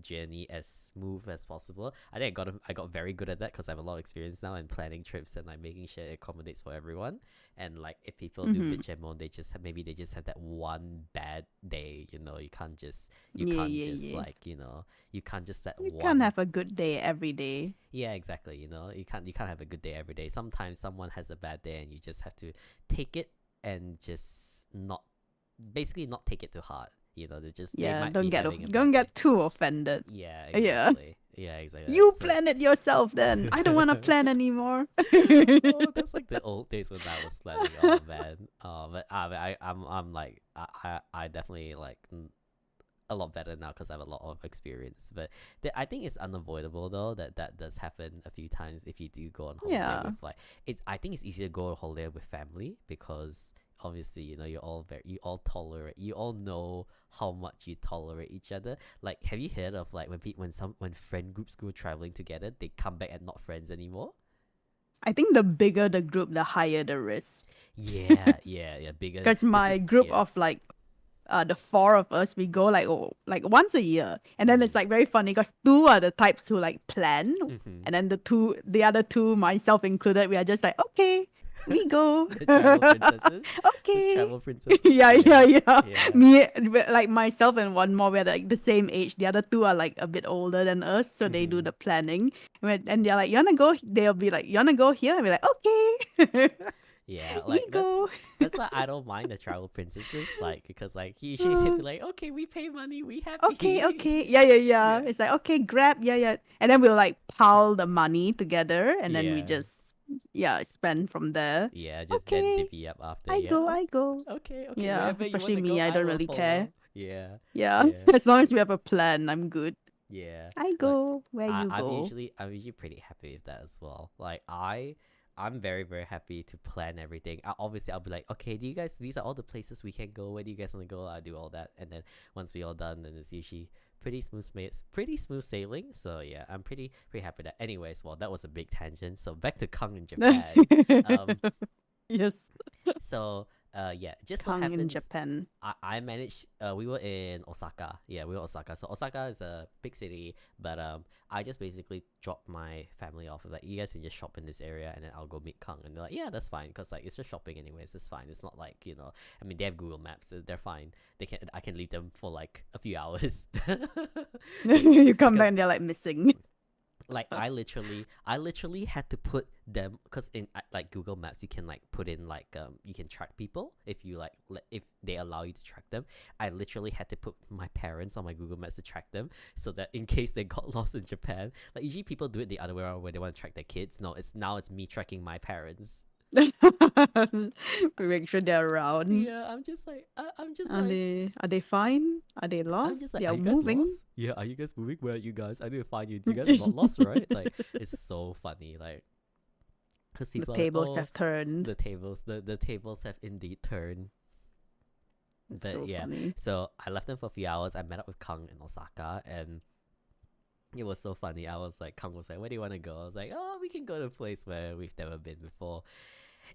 journey as smooth as possible. I think I got very good at that because I have a lot of experience now in planning trips and like making sure it accommodates for everyone. And like if people do Mm-hmm. bitch and moan, maybe they just have that one bad day. You know, you Yeah, can't yeah, just yeah. like you can't just that You can't one. have a good day every day. Yeah, exactly. You know, you can't have a good day every day. Sometimes someone has a bad day and you just have to take it and just not basically not take it too hard. You know, they Yeah, might be having a don't bad day. get too offended. Yeah, Yeah. exactly. Yeah, exactly. You So plan it yourself then. I don't want to plan anymore. oh, that's like the old days when I was planning. Oh man. But I'm like I definitely like a lot better now because I have a lot of experience. But I think it's unavoidable though that does happen a few times if you do go on holiday Yeah. with like it's. I think it's easier to go on holiday with family because obviously you know you all know how much you tolerate each other. Like have you heard of like when friend groups go traveling together they come back and not friends anymore? I think the bigger the group, the higher the risk. Yeah, bigger. Because This my is group yeah. of like the four of us, we go like once a year, and then it's Mm-hmm. like very funny because two are the types who like plan, Mm-hmm. and then the other two, myself included, we are just like okay, we go. The travel princesses, the Okay. travel princesses. Yeah, Yeah, yeah, yeah. yeah. Me, like myself and one more, we're like the same age. The other two are like a bit older than us, so they do Mm-hmm. the planning. And they're like, "You wanna go?" They'll be like, "You wanna go here?" And we're like, "Okay." Yeah, We like go. that's why I don't mind the travel princesses, like because like usually they'd be like, okay, we pay money, we Okay, happy. okay. Yeah, yeah, yeah. Yeah, It's like, okay, grab. Yeah, yeah. And then we'll like pile the money together and then we yeah, just, yeah, spend from there. yeah. Just then Okay, divvy up after. I Yeah. go, Oh, I go. okay. Yeah, Wherever you want especially to me, go, I I don't will really care. follow. Yeah, Yeah, yeah, as long as we have a plan, I'm good. yeah. I Like go where you go. I'm usually pretty happy with that as well. Like I'm very happy to plan everything. Obviously, I'll be like, okay, do you guys? These are all the places we can go. Where do you guys want to go? I'll do all that, and then once we all done, then it's usually pretty smooth sailing. So yeah, I'm pretty happy with that. Anyways, well, that was a big tangent. So back to Kang in Japan. Um, Yes, so yeah, it just so Kang in happens Japan. I managed we were in Osaka. Yeah, we were Osaka. So Osaka is a big city, but I just basically dropped my family off. Like, you guys can just shop in this area and then I'll go meet Kang. And they're like, yeah, that's fine, because like it's just shopping anyways. It's fine. It's not like, I mean, they have Google Maps, so they're fine. I can leave them for like a few hours. You come back Because and they're like missing. like I literally had to put them, because in like Google Maps you can like put in like you can track people if you like if they allow you to track them. I literally had to put my parents on my Google Maps to track them, so that in case they got lost in Japan, like usually people do it the other way around where they want to track their kids. No, it's me tracking my parents. We make sure they're around. Yeah, I'm just like Are they fine? Are they I'm just lost? like, They are are you guys moving. lost? Yeah, are you guys moving? Where are you guys? I need to find you. You guys are not lost, right? Like, it's so funny. Like, because The people are like, tables oh, have turned. the tables have indeed turned. It's But so yeah, funny. so I left them for a few hours. I met up with Kang in Osaka, and it was so funny. I was like, Kang was like, where do you want to go? I was like, oh, we can go to a place where we've never been before.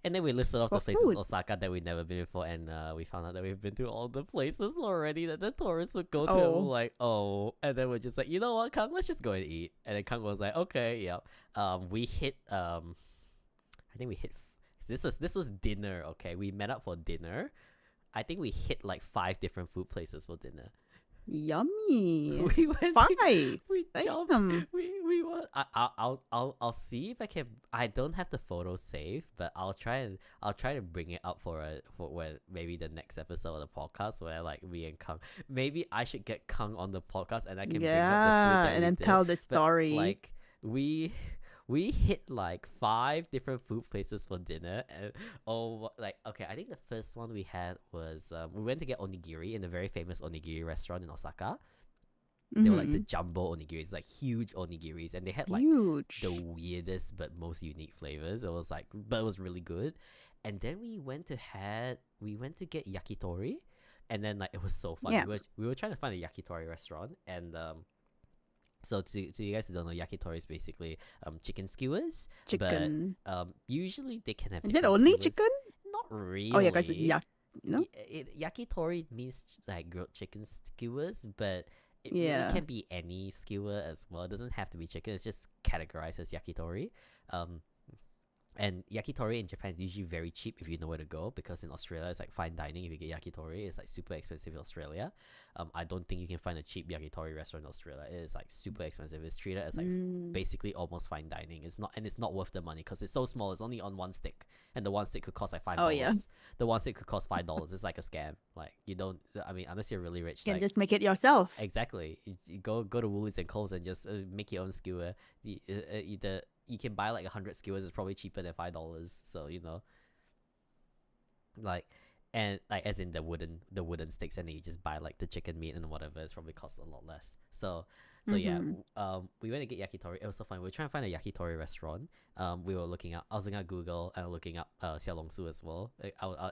And then we listed off For the places in food. Osaka that we've never been before, and we found out that we've been to all the places already that the tourists would go to. And we're Oh. like, oh, and then we're just like, you know what, Kang, let's just go and eat. And then Kang was like, okay, yeah. We hit I think we hit. This was dinner. Okay, we met up for dinner. I think we hit like 5 different food places for dinner. Yummy. We went. Five. We jumped. Damn. We were. I'll see if I can. I don't have the photo saved, but I'll try to bring it up for when maybe the next episode of the podcast where like me and Kang. Maybe I should get Kang on the podcast and I can bring up the food Yeah, that and we then did. tell the But story. like we hit like 5 different food places for dinner, and like, okay, I think the first one we had was we went to get onigiri in a very famous onigiri restaurant in Osaka. They were like the Mhm. jumbo onigiris, like huge onigiris, and they had like Huge. the weirdest but most unique flavors. It was like, but it was really good. And then we went to get yakitori, and then like it was so funny. Yeah. We were trying to find a yakitori restaurant, and so to you guys who don't know, yakitori is basically chicken skewers, Chicken. but usually they can have Is it different only skewers. chicken? Not really. Oh yeah, guys, it's yak. No. Yakitori means like grilled chicken skewers, but it really Yeah. can be any skewer as well. It doesn't have to be chicken. It's just categorized as yakitori. Um, and yakitori in Japan is usually very cheap if you know where to go, because in Australia it's like fine dining. If you get yakitori, it's like super expensive in Australia. I don't think you can find a cheap yakitori restaurant in Australia. It is like super expensive. It's treated as like Mm. basically almost fine dining. It's not worth the money because it's so small. It's only on one stick, and the one stick could cost like $5. Oh yeah. The one stick could cost $5. It's like a scam. Like, you don't. I mean, unless you're really rich, You can like, just make it yourself. exactly. You go to Woolies and Coles and just make your own skewer. You can buy like 100 skewers. It's probably cheaper than $5. So like, and like as in the wooden sticks, and then you just buy like the chicken meat and whatever. It's probably costs a lot less. So So yeah, Mm-hmm. we went to get yakitori. It was so fun. We were trying to find a yakitori restaurant. We were looking up. I was looking at Google and looking up Xiaolongsu as well.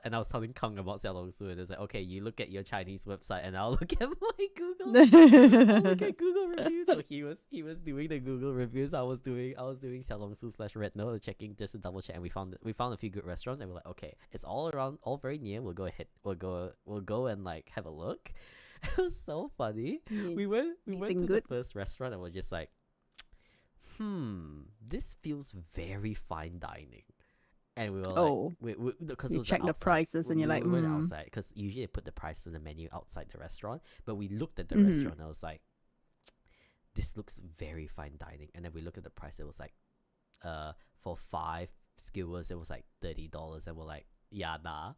And I was telling Kang about Xiaolongsu, and it's like, okay, you look at your Chinese website, and I'll look at my Google. I'll look at Google reviews. So he was doing the Google reviews. I was doing Xiaolongsu / Red Note, checking just to double check, and we found a few good restaurants, and we're like, okay, it's all around, all very near. We'll go and like have a look. It was so funny. We went to the first restaurant and we're just like, this feels very fine dining. And we were like, because you check the prices and you're like, we went outside because usually they put the price of the menu outside the restaurant. But we looked at the Mm-hmm. restaurant and I was like, this looks very fine dining. And then we looked at the price. It was like, for 5 skewers, it was like $30. And we're like, yeah, nah,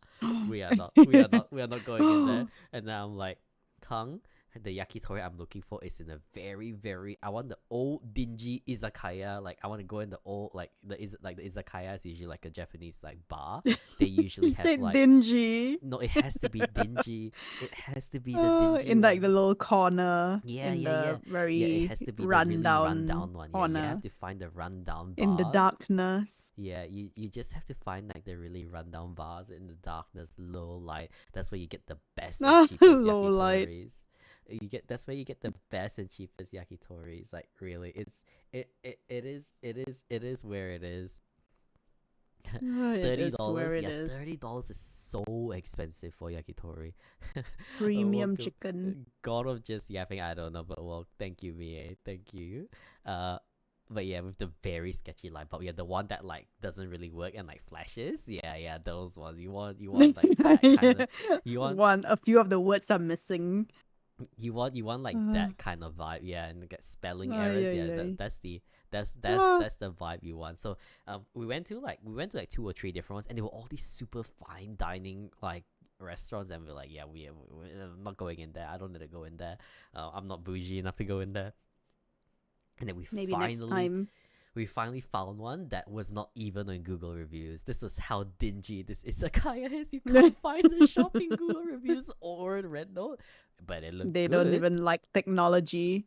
we are not going in there. And then I'm like, Kang, the yakitori I'm looking for is in a very, very, I want the old dingy izakaya. Like I want to go in the old, like the izakaya is usually like a Japanese like bar. They usually You have said like dingy. no, it has to be dingy. It has to be the dingy in like the ones. little corner. Yeah, in yeah, the yeah. very Yeah, it has to be the really rundown one. Yeah, you corner. have to find the rundown bars. In the darkness. Yeah, you just have to find like the really rundown bars in the darkness, low light. That's where you get the best and cheapest Low light. yakitoris. That's where you get the best and cheapest yakitoris. Like really, it is where it is. $30. Yeah, $30 is so expensive for yakitori. Premium chicken. God of just yapping, I don't know, but well, thank you, Mie. Thank you. But yeah, with the very sketchy light bulb, yeah, the one that like doesn't really work and like flashes. Yeah, those ones. You want like that kind of. You want a few of the words are missing. you want like that kind of vibe, yeah, and get spelling errors. That's the vibe you want. So we went to like 2 or 3 different ones, and they were all these super fine dining like restaurants, and we're like, yeah, we're not going in there. I don't need to go in there. I'm not bougie enough to go in there. And then we finally found one that was not even on Google reviews. This was how dingy this izakaya is. You can't find the shopping Google reviews or the Red Note, but it looked They good. don't even like technology.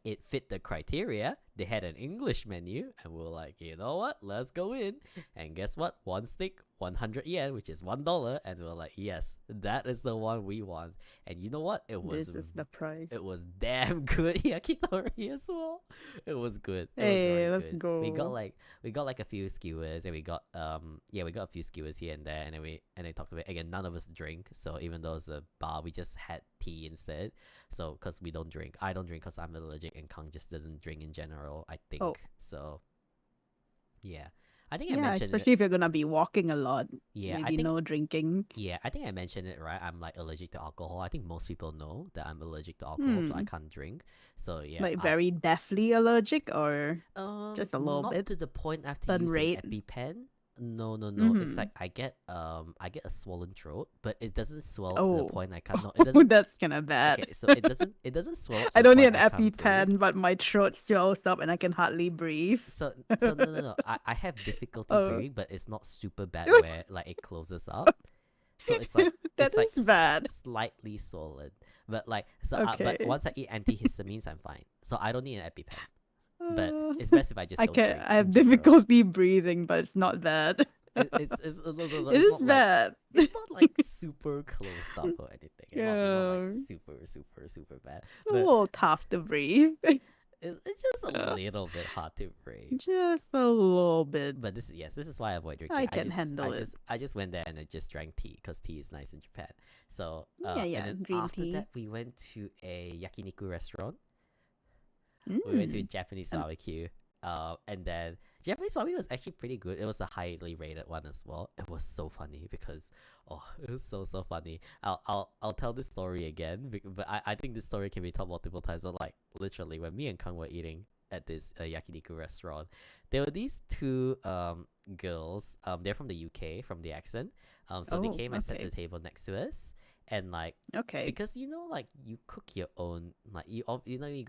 It fit the criteria. They had an English menu, and we were like, you know what? Let's go in. And guess what? One steak, 100 yen, which is $1. And we were like, yes, that is the one we want. And you know what? This is the price. It was damn good yakitori as well. It was good. Hey, let's go. We got like a few skewers, and we got a few skewers here and there, and then they talked about it. Again, none of us drink, so even though it's a bar, we just had tea instead. So because we don't drink, I don't drink because I'm allergic, and Kang just doesn't drink in general, I think. So yeah, I think I mentioned especially if you're gonna be walking a lot. Yeah, maybe I think no drinking. Yeah, I think I mentioned it, right? I'm like allergic to alcohol. I think most people know that I'm allergic to alcohol, so I can't drink. So yeah, Like very deathly allergic, or just a little not bit. to the point I have to Turn use red. an EpiPen. No. It's like I get a swollen throat, but it doesn't swell to the point I can't. No, it doesn't. That's kind of bad. Okay, so it doesn't swell. To I the don't need point an I can't breathe. EpiPen, but my throat swells up and I can hardly breathe. So no. I have difficulty breathing, but it's not super bad where like it closes up. So it's like That it's is bad. slightly swollen, but like but Okay. once I eat antihistamines, I'm fine. So I don't need an EpiPen. But it's best if I just don't drink I have in general. difficulty breathing, but it's not bad. It's It is not like, bad. it's not like super closed up or anything. It's not like Yeah. super bad. It's a But little tough to breathe. it's just a little bit hard to breathe. Just a little bit. But this is why I avoid drinking. I can handle it. I just went there and I just drank tea because tea is nice in Japan. So Yeah, and then green after tea. that we went to a yakiniku restaurant. We went to a Japanese barbecue. And then Japanese barbecue was actually pretty good. It was a highly rated one as well. It was so funny because it was so funny. I'll tell this story again, but I think this story can be told multiple times. But like literally, when me and Kang were eating at this yakiniku restaurant, there were these 2 girls. They're from the UK, from the accent. So they came and sat to the table next to us. And like, because like you cook your own, like you go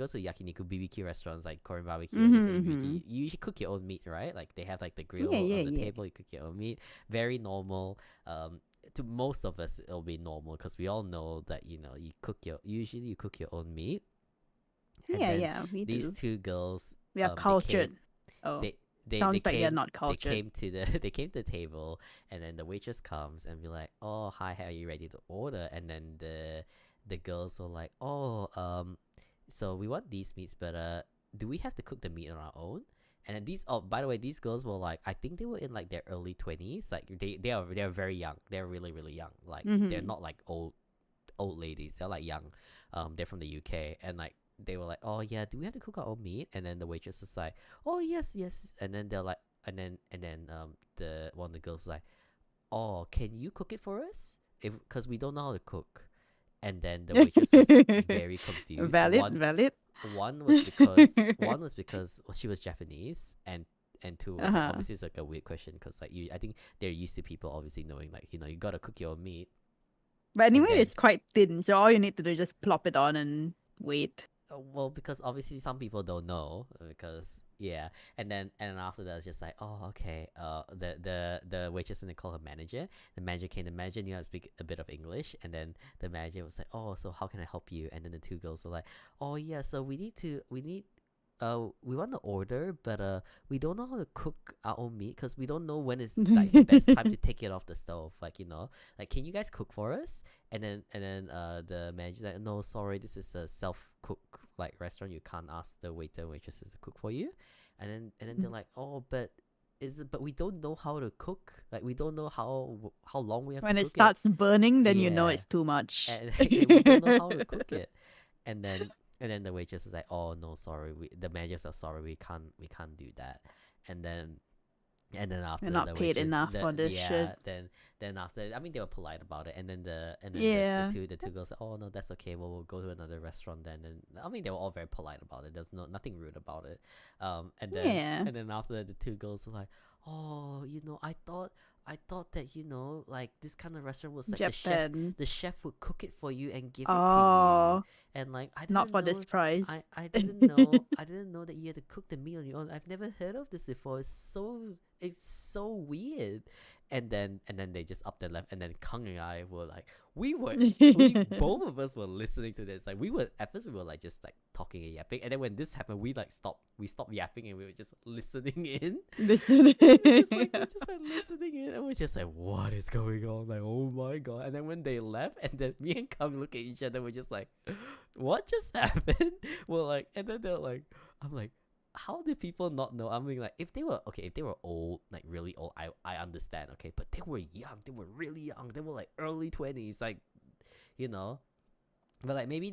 to yakiniku BBQ restaurants like Korean barbecue, you usually cook your own meat, right? Like they have like the grill on the table, you cook your own meat. Very normal. To most of us it'll be normal because we all know that you cook your own meat. And Yeah, then yeah, we these do. two girls, We are they came, cultured. Oh, they they sounds like they're came not they cultured. came to the they came to the table, and then the waitress comes and be like, oh hi, are you ready to order? And then the girls were like, oh so we want these meats, but do we have to cook the meat on our own? And then these, oh, by the way, these girls were like, I think they were in like their early 20s. Like they're very young. They're really really young. Like they're Mm-hmm. not like old ladies. They're like young. They're from the UK, and like they were like, oh yeah, do we have to cook our own meat? And then the waitress was like, oh yes, yes. And then they're like, and then the one of the girls was like, oh, can you cook it for us? If because we don't know how to cook. And then the waitress was very confused. Valid, valid. One was because well, she was Japanese, and two was like, Uh-huh. obviously it's like a weird question because like I think they're used to people obviously knowing like you gotta cook your own meat. But And anyway, then it's quite thin, so all you need to do is just plop it on and wait. well, because obviously some people don't know because yeah, and then after that it's just like, oh okay, the waitress, and they call her manager. The manager came. The manager knew how to speak a bit of English, and then the manager was like, oh, so how can I help you? And then the two girls were like, oh yeah, so we want to order, but we don't know how to cook our own meat because we don't know when is like the best time to take it off the stove. Like like can you guys cook for us? And then the manager's like, no, sorry, this is a self cook like restaurant. You can't ask the waiter and waitresses to cook for you. And then they're like, oh, but we don't know how to cook. Like we don't know how long we have When to it cook it. starts burning, then you know Yeah, it's too much. and we don't know how to cook it. And then the waitress is like, oh no, sorry, the managers are sorry, we can't do that. And then after You're not the paid waitress, enough for this shit. then after, I mean, they were polite about it. And then Yeah. the two girls said, oh no, that's okay, well, we'll go to another restaurant then. And I mean, they were all very polite about it. There's nothing rude about it. Yeah. And then after that, the two girls were like, oh, I thought that like this kind of restaurant was like Japan. the chef would cook it for you and give it to you. Oh, And like I not didn't for know this price. I didn't know that you had to cook the meat on your own. I've never heard of this before. It's so weird. And then they just up and left. And then Kang and I were like, we both of us were listening to this. Like at first we were like just like talking and yapping. And then when this happened, we stopped yapping and we were just listening in. Listen. We're just like listening in, and we're just like, what is going on? Like, oh my god! And then when they left, and then me and Kang look at each other, we're just like, what just happened? Well, like, and then they're like, I'm like, how do people not know? I mean, like, if they were old, like really old, I understand, okay, but they were young, they were really young, they were like early 20s, like, you know. But like maybe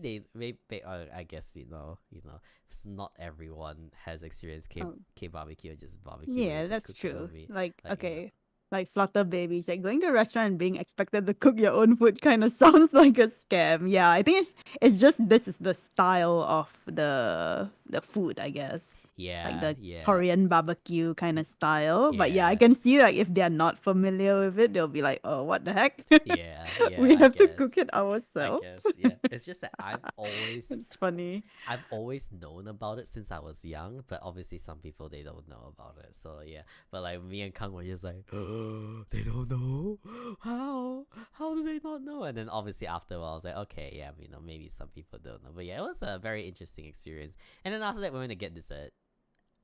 I guess it's not everyone has experienced Oh, K barbecue or just barbecue where you yeah, have to that's cook your true. own meat. Like, Like okay, like flutter babies, like going to a restaurant and being expected to cook your own food kind of sounds like a scam. Yeah, I think it's just this is the style of the food, I guess. Like yeah, the yeah, Korean barbecue kind of style. But yeah, I yeah, can see like if they're not familiar with it, they'll be like, "Oh, what the heck? yeah. We have to cook it ourselves." Yeah. It's just that I've always It's funny. I've always known about it since I was young, but obviously some people they don't know about it. So yeah, but like me and Kang were just like, they don't know how do they not know? And then obviously after a while, I was like, okay, yeah, maybe some people don't know, but yeah, it was a very interesting experience. And then after that, we went to get dessert.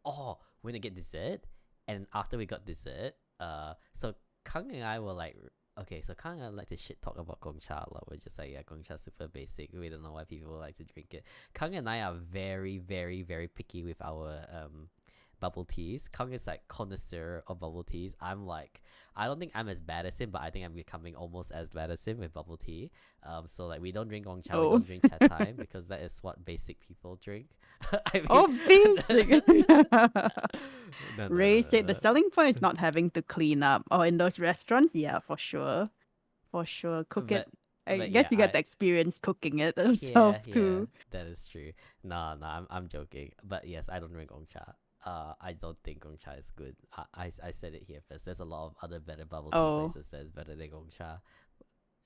Oh, we went to get dessert, and after we got dessert, so Kang and I were like, okay, so Kang and I like to shit talk about Gongcha a lot. We're just like, yeah, Gongcha super basic. We don't know why people like to drink it. Kang and I are very, very, very picky with our bubble teas. Kang is like connoisseur of bubble teas. I'm like, I don't think I'm as bad as him, but I think I'm becoming almost as bad as him with bubble tea. So like we don't drink Gongcha, we Oh. don't drink Chat Time because that is what basic people drink. I mean, Oh, basic. no, Ray said the no. selling point is not having to clean up. Oh, in those restaurants, yeah, for sure. For sure. Cook it. I But guess yeah, you get the experience cooking it yeah, yourself yeah, too. that is true. No, I'm joking. But yes, I don't drink Gongcha. I don't think Gongcha is good. I said it here first. There's a lot of other better bubble tea Oh, places that is better than Gongcha.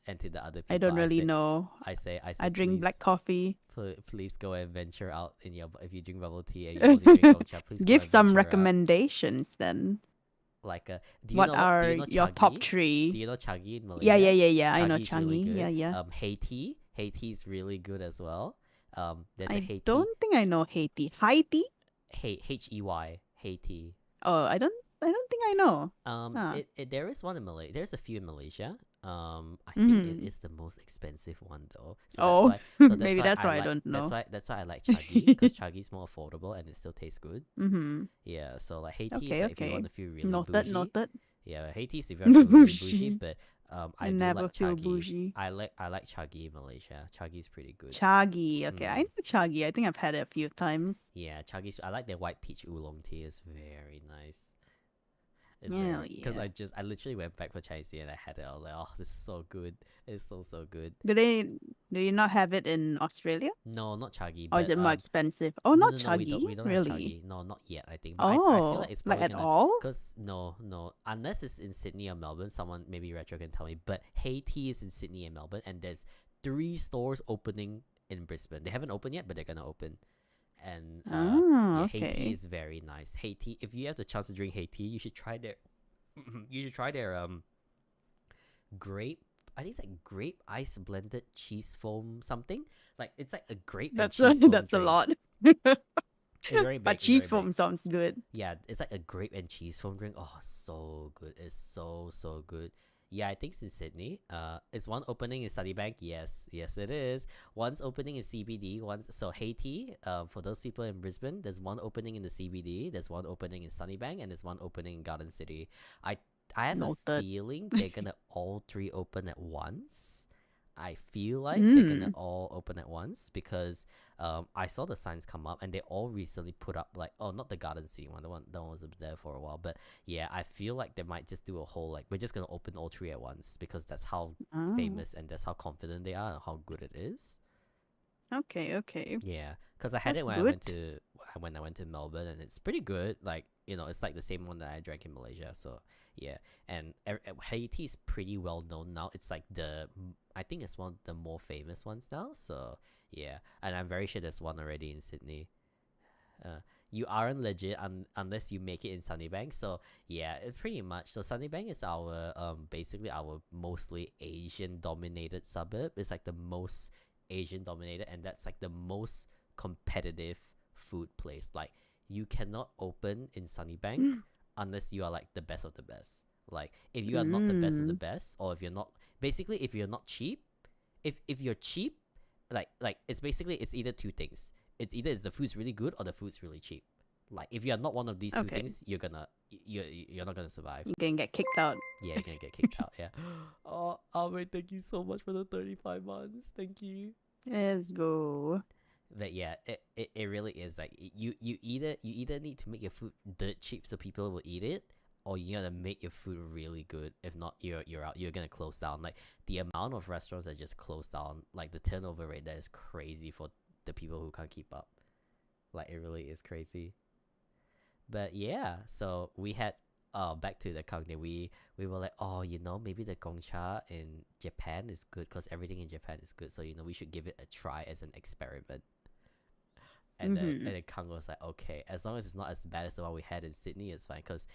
And to the other I people, don't really know. I say, I drink please, black coffee. please go and venture out in your. If you drink bubble tea and you only drink Gongcha, please go Give and some venture out. recommendations then. Like, What do are you know your top Chagi? Do three? you know Chagi in Yeah, Malaysia? I know Changi is really Changi. good. Yeah, yeah. Haiti is really good as well. There's a I Haiti, don't think I know Haiti. Haiti? Hey Haiti. Oh, I don't think I know. Huh. There is one in Malaysia. There's a few in Malaysia. I think it Mm. is the most expensive one though. So that's Oh, why. So that's maybe why that's I why I like. don't know. That's why I like Chagi because Chagi is more affordable and it still tastes good. Mm-hmm. Yeah. So like Haiti is Okay, like if you want okay. to feel really Noted, bougie. noted. Yeah, Haiti is if you want to feel really bougie. Bougie. But I I do never like feel Chagi. bougie. I like Chagi in Malaysia. Chagi is pretty good. Chagi. Okay, I Mm. know Chagi. I think I've had it a few times. Yeah, Chagi. I like their white peach oolong tea. It's very nice. It's Hell very because yeah. I literally went back for Chinese New Year and I had it. I was like, oh, this is so good. It's so good. Do you not have it in Australia? No, not Chagi, Or is but it more expensive? Oh, no not no no Chagi. we don't have Really? Chagi. No, not yet. I think, but I feel like Oh, it's like probably at gonna all? cause no unless it's in Sydney or Melbourne. Someone maybe retro can tell me. But Haiti is in Sydney and Melbourne, and there's 3 stores opening in Brisbane. They haven't opened yet, but they're gonna open. And Ah, yeah, Haiti okay. is very nice. Haiti, if you have the chance to drink Haiti, you should try their you should try their grape. I think it's like grape ice blended cheese foam something. Like it's like a grape and That's a, cheese foam that's a drink. lot. It's very big. But It's cheese very big. foam sounds good. Yeah, it's like a grape and cheese foam drink. Oh, so good. It's so good. Yeah, I think it's in Sydney. Is one opening in Sunnybank? Yes, it is. One's opening in CBD. So Haiti. For those people in Brisbane, there's one opening in the CBD. There's one opening in Sunnybank, and there's one opening in Garden City. I I have a Noted. feeling they're gonna all 3 open at once. I feel like they're gonna Mm. all open at once because I saw the signs come up and they all recently put up like, oh, not the Garden City one, that one was there for a while, but yeah, I feel like they might just do a whole like we're just gonna open all 3 at once because that's how Ah, famous and that's how confident they are and how good it is. okay. Yeah, because I had That's it good. when I went to Melbourne and it's pretty good. Like it's like the same one that I drank in Malaysia. So yeah, and Haiti is pretty well known now. It's like I think it's one of the more famous ones now. So yeah, and I'm very sure there's one already in Sydney. Uh, you aren't legit unless you make it in Sunnybank. So yeah, it's pretty much. So Sunnybank is our basically our mostly Asian dominated suburb. It's like the most Asian dominated, and that's like the most competitive food place. Like you cannot open in Sunnybank unless you are like the best of the best. Like if you are not the best of the Mm. best, or if you're not basically if you're not cheap, if you're cheap, like it's either two things. It's either the food's really good or the food's really cheap. Like if you're not one of these two Okay. things, you're not gonna survive. You can get kicked out. Yeah, you're gonna get kicked out. Yeah. Oh, Ahmed, thank you so much for the 35 months. Thank you. Let's go. But yeah, it really is like you either need to make your food dirt cheap so people will eat it, or you gotta make your food really good. If not, you're out. You're gonna close down. Like the amount of restaurants that just close down, like the turnover rate, that is crazy for the people who can't keep up. Like it really is crazy. But yeah, so we had back to the Kangde, we were like, oh, maybe the Gongcha in Japan is good because everything in Japan is good. So we should give it a try as an experiment. And then Kang was like, okay, as long as it's not as bad as the one we had in Sydney, it's fine. Because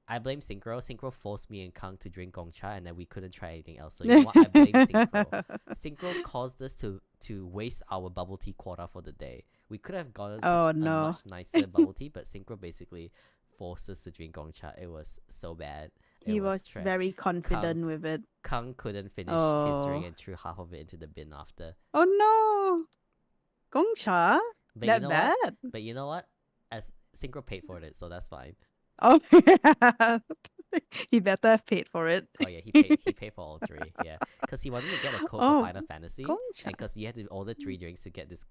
I blame Synchro. Synchro forced me and Kang to drink Gongcha, and then we couldn't try anything else. So you know what? I blame Synchro. Synchro caused us to waste our bubble tea quota for the day. We could have gotten Oh such a no. much nicer bubble tea, but Synchro basically forced us to drink Gongcha. It was so bad. It He was trash. very confident with it. Kang couldn't finish his drink Oh. and threw half of it into the bin after. Oh no. Gongcha? But That you know bad? what? But you know what? As Synchro paid for it, so that's fine. Oh, he better have paid for it. Oh yeah, he paid for all 3. Yeah, because he wanted to get a code for Oh, Final Fantasy, Gongcha. and because you had to order 3 drinks to get this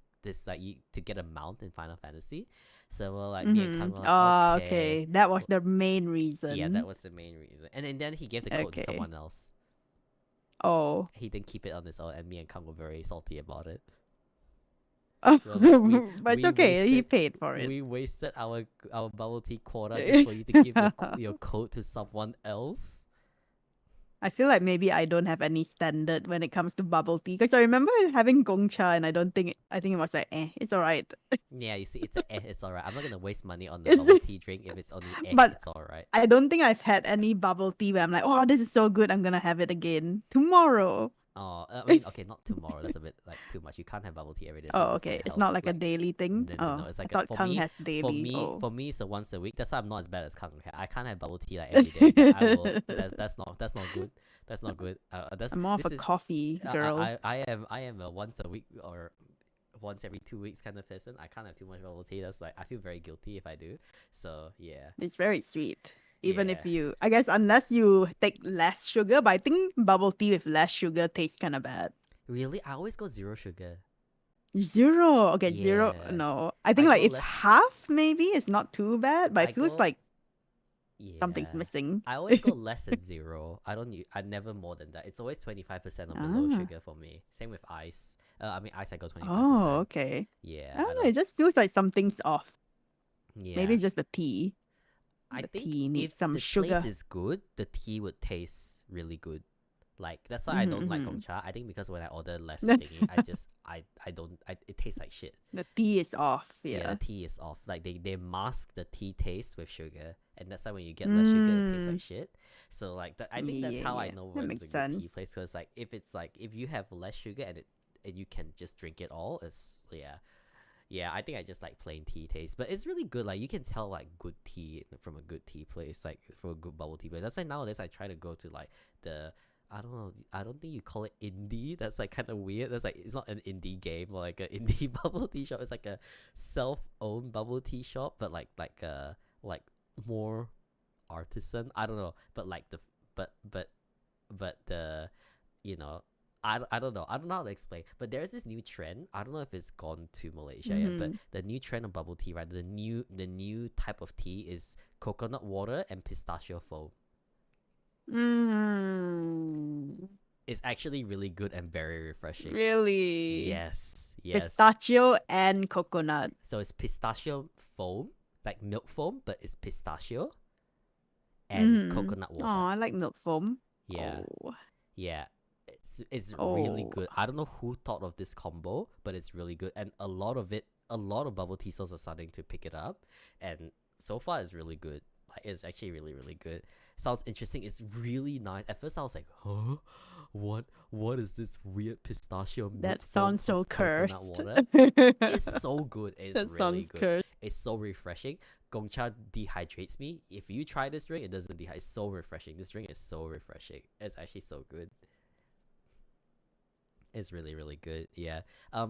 like to get a mount in Final Fantasy. So we're like me and Kang were like, Oh, okay. okay. That was the main reason. Yeah, that was the main reason. And then he gave the code to Okay. someone else. Oh. He didn't keep it on his own, and me and Kang were very salty about it. But we it's okay. He wasted- paid for it. We wasted our bubble tea quota just for you to give your code to someone else. I feel like maybe I don't have any standard when it comes to bubble tea because I remember having Gongcha and I think it was like it's alright. Yeah, you see, it's alright. I'm not gonna waste money on the It's- bubble tea drink if it's only But- it's alright. I don't think I've had any bubble tea where I'm like, oh, this is so good, I'm gonna have it again tomorrow. Oh, I mean, okay, not tomorrow. That's a bit like too much. You can't have bubble tea every day. It's not Oh, good for okay. your It's health. not like a Like, daily thing. no. Oh, It's I like thought for Kang me, has daily. Oh. for me, it's a once a week. That's why I'm not as bad as Kang. Okay, I can't have bubble tea like every day. That I will. That's not good. That's not good. That's I'm more of this a is. coffee girl. I am a once a week or once every 2 weeks kind of person. I can't have too much bubble tea. That's like I feel very guilty if I do. So yeah, It's very sweet. Even yeah. if you, I guess, unless you take less sugar, but I think bubble tea with less sugar tastes kind of bad. Really, I always go zero sugar. Zero. Okay, zero. Yeah, No. I I think like go if less. half maybe it's not too bad, but I it feels go like something's Yeah. missing. I always go less than zero. I never more than that. It's always 25% or below Ah. sugar for me. Same with ice. I mean ice I go Oh, 25%. okay. I Yeah, I don't know. don't It just feels like something's off. Maybe yeah. it's just the tea. I The think tea needs if some the taste sugar. is good, the tea would taste really good. Like that's why I don't like Mm-hmm, Gongcha. I think because when I order less thingy, I don't it tastes like shit. The tea is off. Yeah, the Yeah. tea is off. Like they mask the tea taste with sugar, and that's why when you get less sugar, it tastes like Mm. shit. So like I think that's Yeah, how I yeah. know That when it's makes a good tea sense. place. Cause like if you have less sugar and you can just drink it all, it's yeah. I think I just like plain tea taste, but it's really good. Like you can tell like good tea from a good tea place, like from a good bubble tea place. That's why nowadays I try to go to like the I don't know. I don't think you call it indie. That's like kind of weird. That's like it's not an indie game or like an indie bubble tea shop. It's like a self-owned bubble tea shop, but like more artisan. I don't know, but like the but the you know. I don't know. I don't know how to explain. But there's this new trend. I don't know if it's gone to Malaysia yet, but Mm-hmm. the new trend of bubble tea, right? The new type of tea is coconut water and pistachio foam. Mm. It's actually really good and very refreshing. Really? Yes, yes. Pistachio and coconut. So it's pistachio foam, like milk foam, but it's pistachio and Mm. coconut Oh, water. I like milk foam. Yeah, Oh. yeah. It's really Oh. good. I don't know who thought of this combo, but it's really good. And a lot of bubble tea stores are starting to pick it up, and so far it's really good. Like it's actually really really good. Sounds interesting. It's really nice. At first I was like, huh, what is this weird pistachio milk That foam sounds so plus coconut cursed. water? It's so good. It's That really sounds good. cursed. It's so refreshing. Gongcha dehydrates me. If you try this drink, it doesn't dehydrate. It's so refreshing. This drink is so refreshing. It's actually so good. It's really really good. Yeah.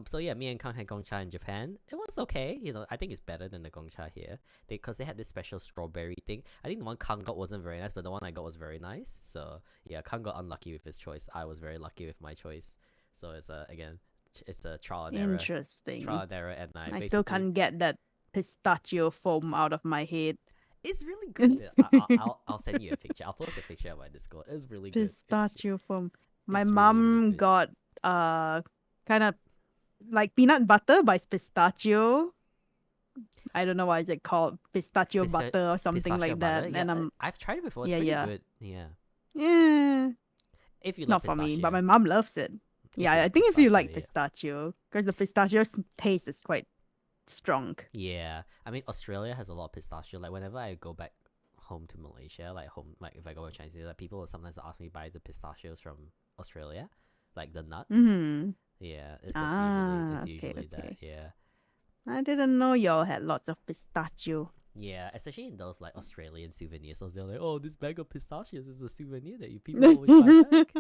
So yeah, me and Kang had Gongcha in Japan. It was okay. You know, I think it's better than the Gongcha here. Because they had this special strawberry thing. I think the one Kang got wasn't very nice, but the one I got was very nice. So yeah, Kang got unlucky with his choice. I was very lucky with my choice. So it's again, it's a trial and error, Interesting. and I I still basically can't get that pistachio foam out of my head. it's really good. I'll send you a picture. I'll post a picture of my Discord. It's really good. Pistachio foam. My It's really really mom good. got kind of like peanut butter, but it's pistachio. I don't know why is it called pistachio Pista- butter or something Pistachio like that. butter. Yeah, And I'm I've tried it before. It's yeah, pretty yeah. good. Yeah. Yeah, If you like not for me, but pistachio. my mom loves it. If Yeah, you I like think if you pistachio, like yeah. pistachio, because the pistachio taste is quite strong. Yeah. I mean, Australia has a lot of pistachio. Like, whenever I go back home to Malaysia, like, if I go to Chinese, like, people will sometimes ask me to buy the pistachios from Australia, like the nuts. Mm-hmm. Yeah. It's Okay, usually that. okay. Yeah. I didn't know y'all had lots of pistachio. Yeah, especially in those like Australian souvenir stores, they're like, "Oh, this bag of pistachios is a souvenir that you people always buy back."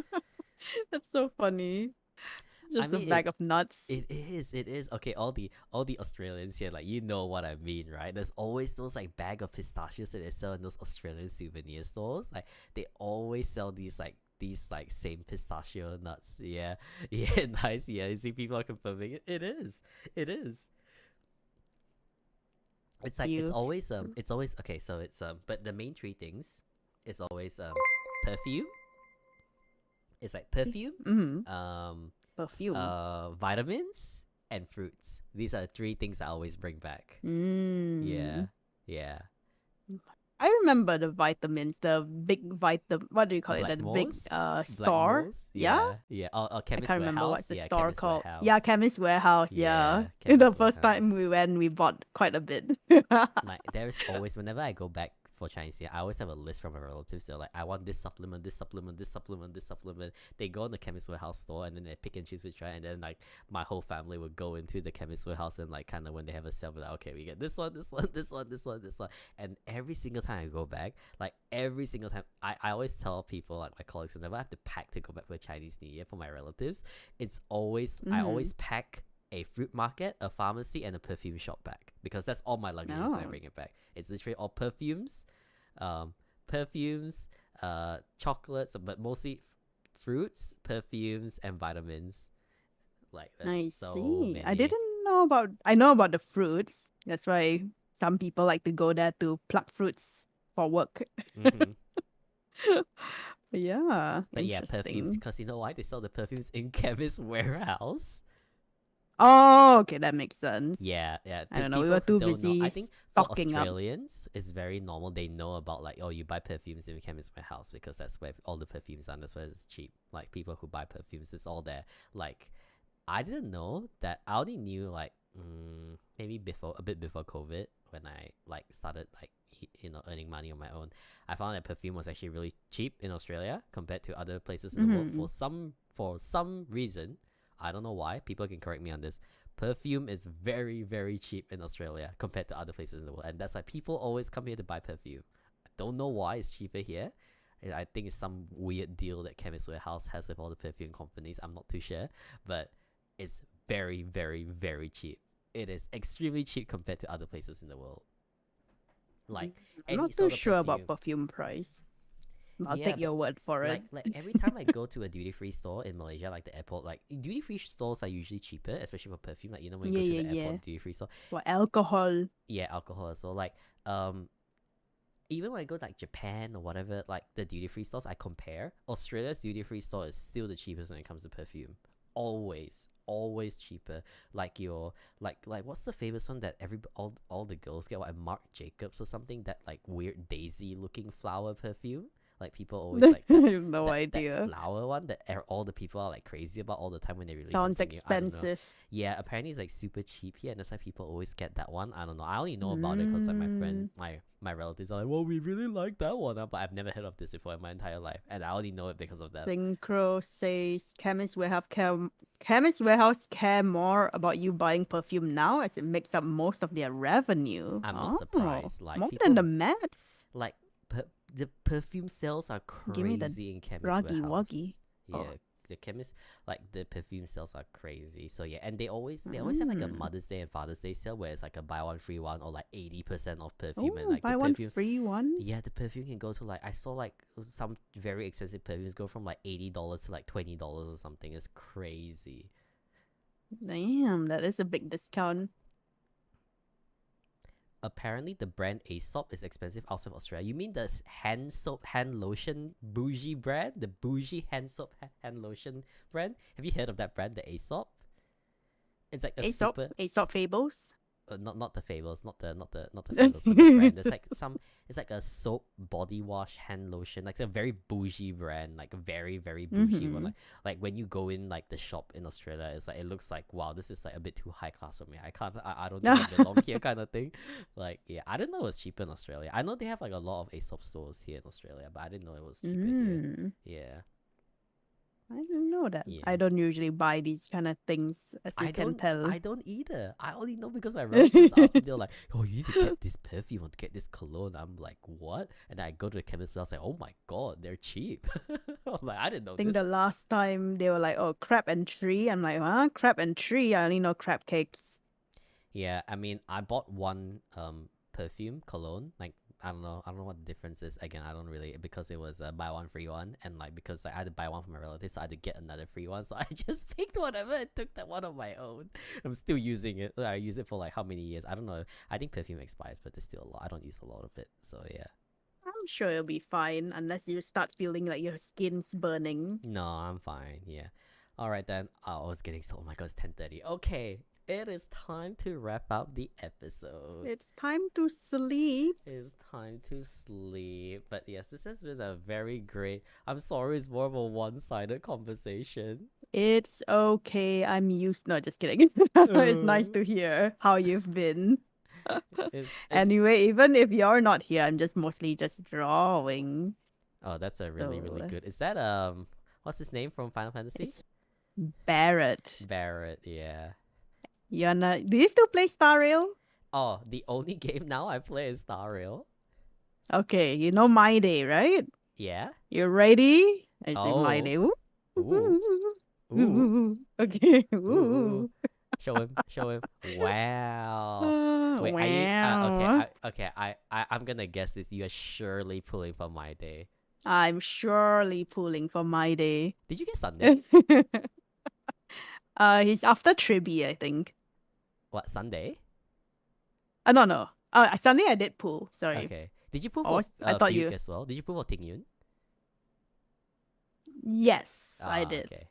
That's so funny. I Just a mean, bag of nuts. it is. Okay, all the Australians here, like you know what I mean, right? There's always those like bag of pistachios that they sell in those Australian souvenir stores. Like they always sell these like same pistachio nuts. Yeah, yeah, nice. Yeah, you see people are confirming it. It is. It's like You. it's always okay. So it's but the main three things is always perfume. It's like perfume, Mm-hmm. um Perfume. vitamins and fruits. These are the three things I always bring back. Mm. Yeah. Yeah. I remember the vitamins, the big what do you call it? The big Blackmores? store. Blackmores? Yeah? Yeah. I Chemist can't remember Warehouse. what's the Yeah, store Chemist called. Warehouse. Yeah, Chemist Warehouse, yeah. Yeah, The Chemist first time Warehouse. we went, we bought quite a bit. Like there's always whenever I go back for Chinese New Year, I always have a list from my relatives. They're like, I want this supplement, this supplement, this supplement, this supplement. They go in the Chemist Warehouse store and then they pick and choose which one. And then like my whole family would go into the Chemist Warehouse and like kind of when they have a sale, be like, okay, we get this one, this one, this one, this one, this one. And every single time I go back, like every single time, I always tell people, like my colleagues, whenever I have to pack to go back for Chinese New Year for my relatives, it's always, I always pack a fruit market, a pharmacy, and a perfume shop back because that's all my luggage is when I bring it back. It's literally all perfumes, perfumes, chocolates, but mostly fruits, perfumes, and vitamins. Like I there's so see. many. I didn't know about. I know about the fruits. That's why some people like to go there to pluck fruits for work. Mhm. Yeah, But yeah, perfumes, interesting. because you know why they sell the perfumes in Chemist Warehouse. Oh, okay, that makes sense. Yeah, yeah. I To don't know. We people were who too don't know, I busy think for stocking up. Australians, it's very normal. They know about like, oh, you buy perfumes in Chemist Warehouse because that's where all the perfumes are. And that's where it's cheap. Like people who buy perfumes, it's all there. Like I didn't know that. I only knew like maybe before a bit before COVID when I like started like earning money on my own. I found that perfume was actually really cheap in Australia compared to other places in the world. For some reason, I don't know why. People can correct me on this. Perfume is very very cheap in Australia compared to other places in the world, and that's why people always come here to buy perfume. I don't know why it's cheaper here. I think it's some weird deal that Chemist Warehouse has with all the perfume companies. I'm not too sure, but it's very very very cheap. It is extremely cheap compared to other places in the world. Like I'm any not too sort of sure perfume. about perfume price. I'll Yeah, take but your word for it. like every time I go to a duty free store in Malaysia, like the airport, like duty free stores are usually cheaper, especially for perfume. Like you know when you Yeah, go to yeah, the yeah. airport duty free store, For alcohol. yeah, alcohol as well. Like even when I go to like Japan or whatever, like the duty free stores, I compare. Australia's duty free store is still the cheapest when it comes to perfume. Always cheaper. Like your like what's the famous one that all the girls get? What, Marc Jacobs or something? That like weird daisy looking flower perfume. Like people always like I that. have no That idea. flower one that all the people are like crazy about all the time when they release Sounds something new. I don't know. expensive. Yeah, apparently it's like super cheap here, and that's why people always get that one. I don't know. I only know about it because like my friend, my relatives are like, well, we really like that one, but I've never heard of this before in my entire life, and I only know it because of that. Synchro says Chemist Warehouse care more about you buying perfume now as it makes up most of their revenue. I'm not surprised. Like more people, than the Mets. like the perfume sales are Give me the crazy in Chemist Raggy Warehouse. Wuggy. Yeah, Oh. the chemist, like the perfume sales are crazy. So yeah, and they always have like a Mother's Day and Father's Day sale where it's like a buy one free one or like 80% off perfume, and Oh, like buy the one perfume. free one. Yeah, the perfume can go to like I saw like some very expensive perfumes go from like $80 to like $20 or something. It's crazy. Damn, that is a big discount. Apparently, the brand Aesop is expensive outside of Australia. You mean the hand soap, hand lotion bougie brand? The bougie hand soap, hand lotion brand? Have you heard of that brand, the Aesop? It's like a super Aesop Fables. not the Fables, not the Fables, but the brand. There's like it's like a soap body wash hand lotion, like it's a very bougie brand, like a very very bougie one. Like when you go in like the shop in Australia, it's like it looks like wow, this is like a bit too high class for me. I don't think I belong here kind of thing. Like yeah, I didn't know it was cheaper in Australia. I know they have like a lot of Aesop stores here in Australia, but I didn't know it was cheaper here. Yeah. I didn't know that. Yeah. I don't usually buy these kind of things, as you can tell. I don't either. I only know because my relatives asked me. They're like, "Oh, you need to get this perfume, or to get this cologne." I'm like, "What?" And I go to the chemist. I was like, "Oh my god, they're cheap." I'm like, I didn't know I think this. the last time they were like, "Oh, crab and tree." I'm like, "Huh? Crab and tree? I only know crab cakes." Yeah, I mean, I bought one perfume cologne. Like I don't know what the difference is. Again, I don't really because it was a buy one free one, and like because I had to buy one for my relatives, so I had to get another free one. So I just picked whatever and took that one on my own. I'm still using it. I use it for like how many years? I don't know. I think perfume expires, but there's still a lot. I don't use a lot of it. So yeah. I'm sure it'll be fine unless you start feeling like your skin's burning. No, I'm fine. Yeah. All right then. Oh, I was getting so. Oh my god, it's 10:30. Okay. It is time to wrap up the episode. It's time to sleep. It's time to sleep. But yes, this has been a very great. I'm sorry, it's more of a one-sided conversation. It's okay. I'm used. No, just kidding. It's nice to hear how you've been. It's Anyway, even if you're not here, I'm just mostly just drawing. oh, that's a really really So good. Is that what's his name from Final Fantasy? it's Barrett. Barrett, yeah. Yana, do you still play Star Rail? Oh, the only game now I play is Star Rail. Okay, you know My Day, right? Yeah. You ready? I say My Oh. Day. Ooh. Ooh. Ooh. Ooh. Okay. Ooh. Ooh. Show him. Show him. Wow. Wait, are you okay, Wow. I'm gonna guess this. You are surely pulling for my day. I'm surely pulling for My Day. Did you get Sunday? He's after Triby, I think. What, Sunday? No, no. Sunday I did pull. Sorry. Okay. Did you pull Oh, for I thought Fugue you. as well? Did you pull for Ting Yun? Yes, I Ah, did. okay.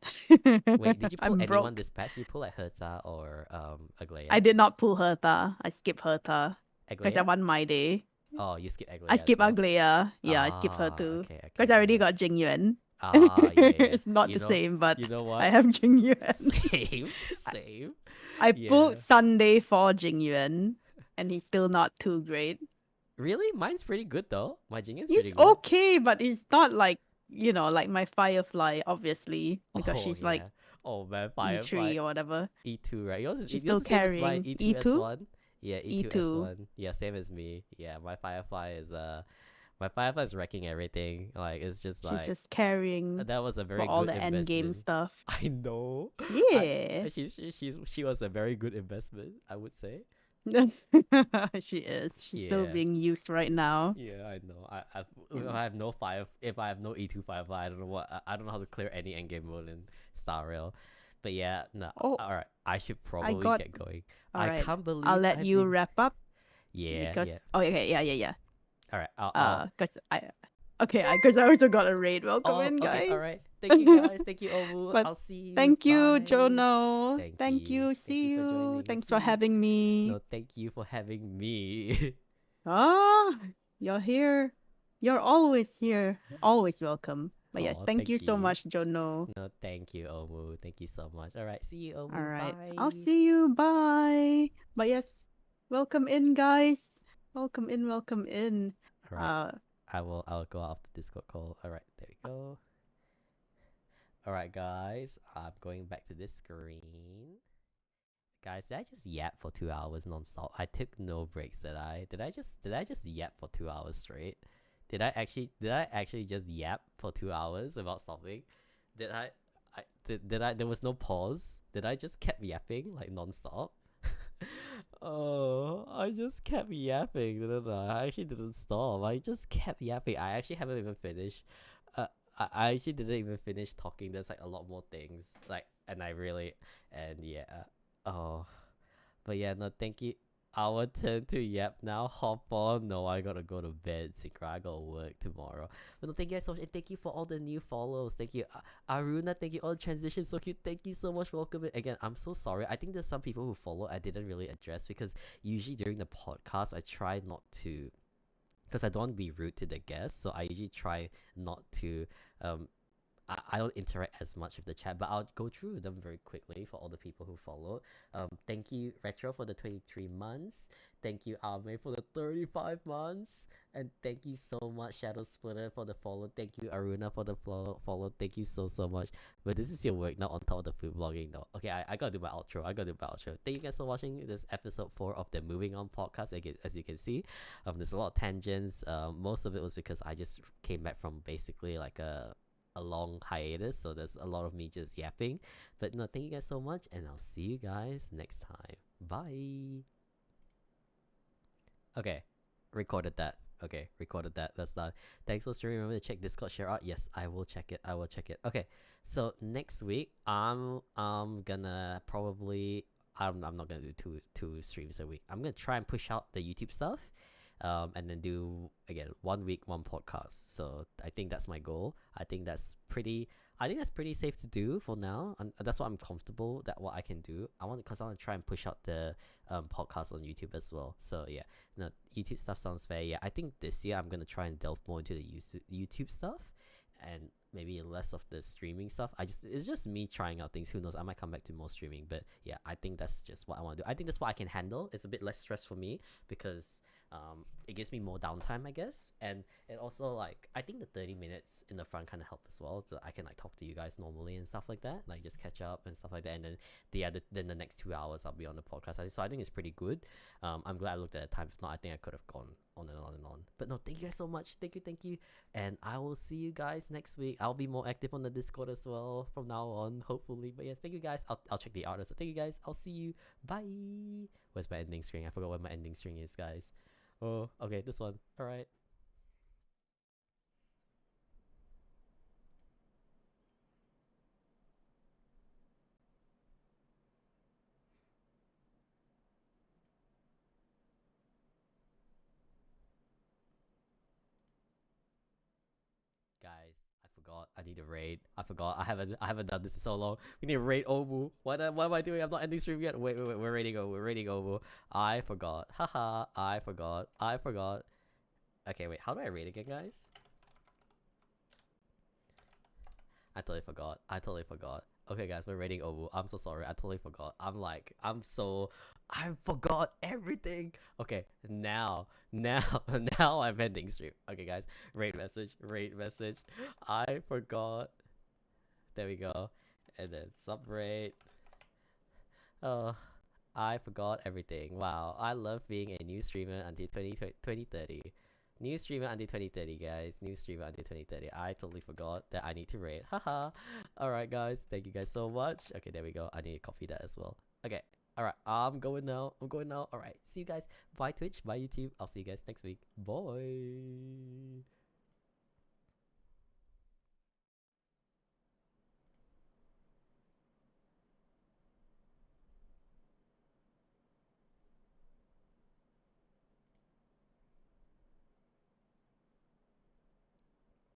Wait, did you pull I'm anyone broke. this patch? Did you pull like Herta or I Aglaya? did not pull Herta. I skipped Herta because I Aglaya? won My Day. Oh, you skip I Aglaya as skipped well. Aglaya. Yeah, I skipped her Ah, too. okay, Because okay, I already alright. got Jingyuan. Ah, yeah, yeah. It's not You the know, same, you but know I what? have Jingyuan. Same, I, same. I pulled Yeah. Sunday for Jingyuan, and he's still not too great. Really? Mine's pretty good though. My Jing is He's pretty good. okay, but he's not like, like my Firefly, obviously, because Oh she's like yeah. Oh man, Firefly E3 or whatever. E2, right? She's Yours still is the same as mine. carrying E2 E2? S1. Yeah, E2 E2. S1. Yeah, same as me. Yeah, my Firefly is wrecking everything. Like it's just She's like just carrying that was a for very all good the end game investment. stuff. I know. I Yeah. she was a very good investment, I would say. She is. She's still Yeah. being used right now. Yeah, I know. If And I have no fire, if I have no E2 Firefly, I don't know I don't know how to clear any endgame mode in Star Rail. But yeah, no. oh, All right, I should I probably got. get going. All I right. can't I'll believe let I've you been. wrap up Yeah, yeah. because. Oh, okay. Yeah, yeah, yeah. All right, I'll. Cause I. Okay, because I also got a raid. Welcome Oh, in, okay, all guys. right. Thank you guys. Thank you, Omu. But I'll see you. thank you, Bye. Jono. Thank Thank you. you. Thank you See for you. joining. Thanks See for you. having me. No, thank you for having me. Ah, you're here. You're always here. Always welcome. But yeah, Oh, thank you thank so you. much, Jono. No, thank you, Omu. Thank you so much. All right, see you, All Omu. right. I'll Bye. see you. Bye. But yes, welcome in, guys. Welcome in. Welcome in. All right. Uh, I'll go off the Discord call. All right, there we go. All right, guys, I'm going back to this screen. Guys, did I just yap for 2 hours nonstop? I took no breaks, did I? Did I just yap for 2 hours straight? Did I actually just yap for 2 hours without stopping? Did did I there was no pause? Did I just kept yapping like nonstop? Oh, I just kept yapping, didn't I? I actually didn't stop. I just kept yapping. I actually haven't even finished. Uh, I actually didn't even finish talking. There's like a lot more things. Like, and I really, and yeah. Oh, but yeah, no, thank you. Our turn to yap now. Hop on. No, I gotta go to bed. Sikra, I gotta work tomorrow. But no, thank you guys so much. And thank you for all the new follows. Thank you. Aruna, thank you. All the transitions so cute. Thank you so much for welcoming. Again, I'm so sorry. I think there's some people who follow I didn't really address because usually during the podcast, I try not to. Because I don't want to be rude to the guests, so I usually try not to um, I don't interact as much with the chat, but I'll go through them very quickly for all the people who followed. Thank you, Retro, for the 23 months. Thank you, Ame, for the 35 months. And thank you so much, Shadow Splitter, for the follow. Thank you, Aruna, for the follow. Thank you so, so much. But this is your work, not on top of the food blogging, though. Okay, I gotta do my outro. Thank you guys for watching this episode 4 of the Moving On podcast. As you can see, there's a lot of tangents. Most of it was because I just came back from basically like a long hiatus, so there's a lot of me just yapping. But no, thank you guys so much, and I'll see you guys next time. Bye. Okay, recorded that. That's done. Thanks for streaming. Remember to check Discord share out. Yes, I will check it. Okay, so next week I'm gonna probably I'm not gonna do two streams a week. I'm gonna try and push out the YouTube stuff, and then do again 1 week 1 podcast. So I think that's my goal. I think that's pretty safe to do for now, and that's what I'm comfortable that what I can do. I want to try and push out the podcast on YouTube as well. So yeah, no, YouTube stuff sounds fair. Yeah, I think this year I'm gonna try and delve more into the YouTube stuff, and maybe less of the streaming stuff. It's just me trying out things. Who knows? I might come back to more streaming, but yeah, I think that's just what I want to do. I think that's what I can handle. It's a bit less stress for me because it gives me more downtime, I guess, and it also like I think the 30 minutes in the front kind of help as well, so I can like talk to you guys normally and stuff like that, like just catch up and stuff like that, and then the next 2 hours I'll be on the podcast. So I think it's pretty good. I'm glad I looked at the time. If not, I think I could have gone on and on and on. But no, thank you guys so much. Thank you. And I will see you guys next week. I'll be more active on the Discord as well from now on, hopefully. But yes, thank you guys. I'll check the artist. Thank you guys. I'll see you. Bye. Where's my ending string? I forgot what my ending string is, guys. Oh, okay, this one. Alright. Guys, I forgot. I need a raid. I forgot. I haven't done this in so long. We need a raid Obu. What am I doing? I'm not ending stream yet. Wait. We're raiding Obu. We're raiding Obu. I forgot. Haha. I forgot. Okay, wait. How do I raid again, guys? I totally forgot. Okay, guys, we're raiding Obu. I'm so sorry. I totally forgot. I forgot everything. Okay, now, now I'm ending stream. Okay, guys, raid message. I forgot. There we go. And then sub raid. Oh, I forgot everything. Wow, I love being a new streamer until 2030. New streamer until 2030, guys. New streamer until 2030. I totally forgot that I need to rate. Haha. Alright, guys. Thank you guys so much. Okay, there we go. I need to copy that as well. Okay. Alright. I'm going now. Alright. See you guys. Bye, Twitch. Bye, YouTube. I'll see you guys next week. Bye.